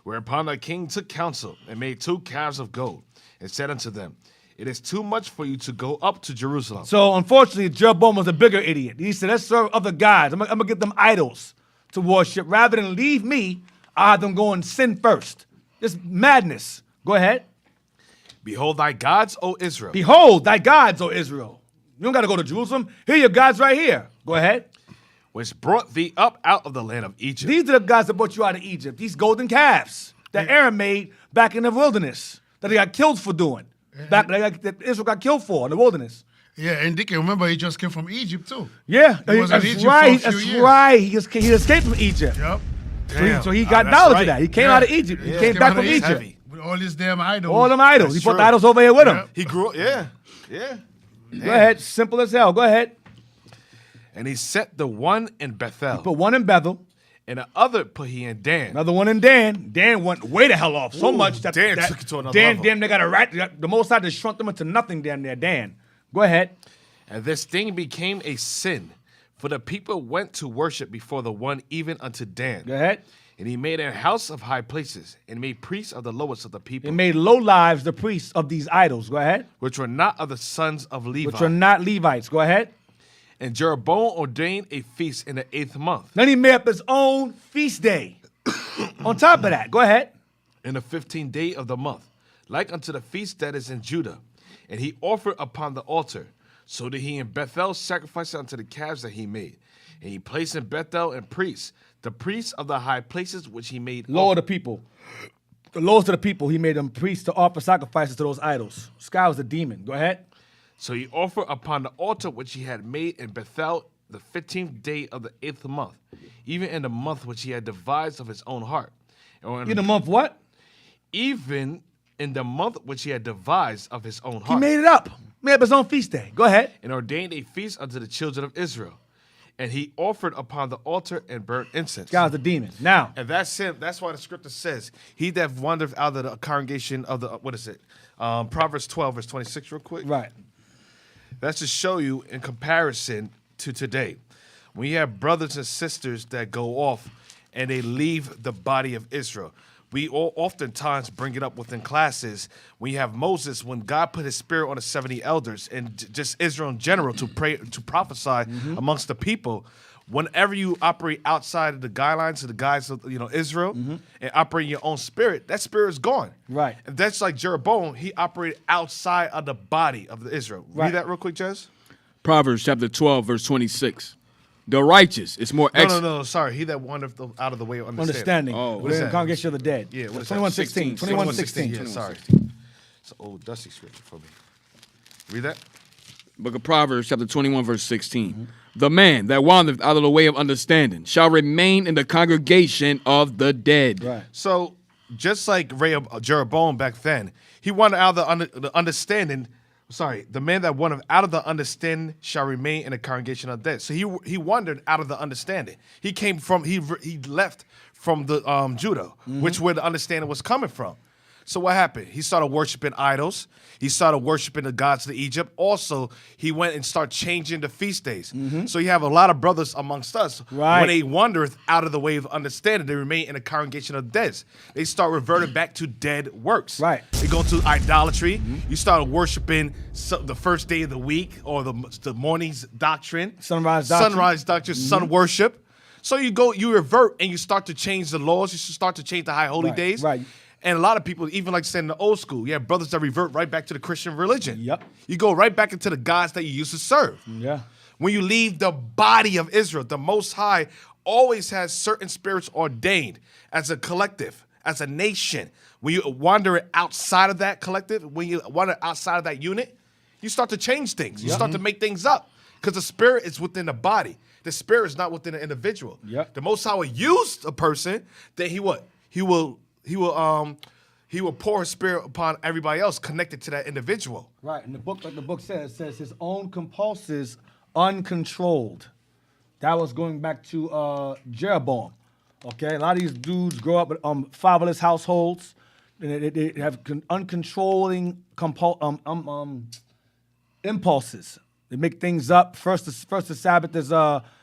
Whereupon the king took counsel, and made 2 calves of gold, and said unto them, It is too much for you to go up to Jerusalem. So unfortunately, Jeroboam was a bigger idiot. He said, let's serve other gods. I'm going to get them idols to worship. Rather than leave me, I'll have them go and sin first. This madness. Go ahead. Behold thy gods, O Israel. Behold thy gods, O Israel. You don't got to go to Jerusalem. Here are your gods right here. Go ahead. Which brought thee up out of the land of Egypt. These are the gods that brought you out of Egypt. These golden calves that Aaron made back in the wilderness that they got killed for doing. That Israel got killed for in the wilderness. Yeah, and Dick, remember he just came from Egypt too. Yeah, that's right. He escaped from Egypt. Yep. So he got knowledge of that. He came out of Egypt. He came back from Egypt. Heavy. With all these damn idols. All them idols. He brought the idols over here with him. He grew up, yeah. Go ahead. Simple as hell. Go ahead. And he set the one in Bethel. He put one in Bethel. And the other put he in Dan. Another one in Dan. Dan went way the hell off. So much that Dan took it to another Dan, level. damn, they got a right. The Most High just shrunk them into nothing down there. Dan. Go ahead. And this thing became a sin, For the people went to worship before the one even unto Dan. Go ahead. And he made a house of high places, and made priests of the lowest of the people. He made low lives the priests of these idols. Go ahead. Which were not of the sons of Levi. Which are not Levites. Go ahead. And Jeroboam ordained a feast in the 8th month. Then he made up his own feast day. On top of that, go ahead. In the 15th day of the month, like unto the feast that is in Judah. And he offered upon the altar. So did he in Bethel sacrifice unto the calves that he made. And he placed in Bethel and priests, the priests of the high places which he made. Lower the people. The lowest of the people, he made them priests to offer sacrifices to those idols. This guy was a demon. Go ahead. So he offered upon the altar which he had made in Bethel the 15th day of the 8th month, even in the month which he had devised of his own heart. In the month what? Even in the month which he had devised of his own heart. He made it up. Made up his own feast day. Go ahead. And ordained a feast unto the children of Israel. And he offered upon the altar and burnt incense. This guy's a demon. Now. And that's him. That's why the scripture says, he that wandereth out of the congregation of the, what is it? Proverbs 12, verse 26 real quick. Right. That's to show you in comparison to today. When you have brothers and sisters that go off and they leave the body of Israel. We all oftentimes bring it up within classes. When you have Moses, when God put his spirit on the 70 elders and just Israel in general to pray, to prophesy amongst the people, whenever you operate outside of the guidelines of the guides of Israel and operate your own spirit, that spirit is gone. Right. And that's like Jeroboam. He operated outside of the body of the Israel. Right. Read that real quick, Jez. Proverbs chapter 12, verse 26. The righteous is more excellent. No, sorry. He that wandereth out of the way of Understanding. understanding. We're in the congregation of the dead. Yeah, what is 21:16. 21:16. Yeah, sorry. It's an old dusty scripture for me. Read that. Book of Proverbs chapter 21, verse 16. The man that wandereth out of the way of understanding shall remain in the congregation of the dead. Right. So, just like Jeroboam back then, he wandered out of the understanding. Sorry, the man that wandered out of the understanding shall remain in the congregation of the dead. So he wandered out of the understanding. He came from he left from the Judah, which where the understanding was coming from. So what happened? He started worshiping idols. He started worshiping the gods of Egypt. Also, he went and started changing the feast days. So you have a lot of brothers amongst us. Right. When they wandereth out of the way of understanding, they remain in the congregation of the dead. They start reverting back to dead works. Right. They go to idolatry. You start worshiping the first day of the week or the morning's doctrine. Sunrise doctrine. Sun worship. So you revert and you start to change the laws. You start to change the high holy days. Right. And a lot of people, even like saying in the old school, you have brothers that revert right back to the Christian religion. Yep. You go right back into the gods that you used to serve. Yeah. When you leave the body of Israel, the Most High always has certain spirits ordained as a collective, as a nation. When you wander outside of that collective, when you wander outside of that unit, you start to change things. You start to make things up because the spirit is within the body. The spirit is not within the individual. Yep. The Most High will use a person, then he will pour his spirit upon everybody else connected to that individual. Right. And the book, like the book says, it says his own compulses uncontrolled. That was going back to Jeroboam. Okay, a lot of these dudes grow up in fatherless households. And they have uncontrolling impulses. They make things up. First the Sabbath is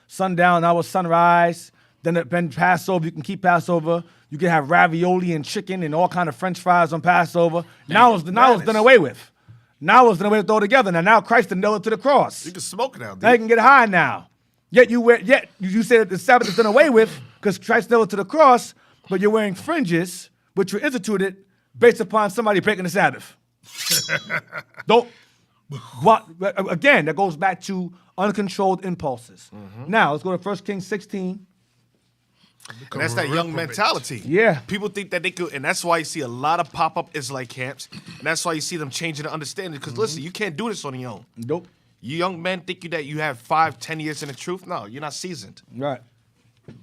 sundown. Now it's sunrise. Then Passover, you can keep Passover. You can have ravioli and chicken and all kind of French fries on Passover. Now it's done away with. Now it's done away with altogether. Now Christ nailed it to the cross. You can smoke now, dude. Now you can get high now. Yet you say that the Sabbath is done away with because Christ nailed it to the cross, but you're wearing fringes, which were instituted based upon somebody breaking the Sabbath. Again, that goes back to uncontrolled impulses. Now let's go to 1 Kings 16. And that's that young mentality. Yeah. People think that they could, and that's why you see a lot of pop-up Israelite camps, and that's why you see them changing the understanding, because listen, you can't do this on your own. Nope. You young men think that you have 5-10 years in the truth. No, you're not seasoned. Right.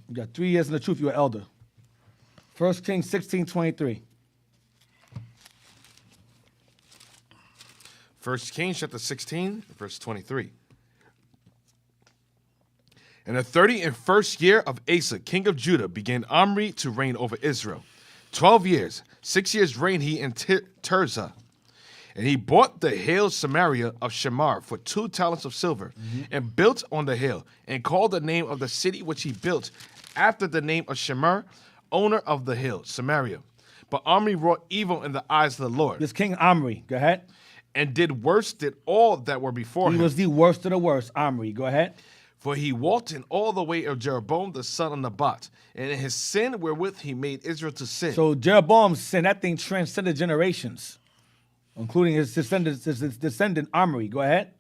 You got 3 years in the truth, you're an elder. 1 Kings 16:23. 1 Kings chapter 16, verse 23. In the 31st year of Asa, king of Judah, began Omri to reign over Israel. 12 years. 6 years reigned he in Tirzah. And he bought the hill Samaria of Shamar for 2 talents of silver, and built on the hill, and called the name of the city which he built after the name of Shamar, owner of the hill, Samaria. But Omri wrought evil in the eyes of the Lord. This King Omri, go ahead. And did worse than all that were before him. He was the worst of the worst, Omri. Go ahead. For he walked in all the way of Jeroboam the son of Nebat, and in his sin wherewith he made Israel to sin. So Jeroboam's sin, that thing transcended generations, including his descendant Omri. Go ahead.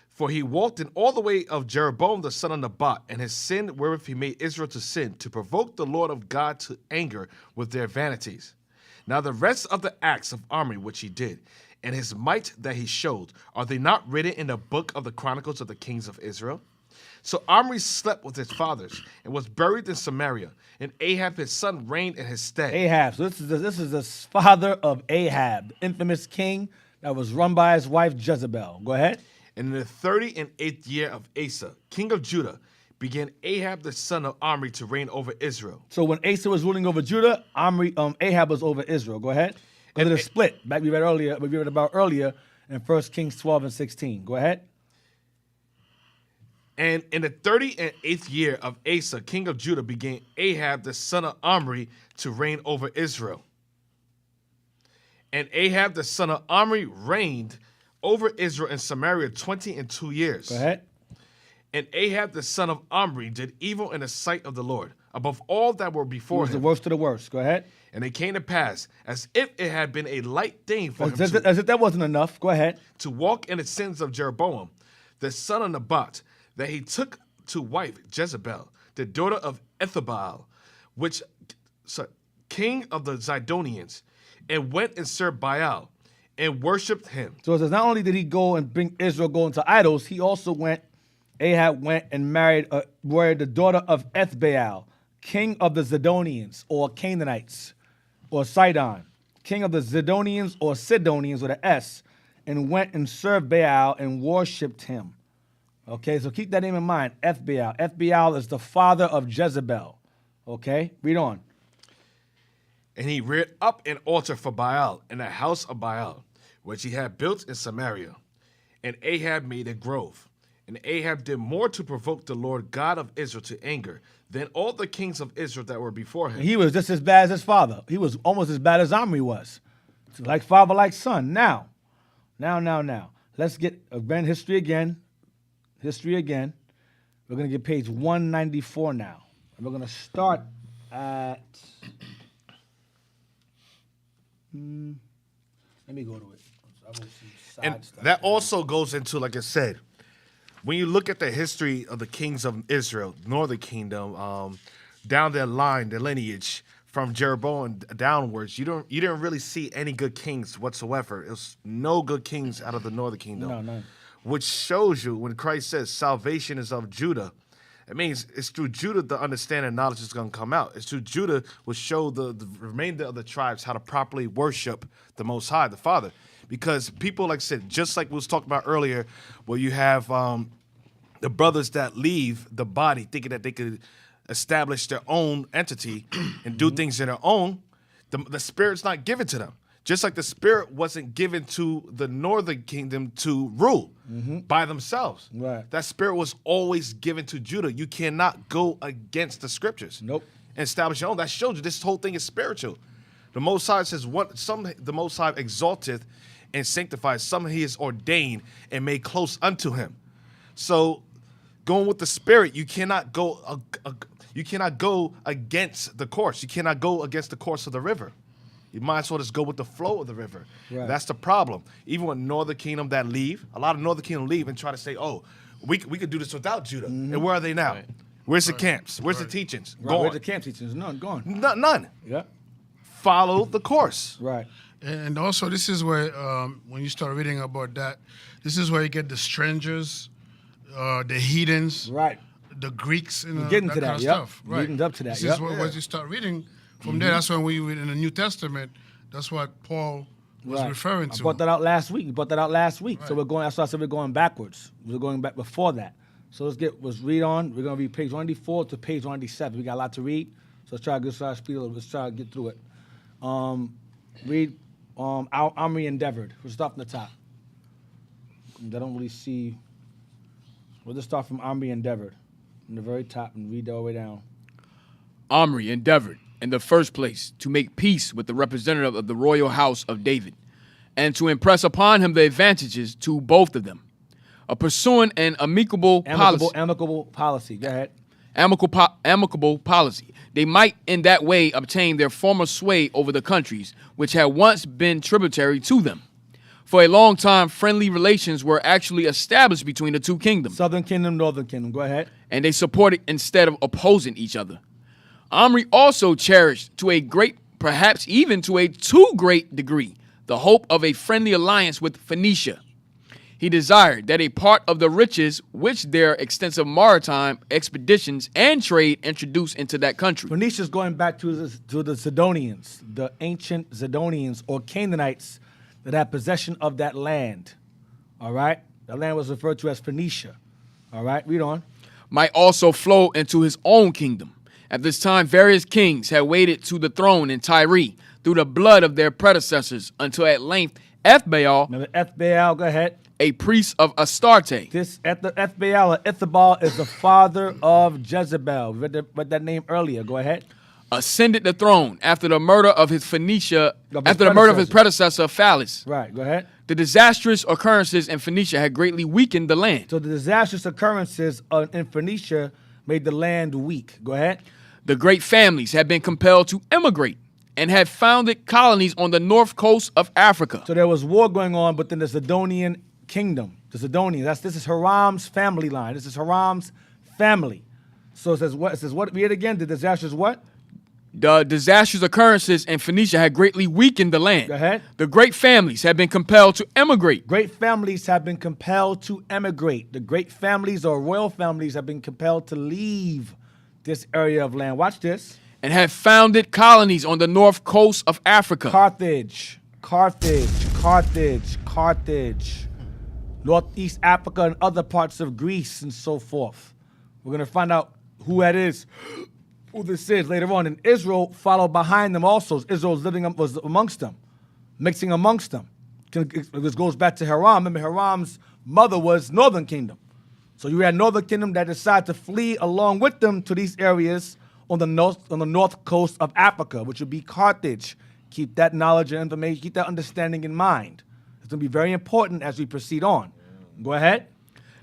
For he walked in all the way of Jeroboam the son of Nebat, and his sin wherewith he made Israel to sin, to provoke the Lord of God to anger with their vanities. Now the rest of the acts of Omri which he did, and his might that he showed, are they not written in the book of the Chronicles of the kings of Israel? So Omri slept with his fathers, and was buried in Samaria, and Ahab his son reigned in his stead. Ahab. So this is the father of Ahab, the infamous king that was run by his wife Jezebel. Go ahead. And in the 38th year of Asa, king of Judah, began Ahab the son of Omri to reign over Israel. So when Asa was ruling over Judah, Ahab was over Israel. Go ahead. And it's split. Back we read about earlier in 1 Kings 12 and 16. Go ahead. And in the 38th year of Asa, king of Judah, began Ahab the son of Omri to reign over Israel. And Ahab the son of Omri reigned over Israel and Samaria 22 years. Go ahead. And Ahab the son of Omri did evil in the sight of the Lord, above all that were before He was him. the worst of the worst. Go ahead. And it came to pass, as if it had been a light thing for him As if that wasn't enough. Go ahead. to walk in the sins of Jeroboam, the son of Nebat, that he took to wife Jezebel, the daughter of Ethabaal, king of the Zidonians, and went and served Baal, and worshipped him. So it says not only did he go and bring Israel going to idols, he also Ahab went and married the daughter of Ethbaal, king of the Zidonians or Canaanites or Sidon, king of the Zidonians or Sidonians with an S, and went and served Baal and worshipped him. Okay, so keep that name in mind, Ethbaal. Ethbaal is the father of Jezebel. Okay, read on. And he reared up an altar for Baal in the house of Baal, which he had built in Samaria. And Ahab made a grove. And Ahab did more to provoke the Lord God of Israel to anger than all the kings of Israel that were before him. He was just as bad as his father. He was almost as bad as Omri was. So like father, like son. Now. Let's get history again. We're going to get page 194 now. And we're going to start at... let me go to it. I will see side And stuff that there. also goes into, like I said, when you look at the history of the kings of Israel, Northern Kingdom, down their line, their lineage, from Jeroboam downwards, you didn't really see any good kings whatsoever. It was no good kings out of the Northern Kingdom. No, none. Which shows you when Christ says salvation is of Judah, it means it's through Judah the understanding and knowledge is going to come out. It's through Judah will show the remainder of the tribes how to properly worship the Most High, the Father. Because people, like I said, just like we was talking about earlier, where you have the brothers that leave the body thinking that they could establish their own entity and do things in their own, the Spirit's not given to them. Just like the Spirit wasn't given to the Northern Kingdom to rule by themselves. Right. That Spirit was always given to Judah. You cannot go against the Scriptures. Nope. And establish your own. That shows you this whole thing is spiritual. The Most High says, the Most High exalteth and sanctifies, some he is ordained and made close unto him. So going with the Spirit, you cannot go against the course. You cannot go against the course of the river. You might as well just go with the flow of the river. Right. That's the problem. Even with Northern Kingdom that leave, a lot of Northern Kingdom leave and try to say, oh, we could do this without Judah. And where are they now? Right. Where's the camps? Where's the teachings? Right, Gone. where's the camp teachings? None, gone. None. Yeah. Follow the course. Right. And also, this is where, when you start reading about that, this is where you get the strangers, the heathens, right, the Greeks, and We're getting that to kind that, of yep. stuff. We're Right. getting up to that, This yep. is what, Yeah. once you start reading from there, that's when we read in the New Testament. That's what Paul was Right. referring I to. brought that out last week. So Right. we're going. That's why I said we're going backwards. We're going back before that. So let's read on. We're gonna read page 194 to page 197. We got a lot to read. So let's try to get speed. Let's try to get through it. Read Omri endeavored. We'll start from the top. I don't really see. We'll just start from Omri endeavored, from the very top, and read all the way down. Omri endeavored, in the first place, to make peace with the representative of the royal house of David, and to impress upon him the advantages to both of them, pursuing an amicable policy. Amicable policy. Go ahead. Amicable policy. They might in that way obtain their former sway over the countries which had once been tributary to them. For a long time, friendly relations were actually established between the two kingdoms. Southern Kingdom, Northern Kingdom. Go ahead. And they supported instead of opposing each other. Omri also cherished to a great, perhaps even to a too great degree, the hope of a friendly alliance with Phoenicia. He desired that a part of the riches which their extensive maritime expeditions and trade introduced into that country. Phoenicia is going back to the Zidonians, the ancient Zidonians or Canaanites that had possession of that land. All right? That land was referred to as Phoenicia. All right? Read on. Might also flow into his own kingdom. At this time, various kings had waited to the throne in Tyre through the blood of their predecessors until at length Ethbaal, remember Ethbaal, go ahead. A priest of Astarte. This Ethbaal or Ethbaal is the father of Jezebel. We read that name earlier. Go ahead. Ascended the throne after the murder of his predecessor Phallus. Right, go ahead. The disastrous occurrences in Phoenicia had greatly weakened the land. So the disastrous occurrences in Phoenicia made the land weak. Go ahead. The great families had been compelled to emigrate and had founded colonies on the north coast of Africa. So there was war going on within the Zidonian kingdom. The Zidonians. This is Hiram's family line. This is Hiram's family. So it says what? It says what? Read it again. The disastrous what? The disastrous occurrences in Phoenicia had greatly weakened the land. Go ahead. The great families had been compelled to emigrate. Great families have been compelled to emigrate. The great families or royal families have been compelled to leave this area of land. Watch this. And had founded colonies on the north coast of Africa. Carthage. Northeast Africa and other parts of Greece and so forth. We're going to find out who that is, who this is later on. And Israel followed behind them also. Israel was amongst them, mixing amongst them. This goes back to Hiram. Remember, Hiram's mother was Northern Kingdom. So you had Northern Kingdom that decided to flee along with them to these areas on the north coast of Africa, which would be Carthage. Keep that knowledge and information, keep that understanding in mind. It's going to be very important as we proceed on. Go ahead.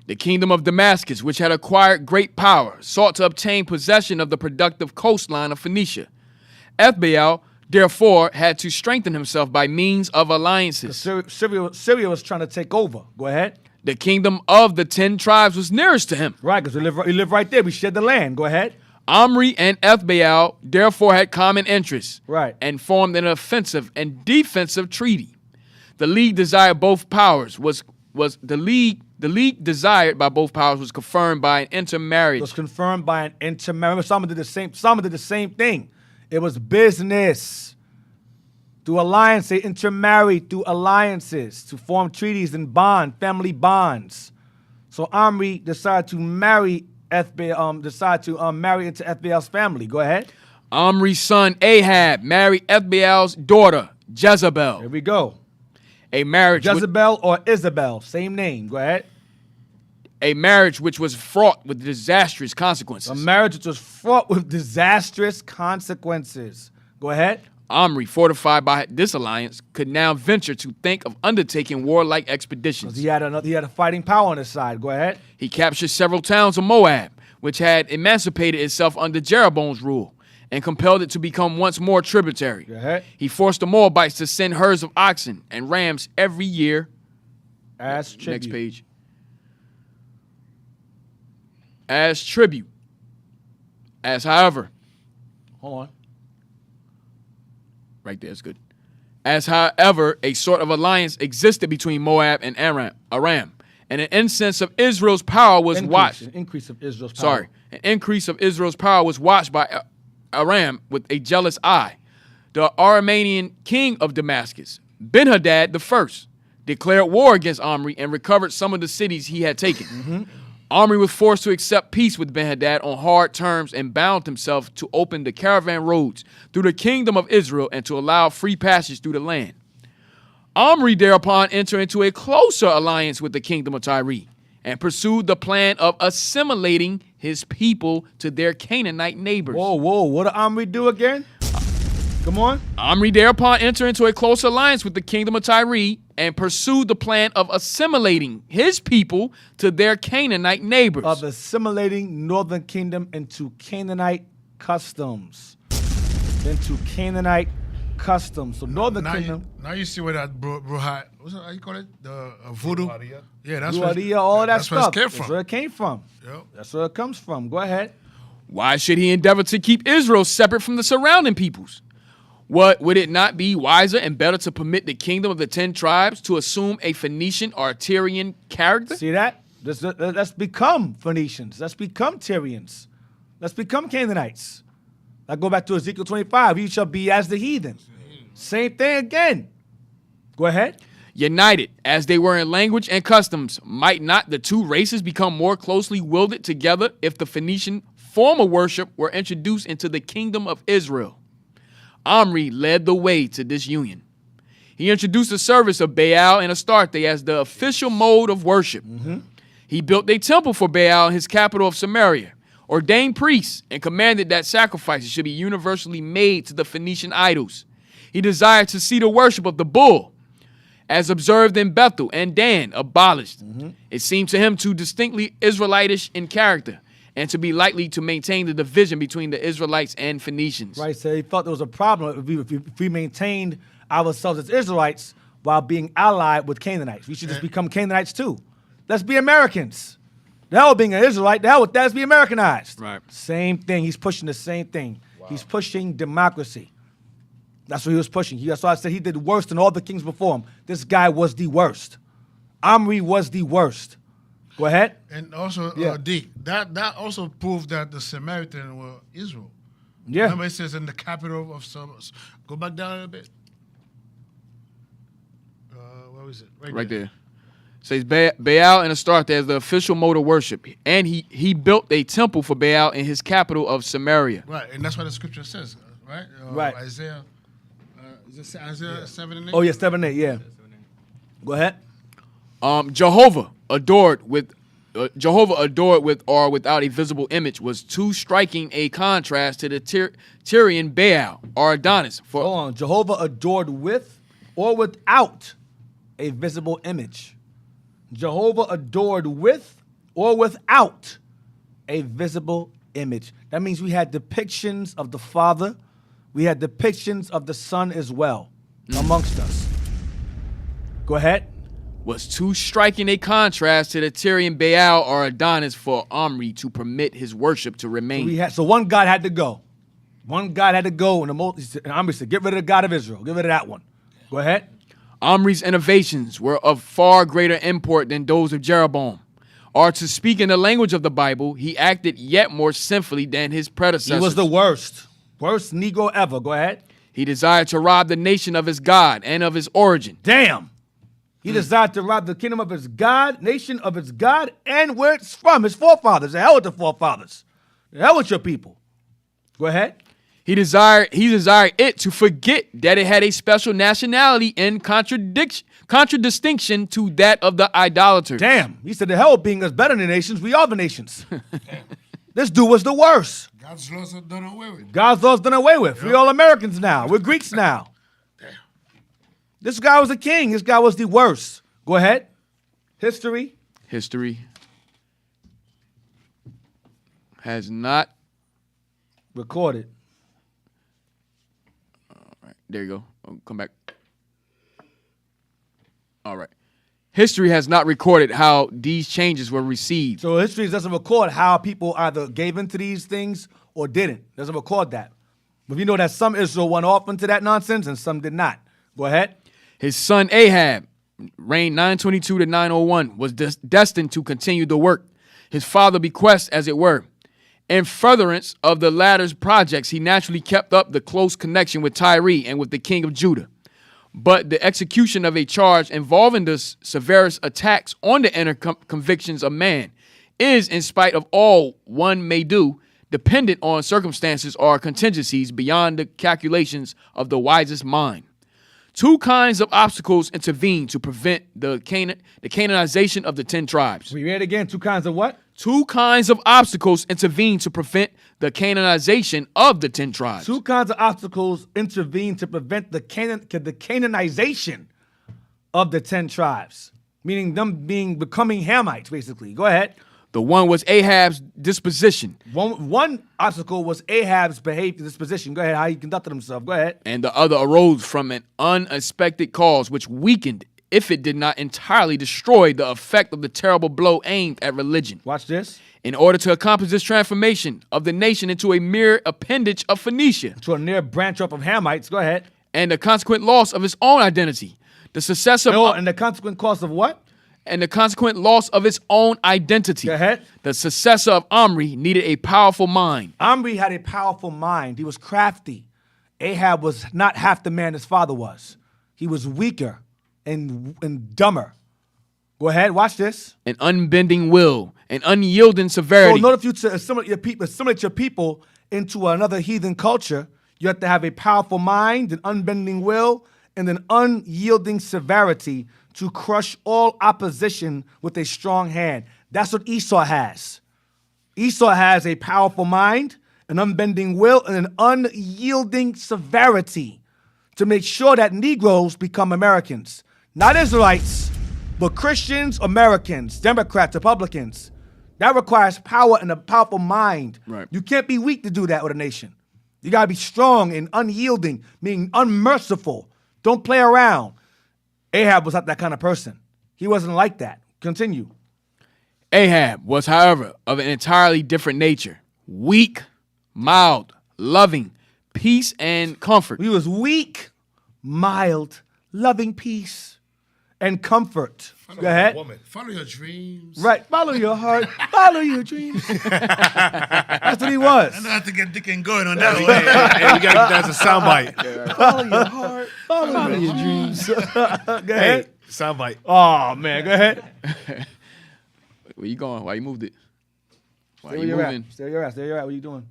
The kingdom of Damascus, which had acquired great power, sought to obtain possession of the productive coastline of Phoenicia. Ethbaal, therefore, had to strengthen himself by means of alliances. Syria was trying to take over. Go ahead. The kingdom of the 10 tribes was nearest to him. Right, because we live right there. We shared the land. Go ahead. Omri and Ethbaal therefore had common interests, right, and formed an offensive and defensive treaty. The league desired both powers was the league desired by both powers was confirmed by an intermarriage. Was confirmed by an intermarriage. Some did the same thing. It was business. Through alliance, they intermarried through alliances to form treaties and family bonds. So Omri decided to marry marry into Ethbaal's family. Go ahead. Omri's son Ahab married Ethbaal's daughter Jezebel. Here we go. A marriage. Jezebel or Isabel, same name. Go ahead. A marriage which was fraught with disastrous consequences. A marriage which was fraught with disastrous consequences. Go ahead. Omri, fortified by this alliance, could now venture to think of undertaking warlike expeditions. He had a fighting power on his side. Go ahead. He captured several towns of Moab, which had emancipated itself under Jeroboam's rule, and compelled it to become once more tributary. Go ahead. He forced the Moabites to send herds of oxen and rams every year. As tribute. Next page. As tribute. As however. Hold on. Right there is good. As however, a sort of alliance existed between Moab and Aram, and an instance of Israel's power was watched. An increase of Israel's power. Sorry, an increase of Israel's power was watched by Aram with a jealous eye. The Aramean king of Damascus, Ben-Hadad I, declared war against Omri and recovered some of the cities he had taken. Omri was forced to accept peace with Ben-Hadad on hard terms and bound himself to open the caravan roads through the kingdom of Israel and to allow free passage through the land. Omri thereupon entered into a closer alliance with the kingdom of Tyre and pursued the plan of assimilating his people to their Canaanite neighbors. Whoa, what did Omri do again? Come on. Omri thereupon entered into a close alliance with the kingdom of Tyre and pursued the plan of assimilating his people to their Canaanite neighbors. Of assimilating northern kingdom into Canaanite customs. Into Canaanite customs. So northern kingdom. Now you see where that what's that, how you call it? The voodoo? Yeah, that's Brujeria, all that stuff. That's where it That's where it came came from. from. Yep. That's where it comes from. Go ahead. Why should he endeavor to keep Israel separate from the surrounding peoples? What would it not be wiser and better to permit the kingdom of the 10 tribes to assume a Phoenician or Tyrian character? See that? Let's become Phoenicians. Let's become Tyrians. Let's become Canaanites. I go back to Ezekiel 25. You shall be as the heathen. Same thing again. Go ahead. United as they were in language and customs, might not the two races become more closely welded together if the Phoenician form of worship were introduced into the kingdom of Israel? Omri led the way to this union. He introduced the service of Baal and Astarte as the official mode of worship. He built a temple for Baal in his capital of Samaria, ordained priests, and commanded that sacrifices should be universally made to the Phoenician idols. He desired to see the worship of the bull, as observed in Bethel and Dan, abolished. It seemed to him too distinctly Israelitish in character, and to be likely to maintain the division between the Israelites and Phoenicians. Right, so he felt there was a problem if we maintained ourselves as Israelites while being allied with Canaanites. We should just become Canaanites too. Let's be Americans. The hell with being an Israelite, the hell with that, let's be Americanized. Right. Same thing, he's pushing the same thing. Wow. He's pushing democracy. That's what he was pushing. That's why I said he did worse than all the kings before him. This guy was the worst. Omri was the worst. Go ahead. And also, D, that also proved that the Samaritans were Israel. Yeah. Remember it says in the capital of Samaria. Go back down a bit. Where is it? Right there. It says Baal and Astarte as the official mode of worship. And he built a temple for Baal in his capital of Samaria. Right, and that's what the scripture says, right? Right. Isaiah, is it Isaiah 7 and 8? Oh, yeah, 7 and 8, yeah. Go ahead. Jehovah adored with or without a visible image was too striking a contrast to the Tyrian Baal or Adonis. Hold on, Jehovah adored with or without a visible image. Jehovah adored with or without a visible image. That means we had depictions of the Father. We had depictions of the Son as well amongst us. Go ahead. Was too striking a contrast to the Tyrian Baal or Adonis for Omri to permit his worship to remain. So one God had to go. One God had to go, and Omri said, get rid of the God of Israel. Get rid of that one. Go ahead. Omri's innovations were of far greater import than those of Jeroboam. Or to speak in the language of the Bible, he acted yet more sinfully than his predecessors. He was the worst. Worst Negro ever. Go ahead. He desired to rob the nation of his God and of his origin. Damn. He desired to rob the kingdom of his God, nation of his God, and where it's from, his forefathers. The hell with the forefathers. The hell with your people. Go ahead. He desired it to forget that it had a special nationality in contradistinction to that of the idolaters. Damn. He said the hell with being us better than nations. We are the nations. This dude was the worst. God's laws are done away with. God's laws done away with. Yep. We're all Americans now. We're Greeks now. This guy was a king. This guy was the worst. Go ahead. History has not recorded. All right. There you go. I'll come back. All right. History has not recorded how these changes were received. So history doesn't record how people either gave into these things or didn't. Doesn't record that. But we know that some Israel went off into that nonsense and some did not. Go ahead. His son Ahab, reigned 922 to 901, was destined to continue the work. His father bequests, as it were. In furtherance of the latter's projects, he naturally kept up the close connection with Tyre and with the king of Judah. But the execution of a charge involving the severest attacks on the inner convictions of man is, in spite of all one may do, dependent on circumstances or contingencies beyond the calculations of the wisest mind. Two kinds of obstacles intervene to prevent the Canaanization of the 10 tribes. We read again. Two kinds of what? Two kinds of obstacles intervene to prevent the Canaanization of the 10 tribes. Two kinds of obstacles intervene to prevent the Canaanization of the 10 tribes, meaning them becoming Hamites, basically. Go ahead. The one was Ahab's disposition. One obstacle was Ahab's behavior, disposition. Go ahead, how he conducted himself. Go ahead. And the other arose from an unexpected cause, which weakened, if it did not entirely destroy, the effect of the terrible blow aimed at religion. Watch this. In order to accomplish this transformation of the nation into a mere appendage of Phoenicia. To a near branch up of Hamites. Go ahead. And the consequent loss of its own identity. The success of... and the consequent cost of what? And the consequent loss of its own identity. Go ahead. The successor of Omri needed a powerful mind. Omri had a powerful mind. He was crafty. Ahab was not half the man his father was. He was weaker and dumber. Go ahead, watch this. An unbending will, an unyielding severity. So in order for you to assimilate your people into another heathen culture, you have to have a powerful mind, an unbending will, and an unyielding severity to crush all opposition with a strong hand. That's what Esau has. Esau has a powerful mind, an unbending will, and an unyielding severity to make sure that Negroes become Americans. Not Israelites, but Christians, Americans, Democrats, Republicans. That requires power and a powerful mind. Right. You can't be weak to do that with a nation. You gotta be strong and unyielding, meaning unmerciful. Don't play around. Ahab was not that kind of person. He wasn't like that. Continue. Ahab was, however, of an entirely different nature. Weak, mild, loving, peace, and comfort. He was weak, mild, loving peace, and comfort. Go ahead. Follow your dreams. Right. Follow your heart. Follow your dreams. That's what he was. I don't have to get dick and going on that one. Hey, we got that's a soundbite. Follow your heart. Follow your dreams. Go ahead. Hey, soundbite. Oh, man. Go ahead. Where you going? Why you moved it? Why Stay you where you're moving? at. Stay where you're at. Stay where you're at. What are you doing?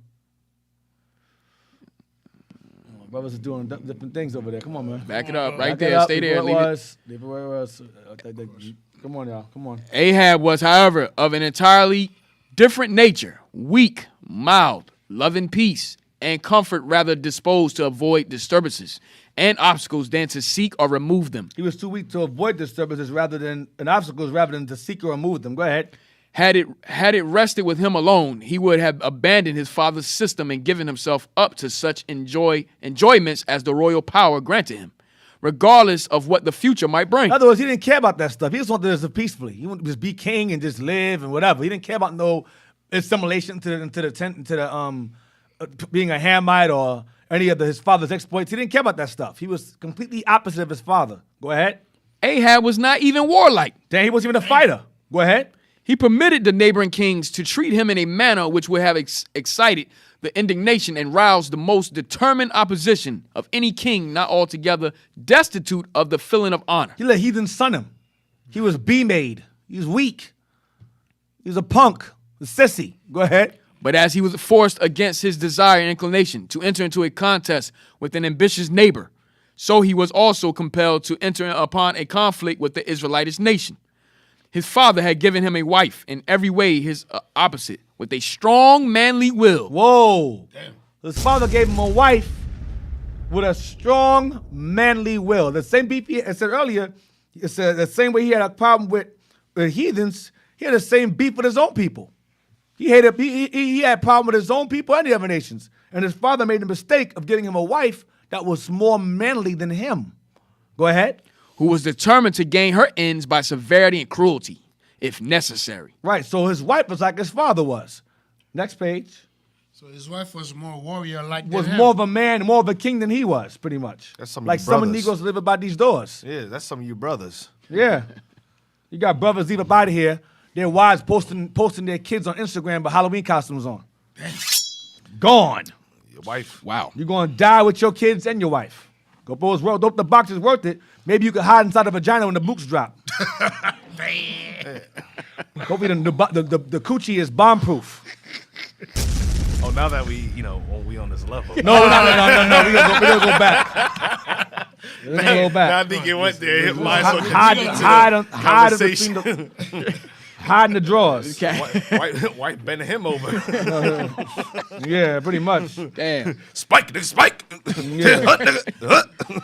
Brothers are doing different things over there. Come on, man. Back it up. Right Back it there. up. Stay there. Leave Leave it it. was. Leave it where it was. Come on, y'all. Come on. Ahab was, however, of an entirely different nature. Weak, mild, loving peace, and comfort, rather disposed to avoid disturbances and obstacles than to seek or remove them. He was too weak to avoid disturbances and obstacles rather than to seek or remove them. Go ahead. Had it rested with him alone, he would have abandoned his father's system and given himself up to such enjoyments as the royal power granted him, regardless of what the future might bring. In other words, he didn't care about that stuff. He just wanted to live peacefully. He wanted to just be king and just live and whatever. He didn't care about no assimilation into being a Hamite or any of his father's exploits. He didn't care about that stuff. He was completely opposite of his father. Go ahead. Ahab was not even warlike. Damn, he wasn't even a fighter. Go ahead. He permitted the neighboring kings to treat him in a manner which would have excited the indignation and roused the most determined opposition of any king not altogether destitute of the feeling of honor. He let heathens son him. He was B-made. He was weak. He was a punk, a sissy. Go ahead. But as he was forced against his desire and inclination to enter into a contest with an ambitious neighbor, so he was also compelled to enter upon a conflict with the Israelitish nation. His father had given him a wife, in every way his opposite, with a strong, manly will. Whoa. Damn. His father gave him a wife with a strong, manly will. The same beef I said earlier, the same way he had a problem with heathens, he had the same beef with his own people. He had a problem with his own people and the other nations. And his father made the mistake of getting him a wife that was more manly than him. Go ahead. Who was determined to gain her ends by severity and cruelty, if necessary. Right, so his wife was like his father was. Next page. So his wife was more warrior-like than Was him. more of a man, more of a king than he was, pretty much. That's some of like your some brothers. Negroes live about these doors. Yeah, that's some of you brothers. Yeah. You got brothers leave up out of here, their wives posting their kids on Instagram with Halloween costumes on. Gone. Your wife. Wow. You're going to die with your kids and your wife. Go for his world. Hope the box is worth it. Maybe you can hide inside the vagina when the boots drop. Hopefully the coochie is bomb-proof. Oh, now that we on this level. No. We're gonna go back. Go back. Now I think it went there. Hide in the drawers. White bending him over. Yeah, pretty much. Damn. Spike, nigga, spike.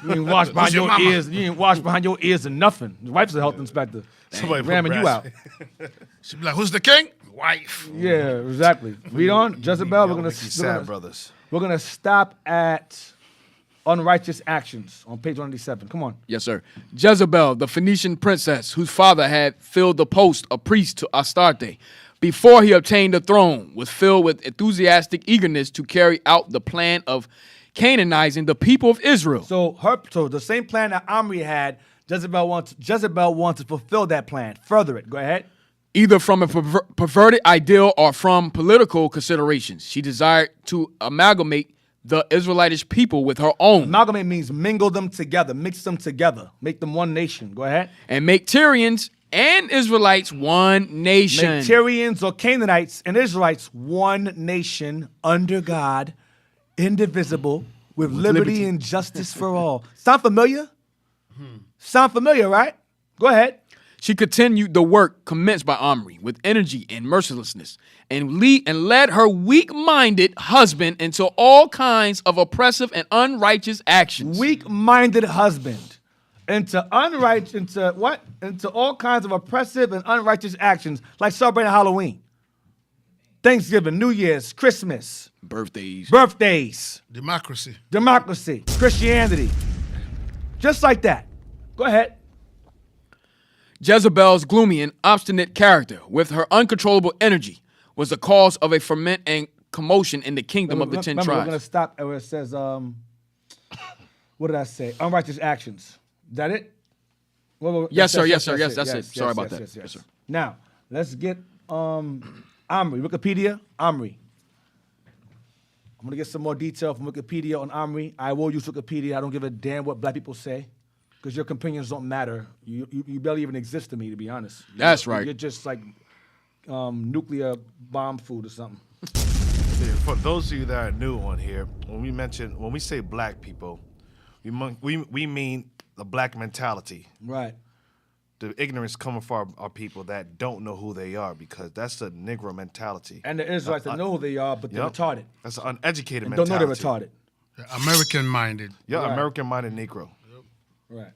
You ain't wash behind your ears. You ain't wash behind your ears and nothing. Your wife's a health inspector. Somebody ramming you out. She'd be like, "Who's the king? Wife." Yeah, exactly. Read on, Jezebel. We're gonna stop at unrighteous actions on page 187. Come on. Yes, sir. Jezebel, the Phoenician princess, whose father had filled the post of priest to Astarte, before he obtained the throne, was filled with enthusiastic eagerness to carry out the plan of Canaanizing the people of Israel. So the same plan that Omri had, Jezebel wants to fulfill that plan. Further it. Go ahead. Either from a perverted ideal or from political considerations. She desired to amalgamate the Israelitish people with her own. Amalgamate means mingle them together, mix them together, make them one nation. Go ahead. And make Tyrians and Israelites one nation. Make Tyrians or Canaanites and Israelites one nation under God, indivisible, with liberty and justice for all. Sound familiar? Sound familiar, right? Go ahead. She continued the work commenced by Omri with energy and mercilessness, and led her weak-minded husband into all kinds of oppressive and unrighteous actions. Weak-minded husband into all kinds of oppressive and unrighteous actions, like celebrating Halloween, Thanksgiving, New Year's, Christmas, birthdays, democracy, Christianity, just like that. Go ahead. Jezebel's gloomy and obstinate character, with her uncontrollable energy, was the cause of a ferment and commotion in the kingdom of the 10 tribes. We're going to stop where it says, what did I say? Unrighteous actions. Is that it? Yes, sir. That's it. Sorry about that. Yes, sir. Now, let's get Omri. Wikipedia, Omri. I'm going to get some more detail from Wikipedia on Omri. I will use Wikipedia. I don't give a damn what black people say, because your opinions don't matter. You barely even exist to me, to be honest. That's right. You're just like nuclear bomb food or something. For those of you that are new on here, when we say black people, we mean the black mentality. Right. The ignorance coming from our people that don't know who they are, because that's the Negro mentality. And the Israelites that know who they are, but they're retarded. That's an uneducated and mentality. Don't know they're retarded. American-minded. Yeah, Right. American-minded Negro. Right.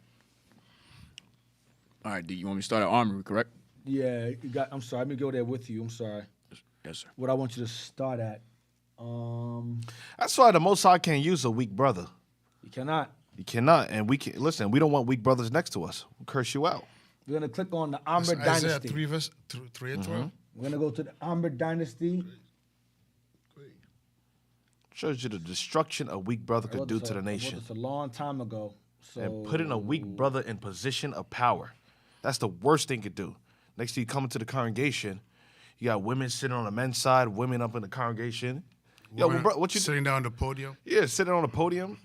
All right, do you want me to start at Omri, correct? Yeah, I'm sorry. Let me go there with you. I'm sorry. Yes, sir. What I want you to start at. That's why the Most High can't use a weak brother. You cannot. You cannot. And we can listen, we don't want weak brothers next to us. We'll curse you out. We're going to click on the Amr Isaiah dynasty. 3 and 12. We're going to go to the Amr dynasty. Shows you the destruction a weak brother could do to the nation. It's a long time ago. So And putting a weak brother in position of power. That's the worst thing you could do. Next thing you come into the congregation, you got women sitting on the men's side, women up in the congregation. Yo, Women bro, what you sitting down on the podium? Yeah, sitting on the podium.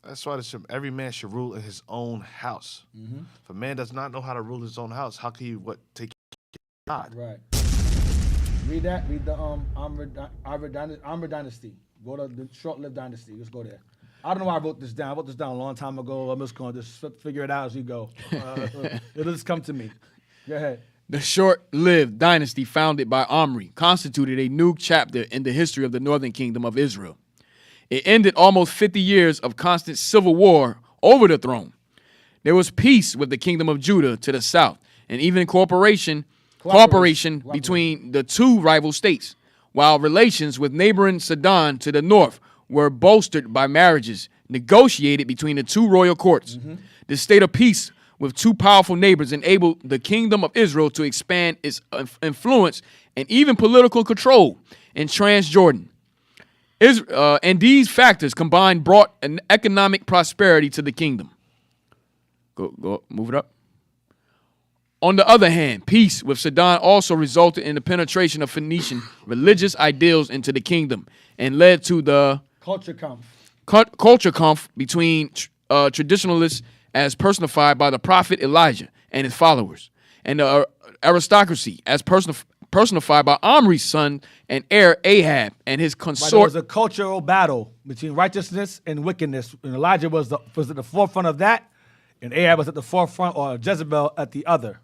That's why every man should rule in his own house. Mm-hmm. If a man does not know how to rule his own house, how can he take care of God? Right. Read that. Read the Amr dynasty. Go to the short-lived dynasty. Let's go there. I don't know why I wrote this down. I wrote this down a long time ago. I'm just going to just figure it out as you go. It'll just come to me. Go ahead. The short-lived dynasty founded by Omri constituted a new chapter in the history of the northern kingdom of Israel. It ended almost 50 years of constant civil war over the throne. There was peace with the kingdom of Judah to the south, and even cooperation between the two rival states, while relations with neighboring Sidon to the north were bolstered by marriages negotiated between the two royal courts. Mm-hmm. The state of peace with two powerful neighbors enabled the kingdom of Israel to expand its influence and even political control in Transjordan. And these factors combined brought an economic prosperity to the kingdom. Go, move it up. On the other hand, peace with Sidon also resulted in the penetration of Phoenician religious ideals into the kingdom and led to the culture conf between traditionalists as personified by the prophet Elijah and his followers, and the aristocracy as personified by Omri's son and heir Ahab and his Right, there consort. was a cultural battle between righteousness and wickedness. And Elijah was at the forefront of that, and Ahab was at the forefront, or Jezebel at the other.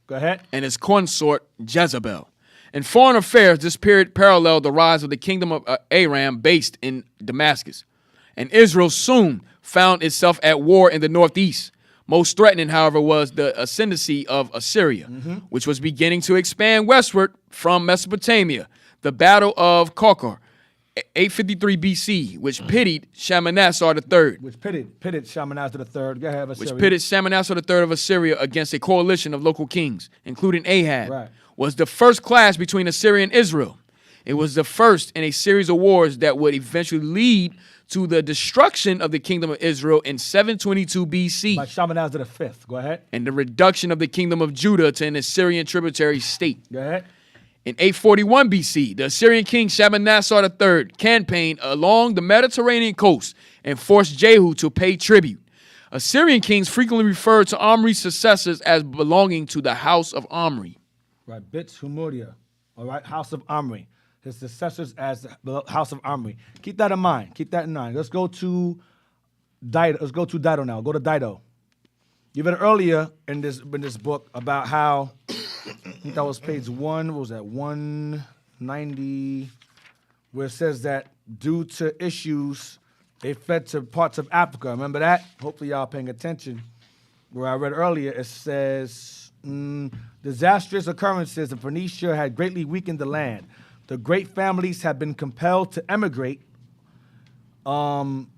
Go ahead. And his consort Jezebel. In foreign affairs, this period paralleled the rise of the kingdom of Aram based in Damascus. And Israel soon found itself at war in the northeast. Most threatening, however, was the ascendancy of Assyria, which was beginning to expand westward from Mesopotamia. The Battle of Karkar, 853 BC, which pitted Shalmaneser III. Which pitted Shalmaneser III. Go ahead, Assyria. Which pitted Shalmaneser III of Assyria against a coalition of local kings, including Ahab, Right. was the first clash between Assyria and Israel. It was the first in a series of wars that would eventually lead to the destruction of the kingdom of Israel in 722 BC. By Shalmaneser V. Go ahead. And the reduction of the kingdom of Judah to an Assyrian tributary state. Go ahead. In 841 BC, the Assyrian king Shalmaneser III campaigned along the Mediterranean coast and forced Jehu to pay tribute. Assyrian kings frequently referred to Omri's successors as belonging to the house of Omri. Right, Bits Humuria. All right, house of Omri. His successors as the house of Omri. Keep that in mind. Keep that in mind. Let's go to Dido. Let's go to Dido now. Go to Dido. You read earlier in this book about how I think that was page 1. What was that? 190, where it says that due to issues, they fled to parts of Africa. Remember that? Hopefully y'all paying attention. Where I read earlier, it says disastrous occurrences in Phoenicia had greatly weakened the land. The great families had been compelled to emigrate and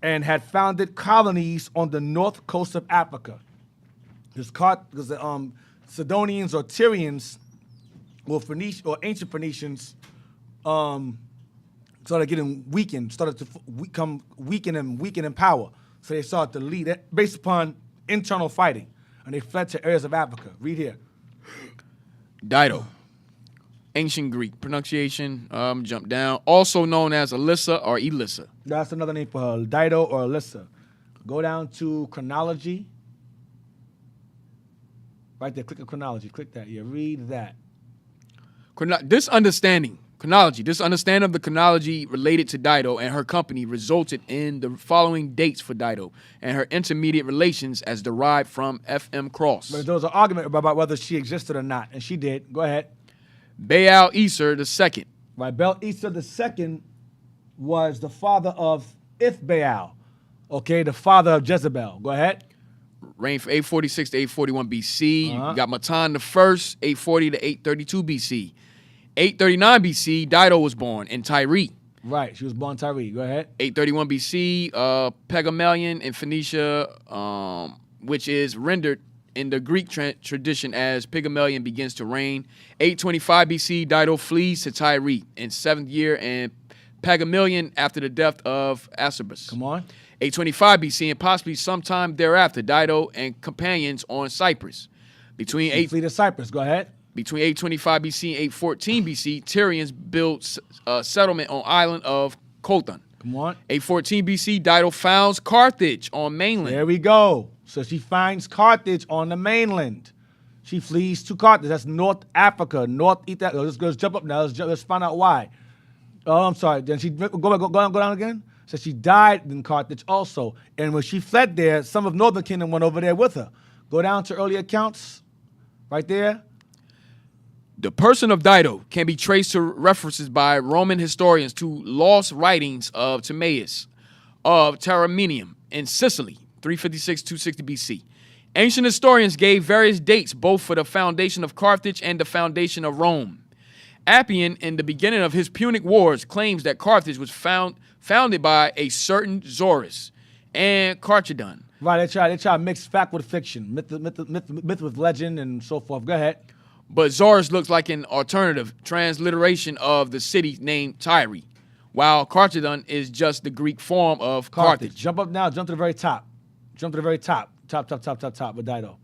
had founded colonies on the north coast of Africa. Because the Sidonians or Tyrians or ancient Phoenicians started getting weakened, started to become weakened in power. So they started to lead it based upon internal fighting, and they fled to areas of Africa. Read here. Dido. Ancient Greek pronunciation, jump down. Also known as Alyssa or Elissa. That's another name for her, Dido or Alyssa. Go down to chronology. Right there, click on chronology. Click that. Yeah, read that. This understanding of the chronology related to Dido and her company resulted in the following dates for Dido and her intermediate relations as derived from F.M. Cross. But there was an argument about whether she existed or not, and she did. Go ahead. Baal Esar II. Right, Baal Esar II was the father of Ithbaal, okay, the father of Jezebel. Go ahead. Reigned from 846 to 841 BC. You got Matan I, 840 to 832 BC. 839 BC, Dido was born in Tyre. Right, she was born in Tyre. Go ahead. 831 BC, Pygmalion in Phoenicia, which is rendered in the Greek tradition as Pygmalion begins to reign. 825 BC, Dido flees to Tyre in 7th year, and Pygmalion after the death of Asubis. Come on. 825 BC, and possibly sometime thereafter, Dido and companions on Cyprus. Flee to Cyprus. Go ahead. Between 825 BC and 814 BC, Tyrians built a settlement on island of Khotan. Come on. 814 BC, Dido founds Carthage on mainland. There we go. So she finds Carthage on the mainland. She flees to Carthage. That's North Africa, North Ethiopia. Let's jump up now. Let's find out why. Oh, I'm sorry. Then she go down again. So she died in Carthage also. And when she fled there, some of Northern Kingdom went over there with her. Go down to early accounts, right there. The person of Dido can be traced to references by Roman historians to lost writings of Timaeus of Taraminium in Sicily, 356-260 BC. Ancient historians gave various dates both for the foundation of Carthage and the foundation of Rome. Appian, in the beginning of his Punic Wars, claims that Carthage was founded by a certain Zorus and Carchedon. Right, they try to mix fact with fiction, myth with legend, and so forth. Go ahead. But Zorus looks like an alternative transliteration of the city named Tyre, while Carchedon is just the Greek form of Carthage. Jump up now, jump to the very top. Jump to the very top. Top with Dido.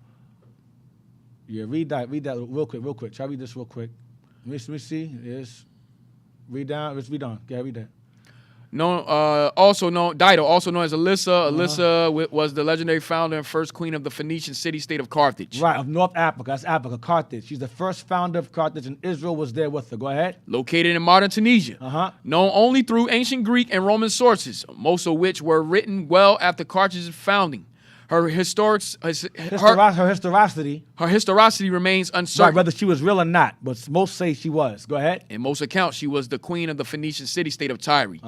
Yeah, read that real quick. Try to read this real quick. Let me see. Yes. Read down. Let's read on. Yeah, read that. Dido, also known as Alyssa. Alyssa was the legendary founder and first queen of the Phoenician city-state of Carthage. Right, of North Africa. That's Africa, Carthage. She's the first founder of Carthage, and Israel was there with her. Go ahead. Located in modern Tunisia. Known only through ancient Greek and Roman sources, most of which were written well after Carthage's founding. Her historicity remains uncertain. Right, whether she was real or not, but most say she was. Go ahead. In most accounts, she was the queen of the Phoenician city-state of Tyre.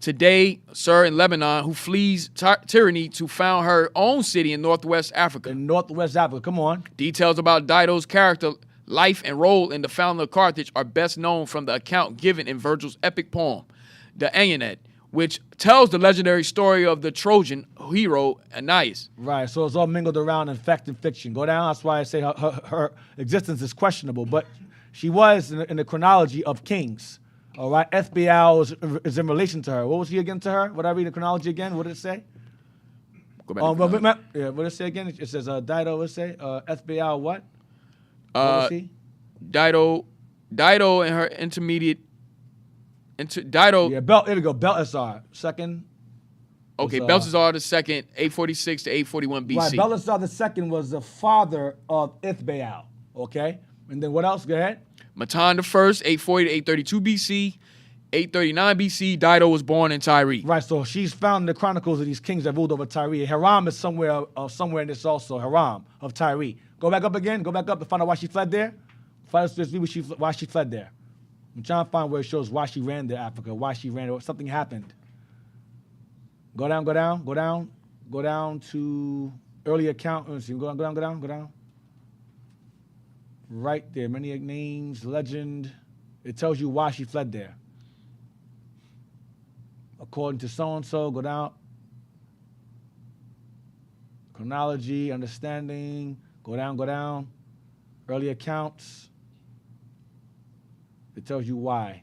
Today, Sir in Lebanon, who flees tyranny to found her own city in Northwest Africa. In Northwest Africa, come on. Details about Dido's character, life, and role in the founding of Carthage are best known from the account given in Virgil's epic poem, the Aeneid, which tells the legendary story of the Trojan hero Aeneas. Right, so it's all mingled around in fact and fiction. Go down, that's why I say her existence is questionable, but she was in the chronology of kings. All right, FBL is in relation to her. What was he again to her? What I read the chronology again? What did it say? Go back. Yeah, what did it say again? It says Dido. What did it say? FBL what? What was he? Dido and her intermediate. Dido. Yeah, here we go. Belteshazzar, second. Okay, Belteshazzar the second, 846 to 841 BC. Right, Belteshazzar the second was the father of Ithbaal. Okay, and then what else? Go ahead. Matan the first, 840 to 832 BC. 839 BC, Dido was born in Tyre. Right, so she's found in the chronicles of these kings that ruled over Tyre. Hiram is somewhere in this also. Hiram of Tyre. Go back up again. Go back up to find out why she fled there. Find out why she fled there. I'm trying to find where it shows why she ran to Africa, why she ran, something happened. Go down to early account. Let's see, go down. Right there, many names, legend. It tells you why she fled there. According to so-and-so, go down. Chronology, understanding, go down. Early accounts. It tells you why.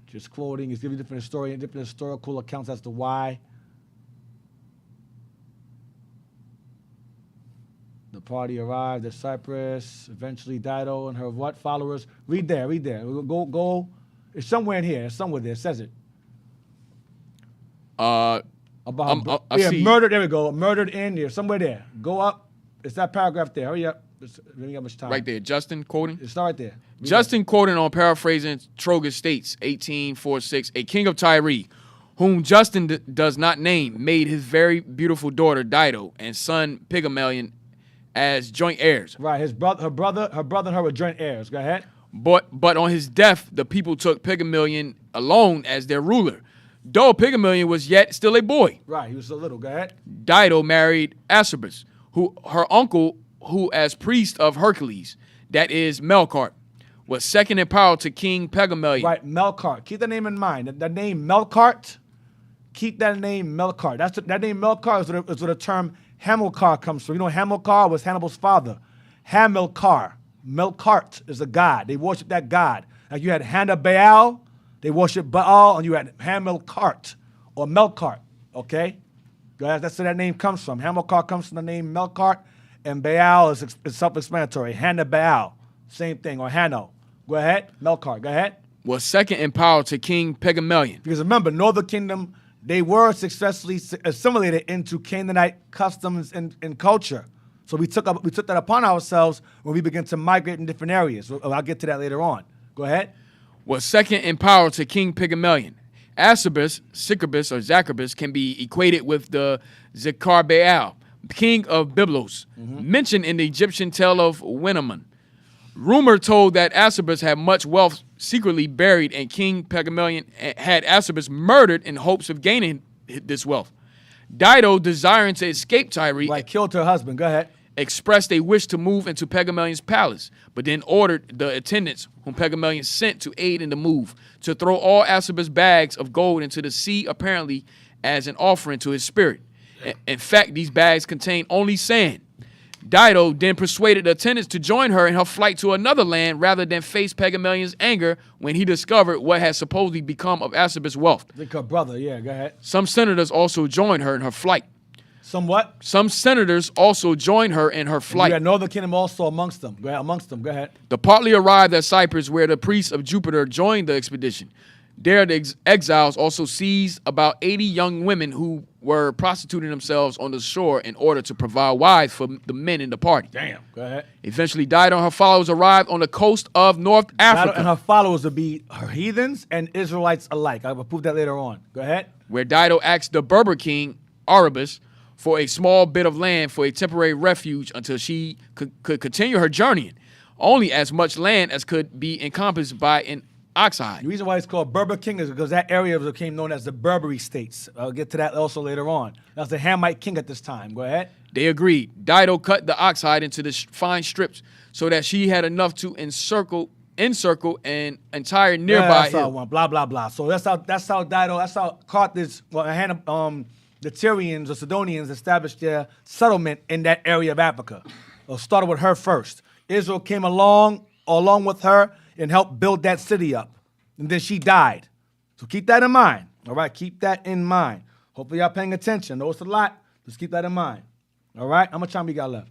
Just quoting, it's giving different historical accounts as to why. The party arrived at Cyprus. Eventually, Dido and her followers? Read there. Go. It's somewhere in here. It's somewhere there. It says it. I see. Murdered. There we go. Murdered in there. Somewhere there. Go up. It's that paragraph there. Hurry up. We ain't got much time. Right there. Justin quoting. It's right there. Justin quoting on paraphrasing Trogus states, 1846, a king of Tyre, whom Justin does not name, made his very beautiful daughter Dido and son Pygmalion as joint heirs. Right. Her brother and her were joint heirs. Go ahead. But on his death, the people took Pygmalion alone as their ruler. Though Pygmalion was yet still a boy. Right. He was so little. Go ahead. Dido married Asubis, her uncle, who as priest of Hercules, that is Melkart, was second in power to King Pygmalion. Right, Melkart. Keep that name in mind. That name Melkart. Keep that name Melkart. That name Melkart is where the term Hamilcar comes from. You know, Hamilcar was Hannibal's father. Hamilcar. Melkart is a god. They worship that god. Like you had Hannah-Baal, they worship Baal, and you had Hamilcart or Melkart. Okay, that's where that name comes from. Hamilcar comes from the name Melkart, and Baal is self-explanatory. Hannah-Baal, same thing, or Hanno. Go ahead, Melkart. Go ahead. Was second in power to King Pygmalion. Because remember, Northern Kingdom, they were successfully assimilated into Canaanite customs and culture. So we took that upon ourselves when we began to migrate in different areas. I'll get to that later on. Go ahead. Was second in power to King Pygmalion. Asubis, Sycabus, or Zachabus can be equated with the Zecar-Baal, king of Byblos, mentioned in the Egyptian tale of Wenamun. Rumor told that Asubis had much wealth secretly buried, and King Pygmalion had Asubis murdered in hopes of gaining this wealth. Dido, desiring to escape Tyre, killed her husband. Go ahead. Expressed a wish to move into Pygmalion's palace, but then ordered the attendants whom Pygmalion sent to aid in the move to throw all Asubis' bags of gold into the sea, apparently as an offering to his spirit. In fact, these bags contained only sand. Dido then persuaded the attendants to join her in her flight to another land rather than face Pygmalion's anger when he discovered what had supposedly become of Asubis' wealth. Like her brother, yeah, go ahead. Some senators also joined her in her flight. Somewhat. Some senators also joined her in her flight. You had Northern Kingdom also amongst them. Go ahead. The party arrived at Cyprus, where the priests of Jupiter joined the expedition. There, the exiles also seized about 80 young women who were prostituting themselves on the shore in order to provide wives for the men in the party. Damn. Go ahead. Eventually, Dido and her followers arrived on the coast of North Africa. And her followers would be her heathens and Israelites alike. I will prove that later on. Go ahead. Where Dido asked the Berber king, Arabas, for a small bit of land for a temporary refuge until she could continue her journeying. Only as much land as could be encompassed by an ox hide. The reason why it's called Berber King is because that area became known as the Berberi states. I'll get to that also later on. That's the Hamite king at this time. Go ahead. They agreed. Dido cut the ox hide into the fine strips so that she had enough to encircle an entire nearby hill. One. Blah blah blah. So that's how Carthage, the Tyrians or Sidonians established their settlement in that area of Africa. It started with her first. Israel came along with her and helped build that city up. And then she died. So keep that in mind. All right, keep that in mind. Hopefully y'all paying attention. I know it's a lot. Just keep that in mind. All right, how much time you got left?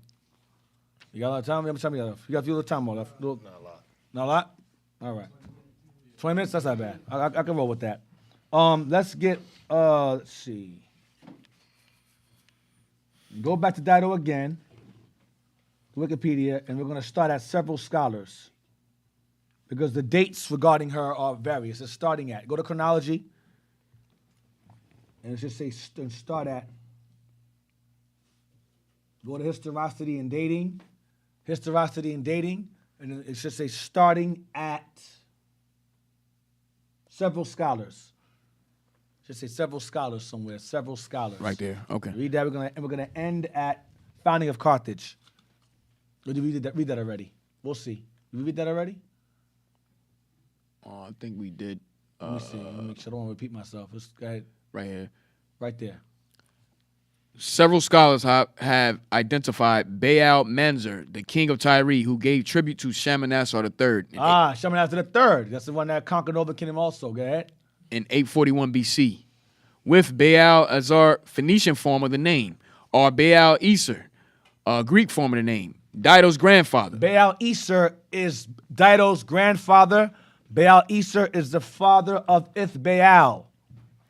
You got a lot of time? How much time you got left? You got a few little time more left. Not a lot. Not a lot? All right. 20 minutes? That's not bad. I can roll with that. Let's get, let's see. Go back to Dido again, Wikipedia, and we're going to start at several scholars because the dates regarding her are various. It's starting at, go to chronology, and it should say start at, go to historicity and dating, and it should say starting at several scholars. Should say several scholars somewhere. Several scholars. Right there. Okay. Read that. We're gonna end at founding of Carthage. Or did we read that already? We'll see. Did we read that already? I think we did. Let me see. Let me make sure I don't want to repeat myself. Let's go ahead. Right here. Right there. Several scholars have identified Baal Manzur, the king of Tyre, who gave tribute to Shalmaneser III. Shalmaneser III. That's the one that conquered Northern Kingdom also. Go ahead. In 841 BC, with Baal Azar, Phoenician form of the name, or Baal Esar, Greek form of the name, Dido's grandfather. Baal Esar is Dido's grandfather. Baal Esar is the father of Ithbaal.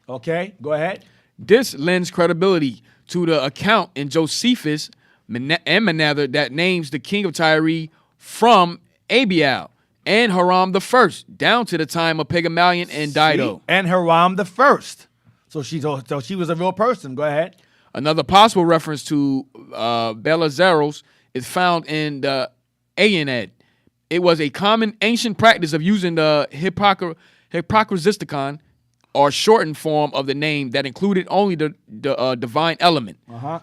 Okay, go ahead. This lends credibility to the account in Josephus and Menather that names the king of Tyre from Abial and Hiram I, down to the time of Pygmalion and Dido. And Hiram I. So she was a real person. Go ahead. Another possible reference to Belizaros is found in the Aeneid. It was a common ancient practice of using the Hypocristicon, or shortened form of the name that included only the divine element.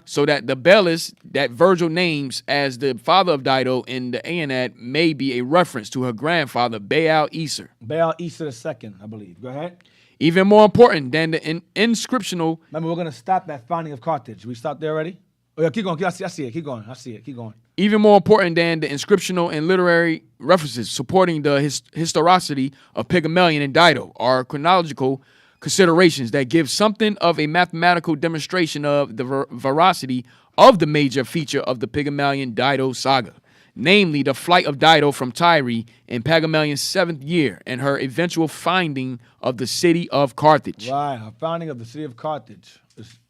So that the Belus that Virgil names as the father of Dido in the Aeneid may be a reference to her grandfather, Baal Esar. Baal Esar II, I believe. Go ahead. Even more important than the inscriptional... Remember, we're going to stop at founding of Carthage. We stopped there already? Oh, yeah, keep going. I see it. Keep going. I see it. Keep going. Even more important than the inscriptional and literary references supporting the historicity of Pygmalion and Dido are chronological considerations that give something of a mathematical demonstration of the veracity of the major feature of the Pygmalion-Dido saga, namely the flight of Dido from Tyre in Pygmalion's 7th year and her eventual finding of the city of Carthage. Right, her founding of the city of Carthage.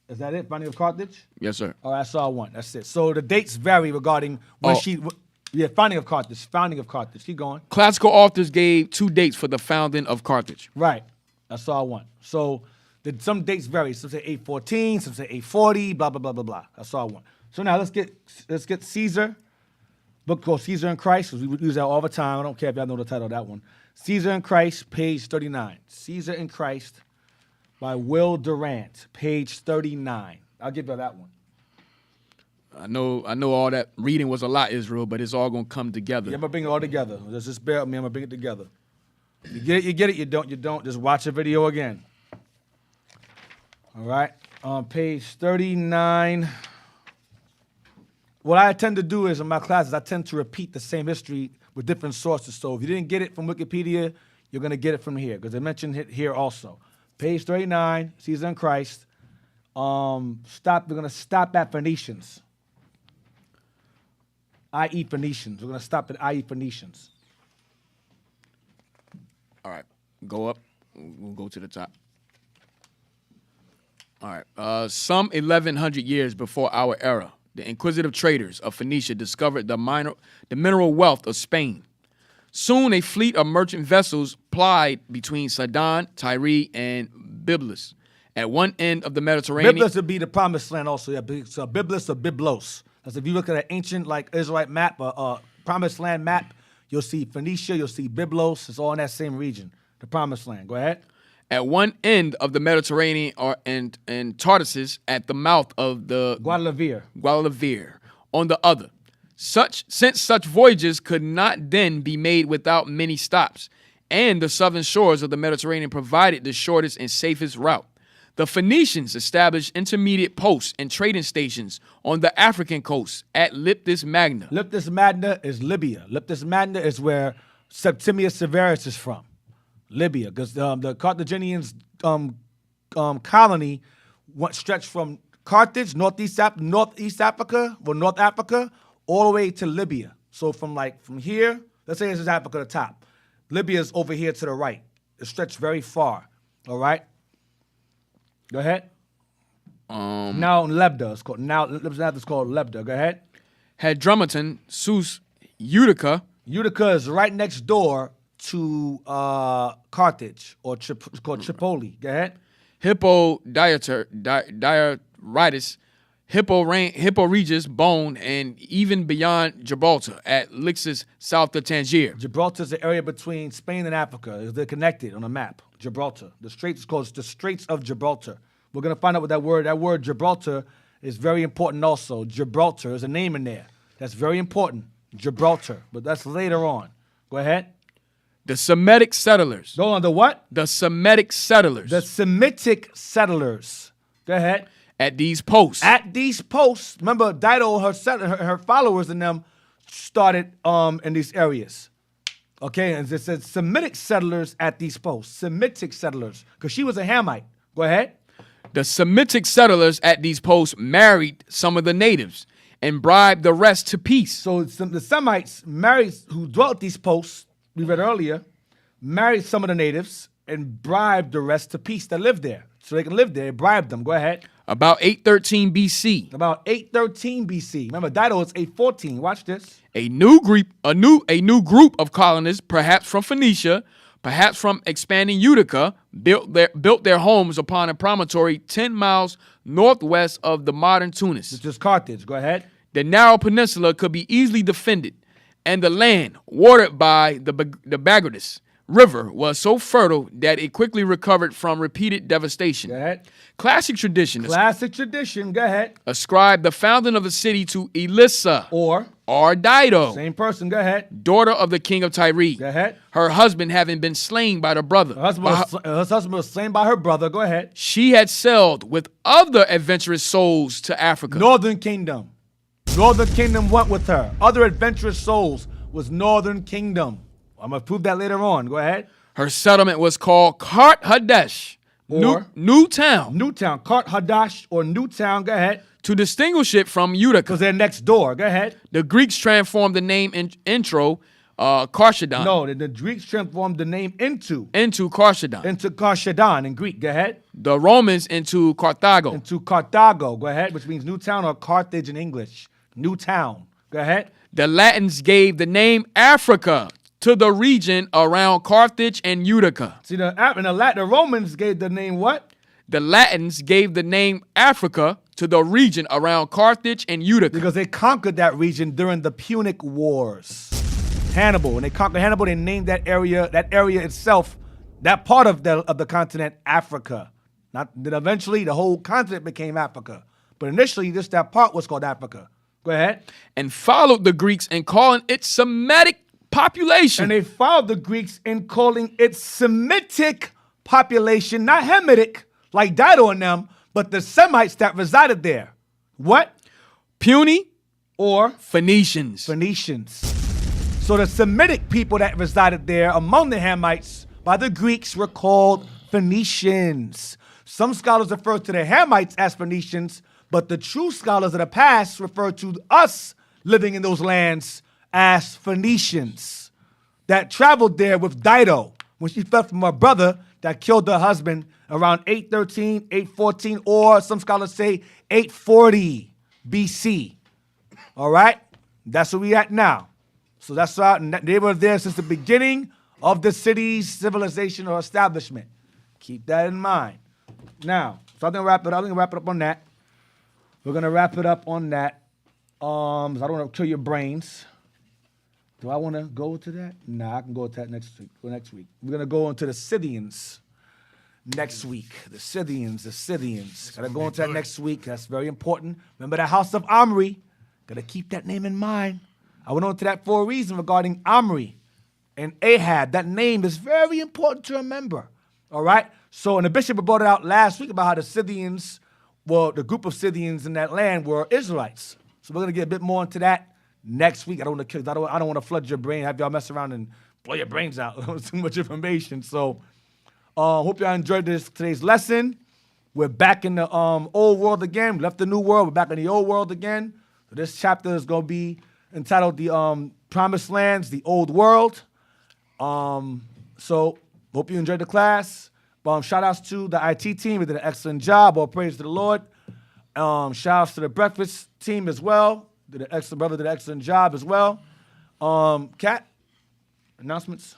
Is that it, founding of Carthage? Yes, sir. Oh, that's all I want. That's it. So the dates vary regarding when founding of Carthage. Keep going. Classical authors gave 2 dates for the founding of Carthage. Right. That's all I want. So some dates vary. Some say 814, some say 840, blah, blah, blah, blah, blah. That's all I want. So now let's get Caesar, book called Caesar and Christ, because we use that all the time. I don't care if y'all know the title of that one. Caesar and Christ, page 39. Caesar and Christ by Will Durant, page 39. I'll give you that one. I know all that reading was a lot, Israel, but it's all going to come together. Yeah, I'm going to bring it all together. Just bear with me. I'm going to bring it together. You get it, you get it. You don't. Just watch the video again. All right. On page 39. What I tend to do is in my classes, I tend to repeat the same history with different sources. So if you didn't get it from Wikipedia, you're going to get it from here because I mentioned it here also. Page 39, Caesar and Christ. We're gonna stop at Phoenicians. I.e. Phoenicians. We're gonna stop at I.e. Phoenicians. All right, go up. We'll go to the top. All right. Some 1,100 years before our era, the inquisitive traders of Phoenicia discovered the mineral wealth of Spain. Soon, a fleet of merchant vessels plied between Sidon, Tyre, and Byblos. At one end of the Mediterranean, Byblos would be the promised land also. Yeah, so Byblos or Byblos. That's if you look at an ancient like Israelite map, promised land map, you'll see Phoenicia, you'll see Byblos. It's all in that same region, the promised land. Go ahead. At one end of the Mediterranean and Tartessus at the mouth of the Guadalquivir on the other. Since such voyages could not then be made without many stops, and the southern shores of the Mediterranean provided the shortest and safest route, the Phoenicians established intermediate posts and trading stations on the African coast at Leptis Magna. Leptis Magna is Libya. Leptis Magna is where Septimius Severus is from. Libya, because the Carthaginians' colony stretched from Carthage, North Africa, all the way to Libya. So from here, let's say this is Africa at the top. Libya is over here to the right. It stretched very far. All right. Go ahead. Now Lebda is called. Now it's called Lebda. Go ahead. Hadrumaton, Sus, Utica. Utica is right next door to Carthage, or it's called Tripoli. Go ahead. Diaritis, Hippo Regis, Bone, and even beyond Gibraltar at Lixus, south of Tangier. Gibraltar is the area between Spain and Africa. They're connected on a map. Gibraltar. The straits is called the Straits of Gibraltar. We're going to find out what that word Gibraltar is very important also. Gibraltar is a name in there. That's very important. Gibraltar. But that's later on. Go ahead. The Semitic settlers. Go on, the what? The Semitic settlers. The Semitic settlers. Go ahead. At these posts. Remember, Dido, her followers and them started in these areas. Okay, and it says Semitic settlers at these posts. Semitic settlers, because she was a Hamite. Go ahead. The Semitic settlers at these posts married some of the natives and bribed the rest to peace. So the Semites who dwelt at these posts, we read earlier, married some of the natives and bribed the rest to peace that lived there. So they can live there. They bribed them. Go ahead. About 813 BC. About 813 BC. Remember, Dido is 814. Watch this. A new group of colonists, perhaps from Phoenicia, perhaps from expanding Utica, built their homes upon a promontory 10 miles northwest of the modern Tunis. This is Carthage. Go ahead. The narrow peninsula could be easily defended, and the land, watered by the Bagradus River, was so fertile that it quickly recovered from repeated devastation. Go ahead. Classic tradition. Go ahead. Ascribed the founding of the city to Elissa. Or Dido. Same person. Go ahead. Daughter of the king of Tyre. Go ahead. Her husband having been slain by the brother. Her husband was slain by her brother. Go ahead. She had sailed with other adventurous souls to Africa. Northern Kingdom. Northern Kingdom went with her. Other adventurous souls was Northern Kingdom. I'm going to prove that later on. Go ahead. Her settlement was called Kart Hadesh, or Newtown. Newtown. Kart Hadash or Newtown. Go ahead. To distinguish it from Utica. Because they're next door. Go ahead. The Greeks transformed the name Karshadon. No, the Greeks transformed the name into Karshadon. Into Karshadon in Greek. Go ahead. The Romans into Carthago. Into Carthago. Go ahead. Which means Newtown or Carthage in English. Newtown. Go ahead. The Latins gave the name Africa to the region around Carthage and Utica. See, the Romans gave the name what? The Latins gave the name Africa to the region around Carthage and Utica. Because they conquered that region during the Punic Wars. Hannibal. When they conquered Hannibal, they named that area itself, that part of the continent, Africa. Then eventually the whole continent became Africa. But initially, just that part was called Africa. Go ahead. And followed the Greeks in calling it Semitic population. And they followed the Greeks in calling it Semitic population, not Hamitic, like Dido and them, but the Semites that resided there. What? Puny or Phoenicians. So the Semitic people that resided there among the Hamites by the Greeks were called Phoenicians. Some scholars refer to the Hamites as Phoenicians, but the true scholars of the past refer to us living in those lands as Phoenicians that traveled there with Dido when she fled from her brother that killed her husband around 813, 814, or some scholars say 840 BC. All right? That's where we at now. So that's right. They were there since the beginning of the city's civilization or establishment. Keep that in mind. Now, so I'm gonna wrap it up on that. We're gonna wrap it up on that. I don't want to kill your brains. Do I want to go to that? Nah, I can go to that next week. We're gonna go into the Scythians next week. The Scythians. Gotta go into that next week. That's very important. Remember the house of Omri. Gotta keep that name in mind. I went on to that for a reason regarding Omri and Ahab. That name is very important to remember. All right? So, and the bishop brought it out last week about how the Scythians, well, the group of Scythians in that land were Israelites. So we're gonna get a bit more into that next week. I don't want to flood your brain, have y'all mess around and blow your brains out. Too much information. So, hope y'all enjoyed today's lesson. We're back in the old world again. We left the new world. We're back in the old world again. So this chapter is gonna be entitled the Promised Lands, the Old World. So hope you enjoyed the class. Shout outs to the IT team. They did an excellent job. All praise to the Lord. Shout outs to the breakfast team as well. Did an excellent job as well. Kat, announcements?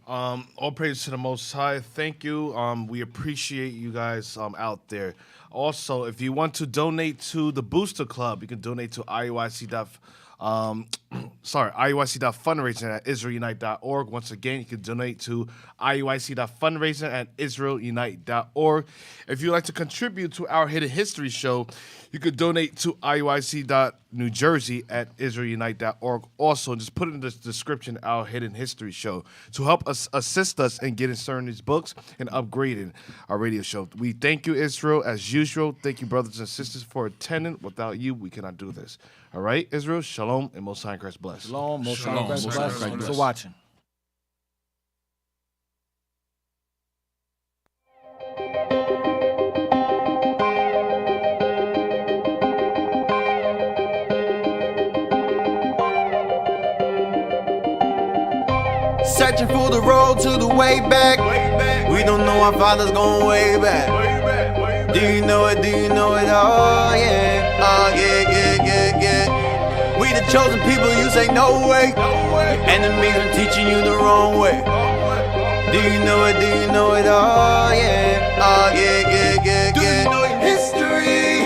All praise to the Most High. Thank you. We appreciate you guys out there. Also, if you want to donate to the Booster Club, you can donate to IUIC.fundraising at israelunite.org. Once again, you can donate to IUIC.fundraising at israelunite.org. If you'd like to contribute to our Hidden History show, you could donate to IUIC.newjersey at israelunite.org. Also, just put in the description our Hidden History show to help us assist us in getting certain these books and upgrading our radio show. We thank you, Israel, as usual. Thank you, brothers and sisters, for attending. Without you, we cannot do this. All right, Israel, shalom, and Most High in Christ bless. Shalom, Most High in Christ bless. Thanks for watching. Searching for the road to the way back. We don't know our father's going way back. Do you know it? Do you know it? Oh yeah, oh yeah, yeah, yeah, yeah. We the chosen people, you say no way. Enemies are teaching you the wrong way. Do you know it? Do you know it? Oh yeah, oh yeah, yeah, yeah, yeah. History,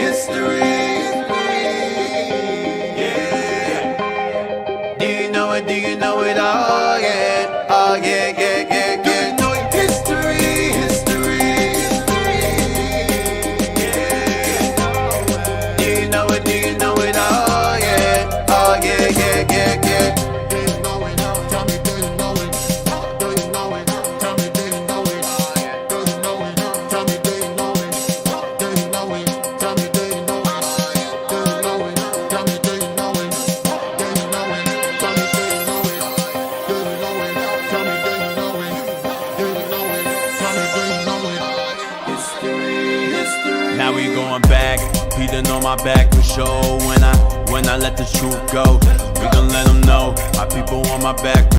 yeah. Do you know it? Do you know it? Oh yeah, oh yeah, yeah, yeah, yeah. On my back for sure when I let the truth go. We gon' let them know my people on my back.